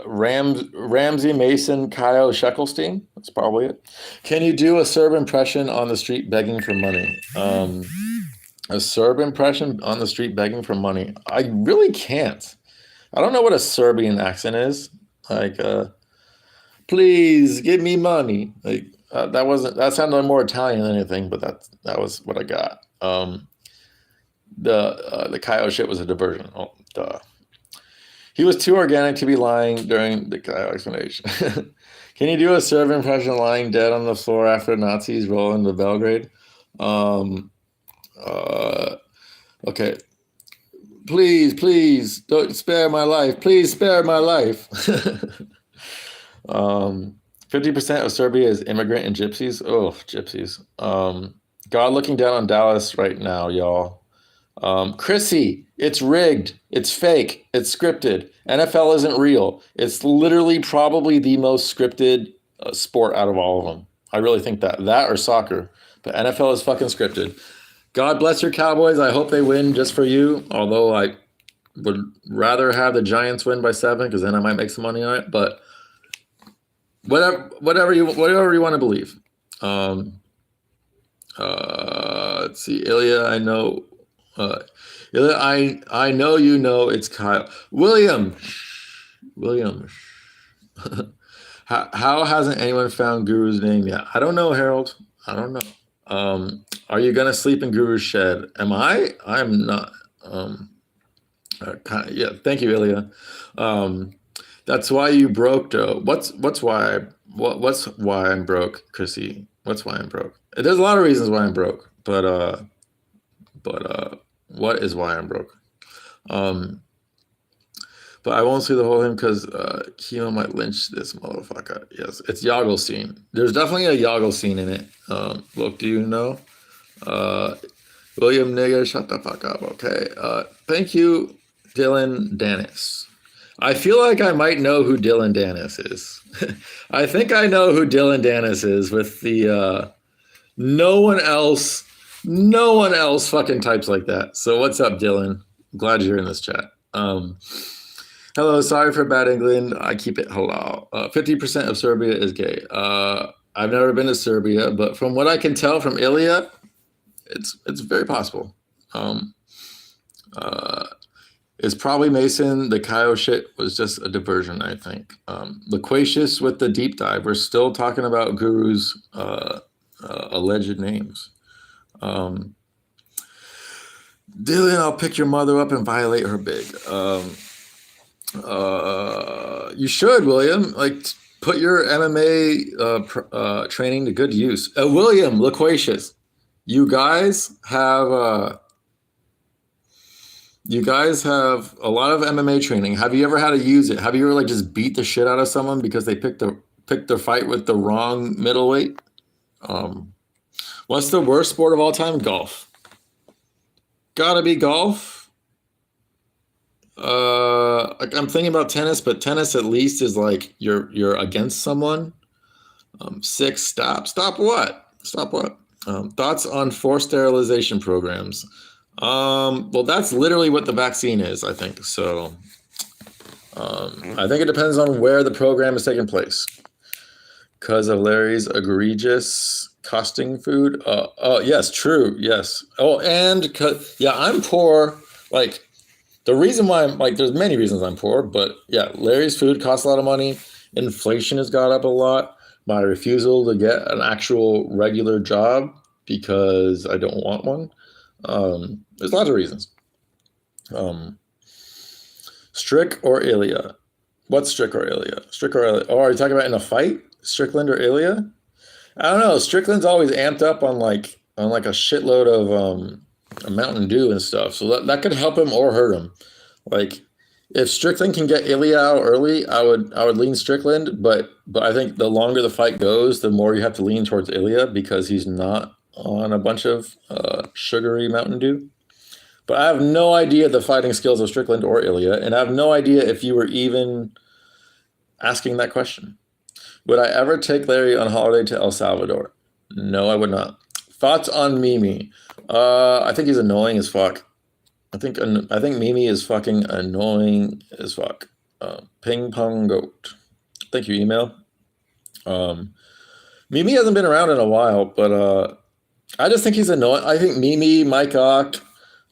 Ramsey Mason Kyle Sheckelstein. That's probably it. Can you do a Serb impression on the street begging for money? A Serb impression on the street begging for money? I really can't. I don't know what a Serbian accent is. Like, please give me money. Like that sounded more Italian than anything, but that was what I got. The Kyle shit was a diversion. Oh, duh. He was too organic to be lying during the Kyle explanation. Can you do a Serb impression lying dead on the floor after Nazis roll into Belgrade? Okay. Please, don't spare my life. Please spare my life. 50% of Serbia is immigrant and gypsies. Oh, gypsies. God looking down on Dallas right now, y'all. Chrissy, it's rigged. It's fake. It's scripted. NFL isn't real. It's literally probably the most scripted sport out of all of them. I really think that or soccer, but NFL is fucking scripted. God bless your Cowboys. I hope they win just for you. Although I would rather have the Giants win by 7 because then I might make some money on it. But whatever you want to believe. Let's see, Ilya. I know. Ilya, I know you know it's Kyle. William. How hasn't anyone found Guru's name yet? I don't know, Harold. I don't know. Are you gonna sleep in Guru's shed? Am I? I'm not. Yeah. Thank you, Ilya. That's why you broke, Joe. What's why I'm broke, Chrissy? What's why I'm broke? There's a lot of reasons why I'm broke, but what is why I'm broke? But I won't see the whole thing because Kimo might lynch this motherfucker. Yes, it's Yago scene. There's definitely a Yago scene in it. Look, do you know? William nigga, shut the fuck up, okay? Thank you, Dylan Dennis. I feel like I might know who Dylan Dennis is. I think I know who Dylan Dennis is with the no one else fucking types like that. So what's up, Dylan? I'm glad you're in this chat. Hello, sorry for bad England. I keep it halal. 50% of Serbia is gay. I've never been to Serbia, but from what I can tell from Ilya, it's very possible. It's probably Mason. The Kyo shit was just a diversion, I think. Loquacious with the deep dive. We're still talking about Guru's alleged names. Dylan, I'll pick your mother up and violate her big. You should, William. Like, put your MMA training to good use. William, Loquacious, you guys have a lot of MMA training. Have you ever had to use it? Have you ever like just beat the shit out of someone because they picked their fight with the wrong middleweight? What's the worst sport of all time? Golf. Gotta be golf. I'm thinking about tennis, but tennis at least is like you're against someone. 6, stop what? Thoughts on forced sterilization programs? Well, that's literally what the vaccine is, I think. So I think it depends on where the program is taking place. Because of Larry's egregious costing food. Yes, true. Yes. Oh, and I'm poor. Like, the reason why I'm like, there's many reasons I'm poor, but yeah, Larry's food costs a lot of money. Inflation has got up a lot. My refusal to get an actual regular job because I don't want one. There's lots of reasons. Strick or Ilya? What's Strick or Ilya? Oh, are you talking about in a fight? Strickland or Ilya? I don't know. Strickland's always amped up on like a shitload of a Mountain Dew and stuff. So that could help him or hurt him. Like, if Strickland can get Ilya out early, I would lean Strickland. But I think the longer the fight goes, the more you have to lean towards Ilya because he's not on a bunch of sugary Mountain Dew. But I have no idea the fighting skills of Strickland or Ilya, and I have no idea if you were even asking that question. Would I ever take Larry on holiday to El Salvador? No, I would not. Thoughts on Mimi? I think he's annoying as fuck. I think Mimi is fucking annoying as fuck. Ping pong goat. Thank you, email. Mimi hasn't been around in a while, but I just think he's annoying. I think Mimi, Mike Ock,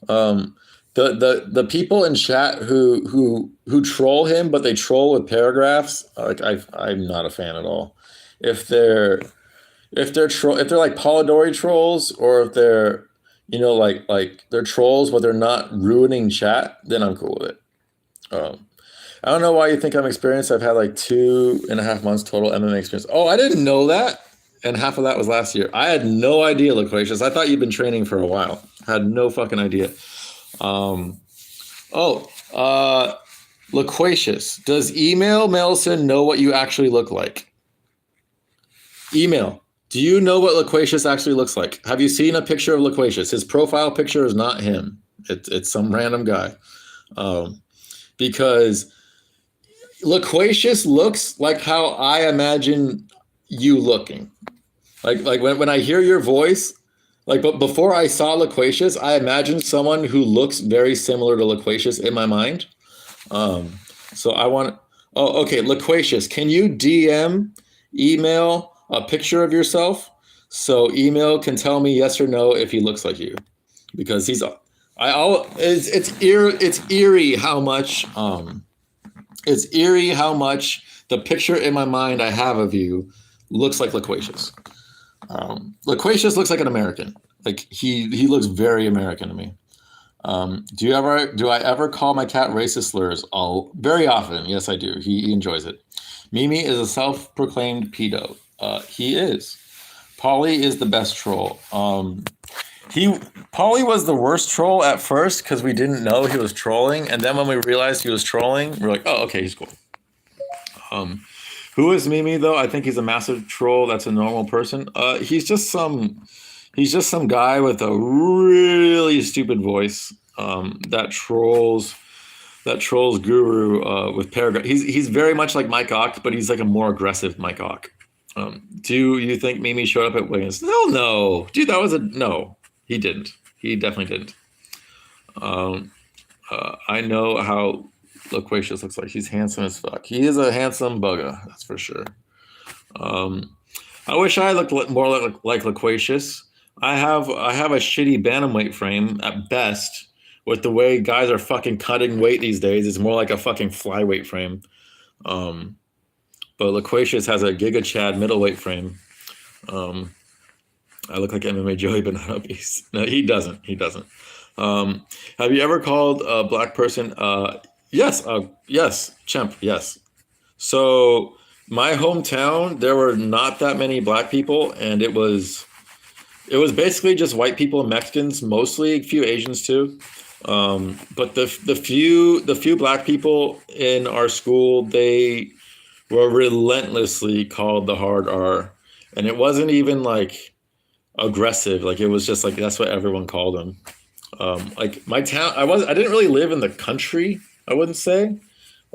the people in chat who troll him, but they troll with paragraphs. Like I'm not a fan at all. If they're like Polidori trolls, or if they're like they're trolls but they're not ruining chat, then I'm cool with it. I don't know why you think I'm experienced. I've had like 2.5 months total MMA experience. Oh, I didn't know that. And half of that was last year. I had no idea, Loquacious. I thought you'd been training for a while. Had no fucking idea. Loquacious. Does email Melson know what you actually look like? Email. Do you know what Loquacious actually looks like? Have you seen a picture of Loquacious? His profile picture is not him. It's some random guy. Because Loquacious looks like how I imagine you looking. Like when I hear your voice, but before I saw Loquacious, I imagined someone who looks very similar to Loquacious in my mind. So I want. Oh, okay, Loquacious. Can you DM email a picture of yourself so email can tell me yes or no if he looks like you? Because it's eerie how much the picture in my mind I have of you looks like Loquacious. Loquacious looks like an American. Like he looks very American to me. Do I ever call my cat racist slurs? Very often. Yes, I do. He enjoys it. Mimi is a self-proclaimed pedo. He is. Polly is the best troll. Polly was the worst troll at first because we didn't know he was trolling, and then when we realized he was trolling, we're like, oh, okay, he's cool. Who is Mimi though? I think he's a massive troll. That's a normal person. He's just some guy with a really stupid voice that trolls Guru with paragraph. He's very much like Mike Ock, but he's like a more aggressive Mike Ock. Do you think Mimi showed up at Williams? Hell no, dude. That was no. He didn't. He definitely didn't. I know how Loquacious looks like. He's handsome as fuck. He is a handsome bugger, that's for sure. I wish I looked more like Loquacious. I have a shitty bantamweight frame at best. With the way guys are fucking cutting weight these days, it's more like a fucking flyweight frame. But Loquacious has a Giga Chad middleweight frame. I look like MMA Joey Banana Beast. No, he doesn't. Have you ever called a black person? Yes. Yes. Chimp. Yes. So my hometown, there were not that many black people, and it was basically just white people and Mexicans, mostly a few Asians too. But the few black people in our school, they were relentlessly called the hard R, and it wasn't even like aggressive. Like it was just like that's what everyone called them. Like my town, I didn't really live in the country. I wouldn't say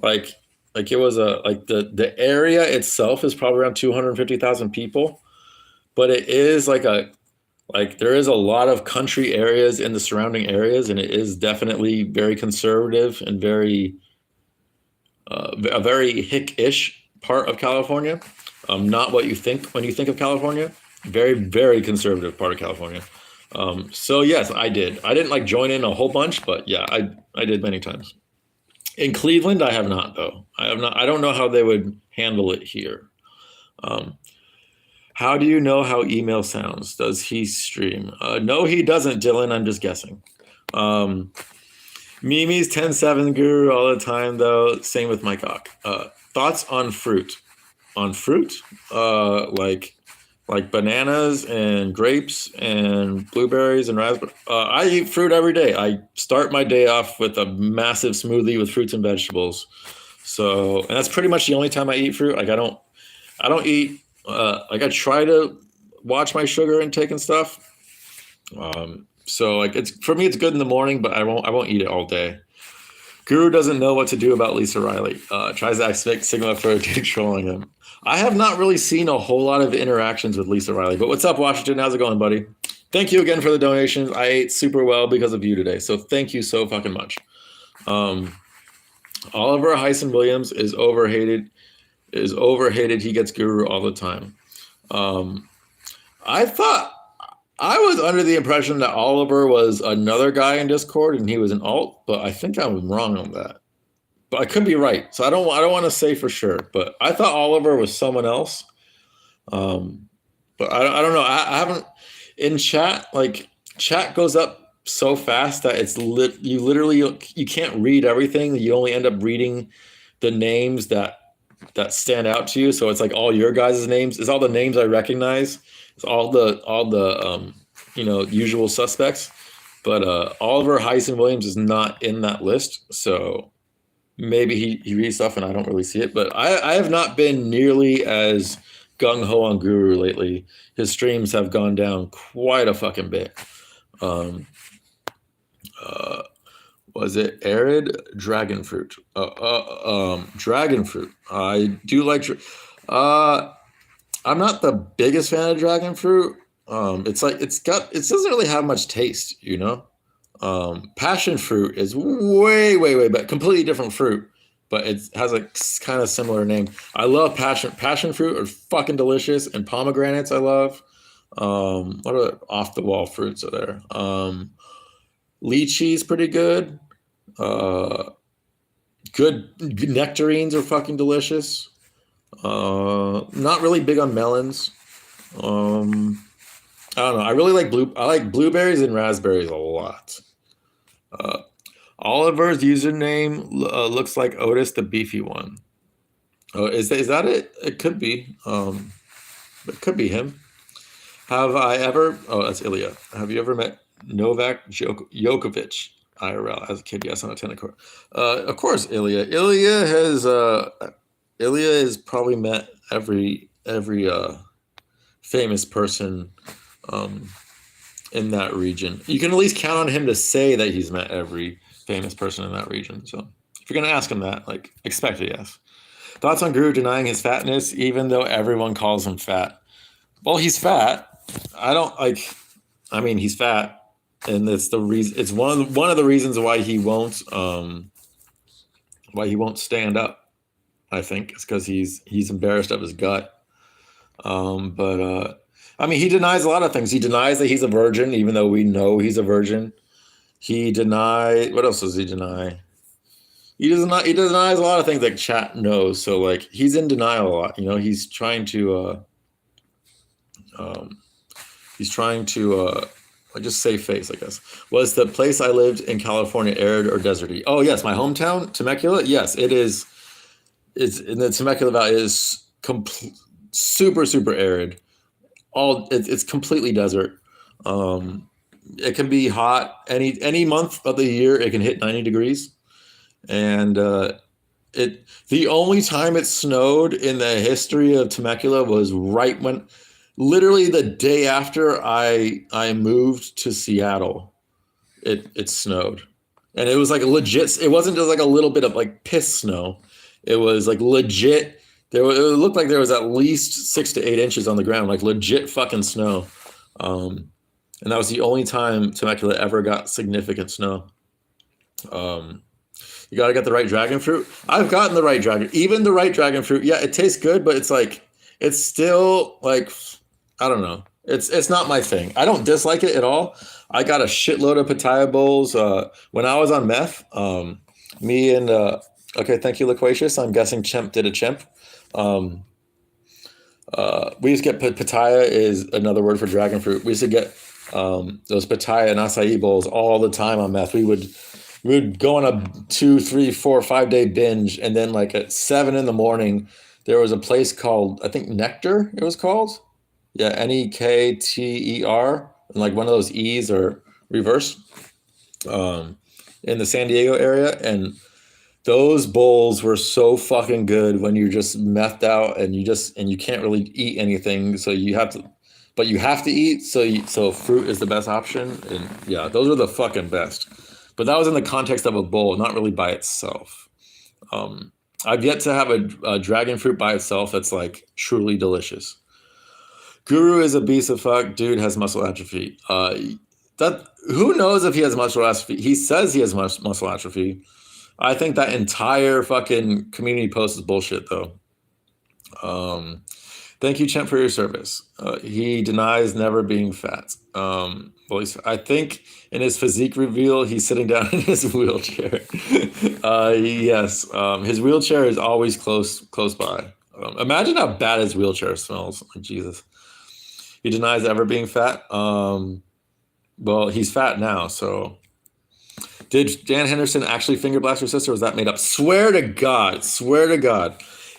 like it was the area itself is probably around 250,000 people, but it is there is a lot of country areas in the surrounding areas, and it is definitely very conservative and a very hick-ish part of California. Not what you think when you think of California. Very, very conservative part of California. So yes, I did. I didn't join in a whole bunch, but yeah, I did many times. In Cleveland, I have not though. I have not. I don't know how they would handle it here. How do you know how email sounds? Does he stream? No, he doesn't, Dylan. I'm just guessing. Mimi's 10-7 guru all the time, though. Same with Mike Ock. Thoughts on fruit? On fruit? Like bananas and grapes and blueberries and raspberries. I eat fruit every day. I start my day off with a massive smoothie with fruits and vegetables. So, and that's pretty much the only time I eat fruit. Like I don't eat. I try to watch my sugar intake and stuff. So it's for me, it's good in the morning, but I won't eat it all day. Guru doesn't know what to do about Lisa Riley. Tries to act Sigma for trolling him. I have not really seen a whole lot of interactions with Lisa Riley, but what's up, Washington? How's it going, buddy? Thank you again for the donations. I ate super well because of you today, so thank you so fucking much. Oliver Hyson Williams is overhated. He gets Guru all the time. I thought I was under the impression that Oliver was another guy in Discord and he was an alt, but I think I'm wrong on that. But I could be right, so I don't want to say for sure. But I thought Oliver was someone else. But I don't know. I haven't in chat. Like chat goes up so fast that you literally can't read everything. You only end up reading the names that stand out to you. So it's like all your guys' names. It's all the names I recognize. It's all the usual suspects. But Oliver Hyson Williams is not in that list. So maybe he reads stuff and I don't really see it, but I have not been nearly as gung ho on Guru lately. His streams have gone down quite a fucking bit. Um, uh, was it arid dragon fruit? Dragon fruit. I do like. I'm not the biggest fan of dragon fruit. It's like it doesn't really have much taste, you know. Passion fruit is way better, completely different fruit, but it has a kind of similar name. I love passion fruit are fucking delicious, and pomegranates I love. What are off the wall fruits are there? Lychee's pretty good. Uh, good nectarines are fucking delicious. Not really big on melons. I don't know. I really like I like blueberries and raspberries a lot. Uh, Oliver's username looks like Otis, the beefy one. Oh, is that it? It could be. It could be him. Have I ever? Oh, that's Ilya. Have you ever met Novak Djokovic IRL as a kid? Yes, on a tennis court. Of course, Ilya. Ilya has probably met every famous person um, in that region. You can at least count on him to say that he's met every famous person in that region. So if you're gonna ask him that, like, expect a yes. Thoughts on Guru denying his fatness, even though everyone calls him fat? Well, he's fat. I don't like. I mean, he's fat, and it's the reason. It's one of the reasons why he won't stand up. I think it's because he's embarrassed of his gut. But I mean, he denies a lot of things. He denies that he's a virgin, even though we know he's a virgin. He denied. What else does he deny? He denies a lot of things that chat knows. So like, he's in denial a lot. You know, he's trying to. Just save face, I guess. Was the place I lived in California arid or deserty? Oh yes, my hometown, Temecula. Yes, it is. It's in the Temecula Valley is super arid. It's completely desert. It can be hot any month of the year. It can hit 90 degrees, and the only time it snowed in the history of Temecula was right when, literally the day after I moved to Seattle. It snowed, and it was like legit. It wasn't just like a little bit of like piss snow. It was like legit. It looked like there was at least 6 to 8 inches on the ground, like legit fucking snow. And that was the only time Temecula ever got significant snow. You got to get the right dragon fruit. I've gotten the right even the right dragon fruit. Yeah, it tastes good, but it's still like, I don't know. It's not my thing. I don't dislike it at all. I got a shitload of pitaya bowls when I was on meth. Me and okay, thank you, Loquacious. I'm guessing Chimp did a chimp. We used to get pitaya is another word for dragon fruit. We used to get those pitaya and acai bowls all the time on meth. We would go on a 2, 3, 4, 5 day binge, and then like at 7 a.m, there was a place called, I think, Nectar. It was called, yeah, Nekter, and like one of those E's are reversed, in the San Diego area, and those bowls were so fucking good when you're just methed out and you can't really eat anything, so you have to eat. So fruit is the best option, and yeah, those are the fucking best. But that was in the context of a bowl, not really by itself. I've yet to have a dragon fruit by itself that's like truly delicious. Guru is a beast of fuck. Dude has muscle atrophy. Who knows if he has muscle atrophy? He says he has muscle atrophy. I think that entire fucking community post is bullshit, though. Thank you, Champ, for your service. He denies never being fat. I think in his physique reveal, he's sitting down in his wheelchair. Yes, his wheelchair is always close by. Imagine how bad his wheelchair smells. Like, Jesus. He denies ever being fat. Well, he's fat now, so. Did Dan Henderson actually finger blast her sister, or was that made up? Swear to God.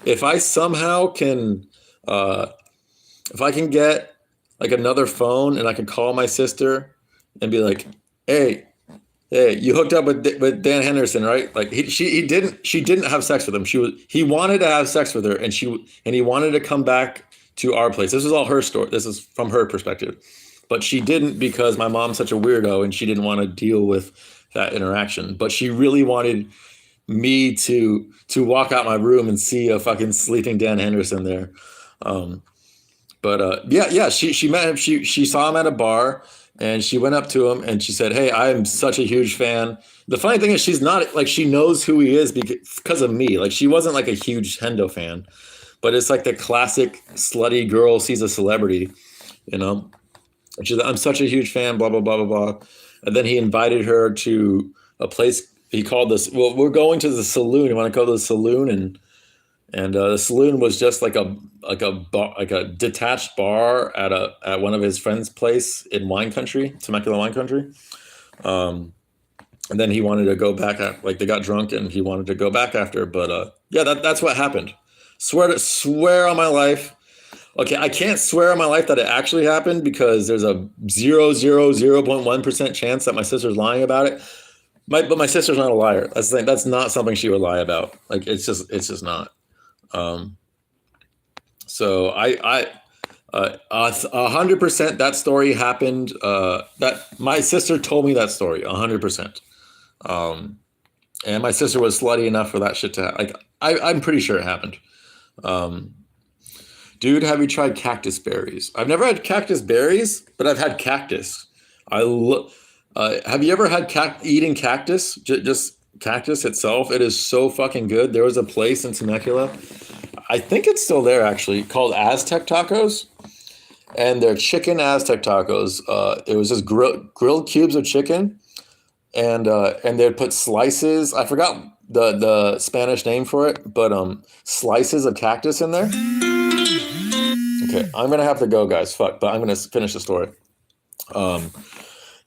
If I somehow can, if I can get like another phone and I can call my sister and be like, hey, Hey, you hooked up with Dan Henderson, right? Like she didn't have sex with him. He wanted to have sex with her, and he wanted to come back to our place. This is all her story. This is from her perspective, but she didn't because my mom's such a weirdo, and she didn't want to deal with that interaction. But she really wanted me to walk out my room and see a fucking sleeping Dan Henderson there. Um, but she met him. She saw him at a bar, and she went up to him and she said, "Hey, I am such a huge fan." The funny thing is, she's not like she knows who he is because of me. Like she wasn't like a huge Hendo fan, but it's like the classic slutty girl sees a celebrity, you know. And she's like, "I'm such a huge fan." Blah blah blah blah blah. And then he invited her to a place he called this. Well, we're going to the saloon. You want to go to the saloon and the saloon was just like a detached bar at one of his friends' place in wine country, Temecula wine country. Um, and then he wanted to go back like they got drunk and he wanted to go back after. But yeah, that's what happened. Swear on my life. Okay, I can't swear on my life that it actually happened because there's a 0.1% chance that my sister's lying about it. But my sister's not a liar. That's the thing. That's not something she would lie about. Like it's just not. Um, so 100% that story happened. That my sister told me that story 100%. Um, and my sister was slutty enough for that shit to like. I'm pretty sure it happened. Um, dude, have you tried cactus berries? I've never had cactus berries, but I've had cactus. I lo- have you ever had eating cactus? Just cactus itself. It is so fucking good. There was a place in Temecula. I think it's still there actually, called Aztec Tacos, and they're chicken Aztec tacos. It was just grilled cubes of chicken, and they'd put slices. I forgot the Spanish name for it, but slices of cactus in there. Okay, I'm gonna have to go, guys. Fuck, but I'm gonna finish the story. Um,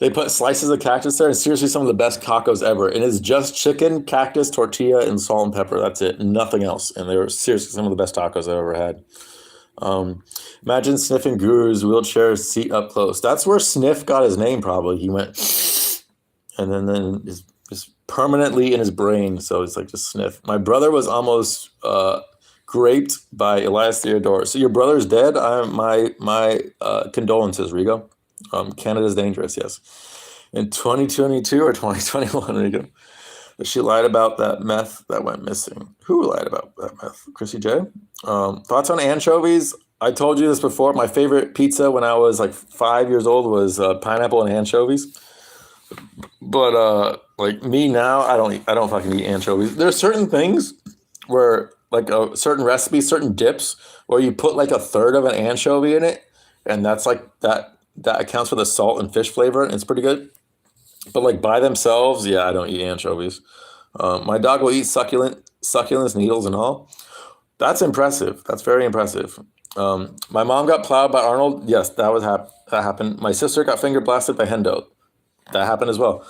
they put slices of cactus there, and seriously, some of the best tacos ever. And it's just chicken, cactus, tortilla, and salt and pepper. That's it, nothing else. And they were seriously some of the best tacos I've ever had. Imagine sniffing Guru's wheelchair seat up close. That's where Sniff got his name, probably. He went, and then is permanently in his brain. So it's like just Sniff. My brother was almost raped by Elias Theodore. So your brother's dead. My condolences, Rigo. Canada's dangerous, yes. In 2022 or 2021, Rigo. She lied about that meth that went missing. Who lied about that meth? Chrissy J. Thoughts on anchovies? I told you this before. My favorite pizza when I was like 5 years old was pineapple and anchovies. But like me now, I don't fucking eat anchovies. There's certain things where like a certain recipe, certain dips where you put like a third of an anchovy in it, and that's like that accounts for the salt and fish flavor, and it's pretty good. But like by themselves, yeah, I don't eat anchovies. My dog will eat succulents, needles, and all. That's impressive. That's very impressive. My mom got plowed by Arnold. Yes, that happened. My sister got finger blasted by Hendo. That happened as well.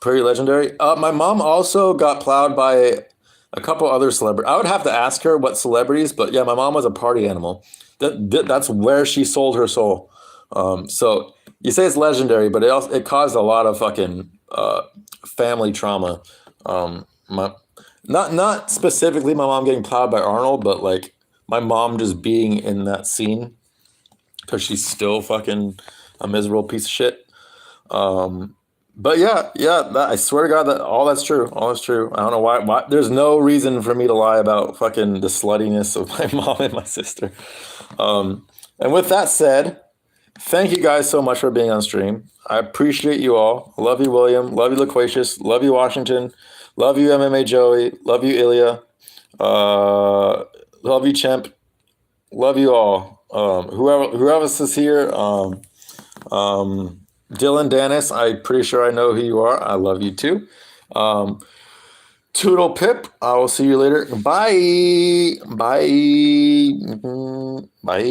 Pretty legendary. My mom also got plowed by a couple other celebrities. I would have to ask her what celebrities, but yeah, my mom was a party animal. That's where she sold her soul. So you say it's legendary, but it caused a lot of fucking family trauma. Not specifically my mom getting plowed by Arnold, but like my mom just being in that scene because she's still fucking a miserable piece of shit. But yeah, I swear to God that all that's true. All that's true. I don't know why. There's no reason for me to lie about fucking the sluttiness of my mom and my sister. And with that said, thank you guys so much for being on stream. I appreciate you all. Love you, William. Love you, Loquacious. Love you, Washington. Love you, MMA Joey. Love you, Ilya. Love you, Chimp. Love you all. Whoever else is here. Dylan Dennis, I'm pretty sure I know who you are. I love you too. Toodle Pip, I will see you later. Bye. Bye. Bye.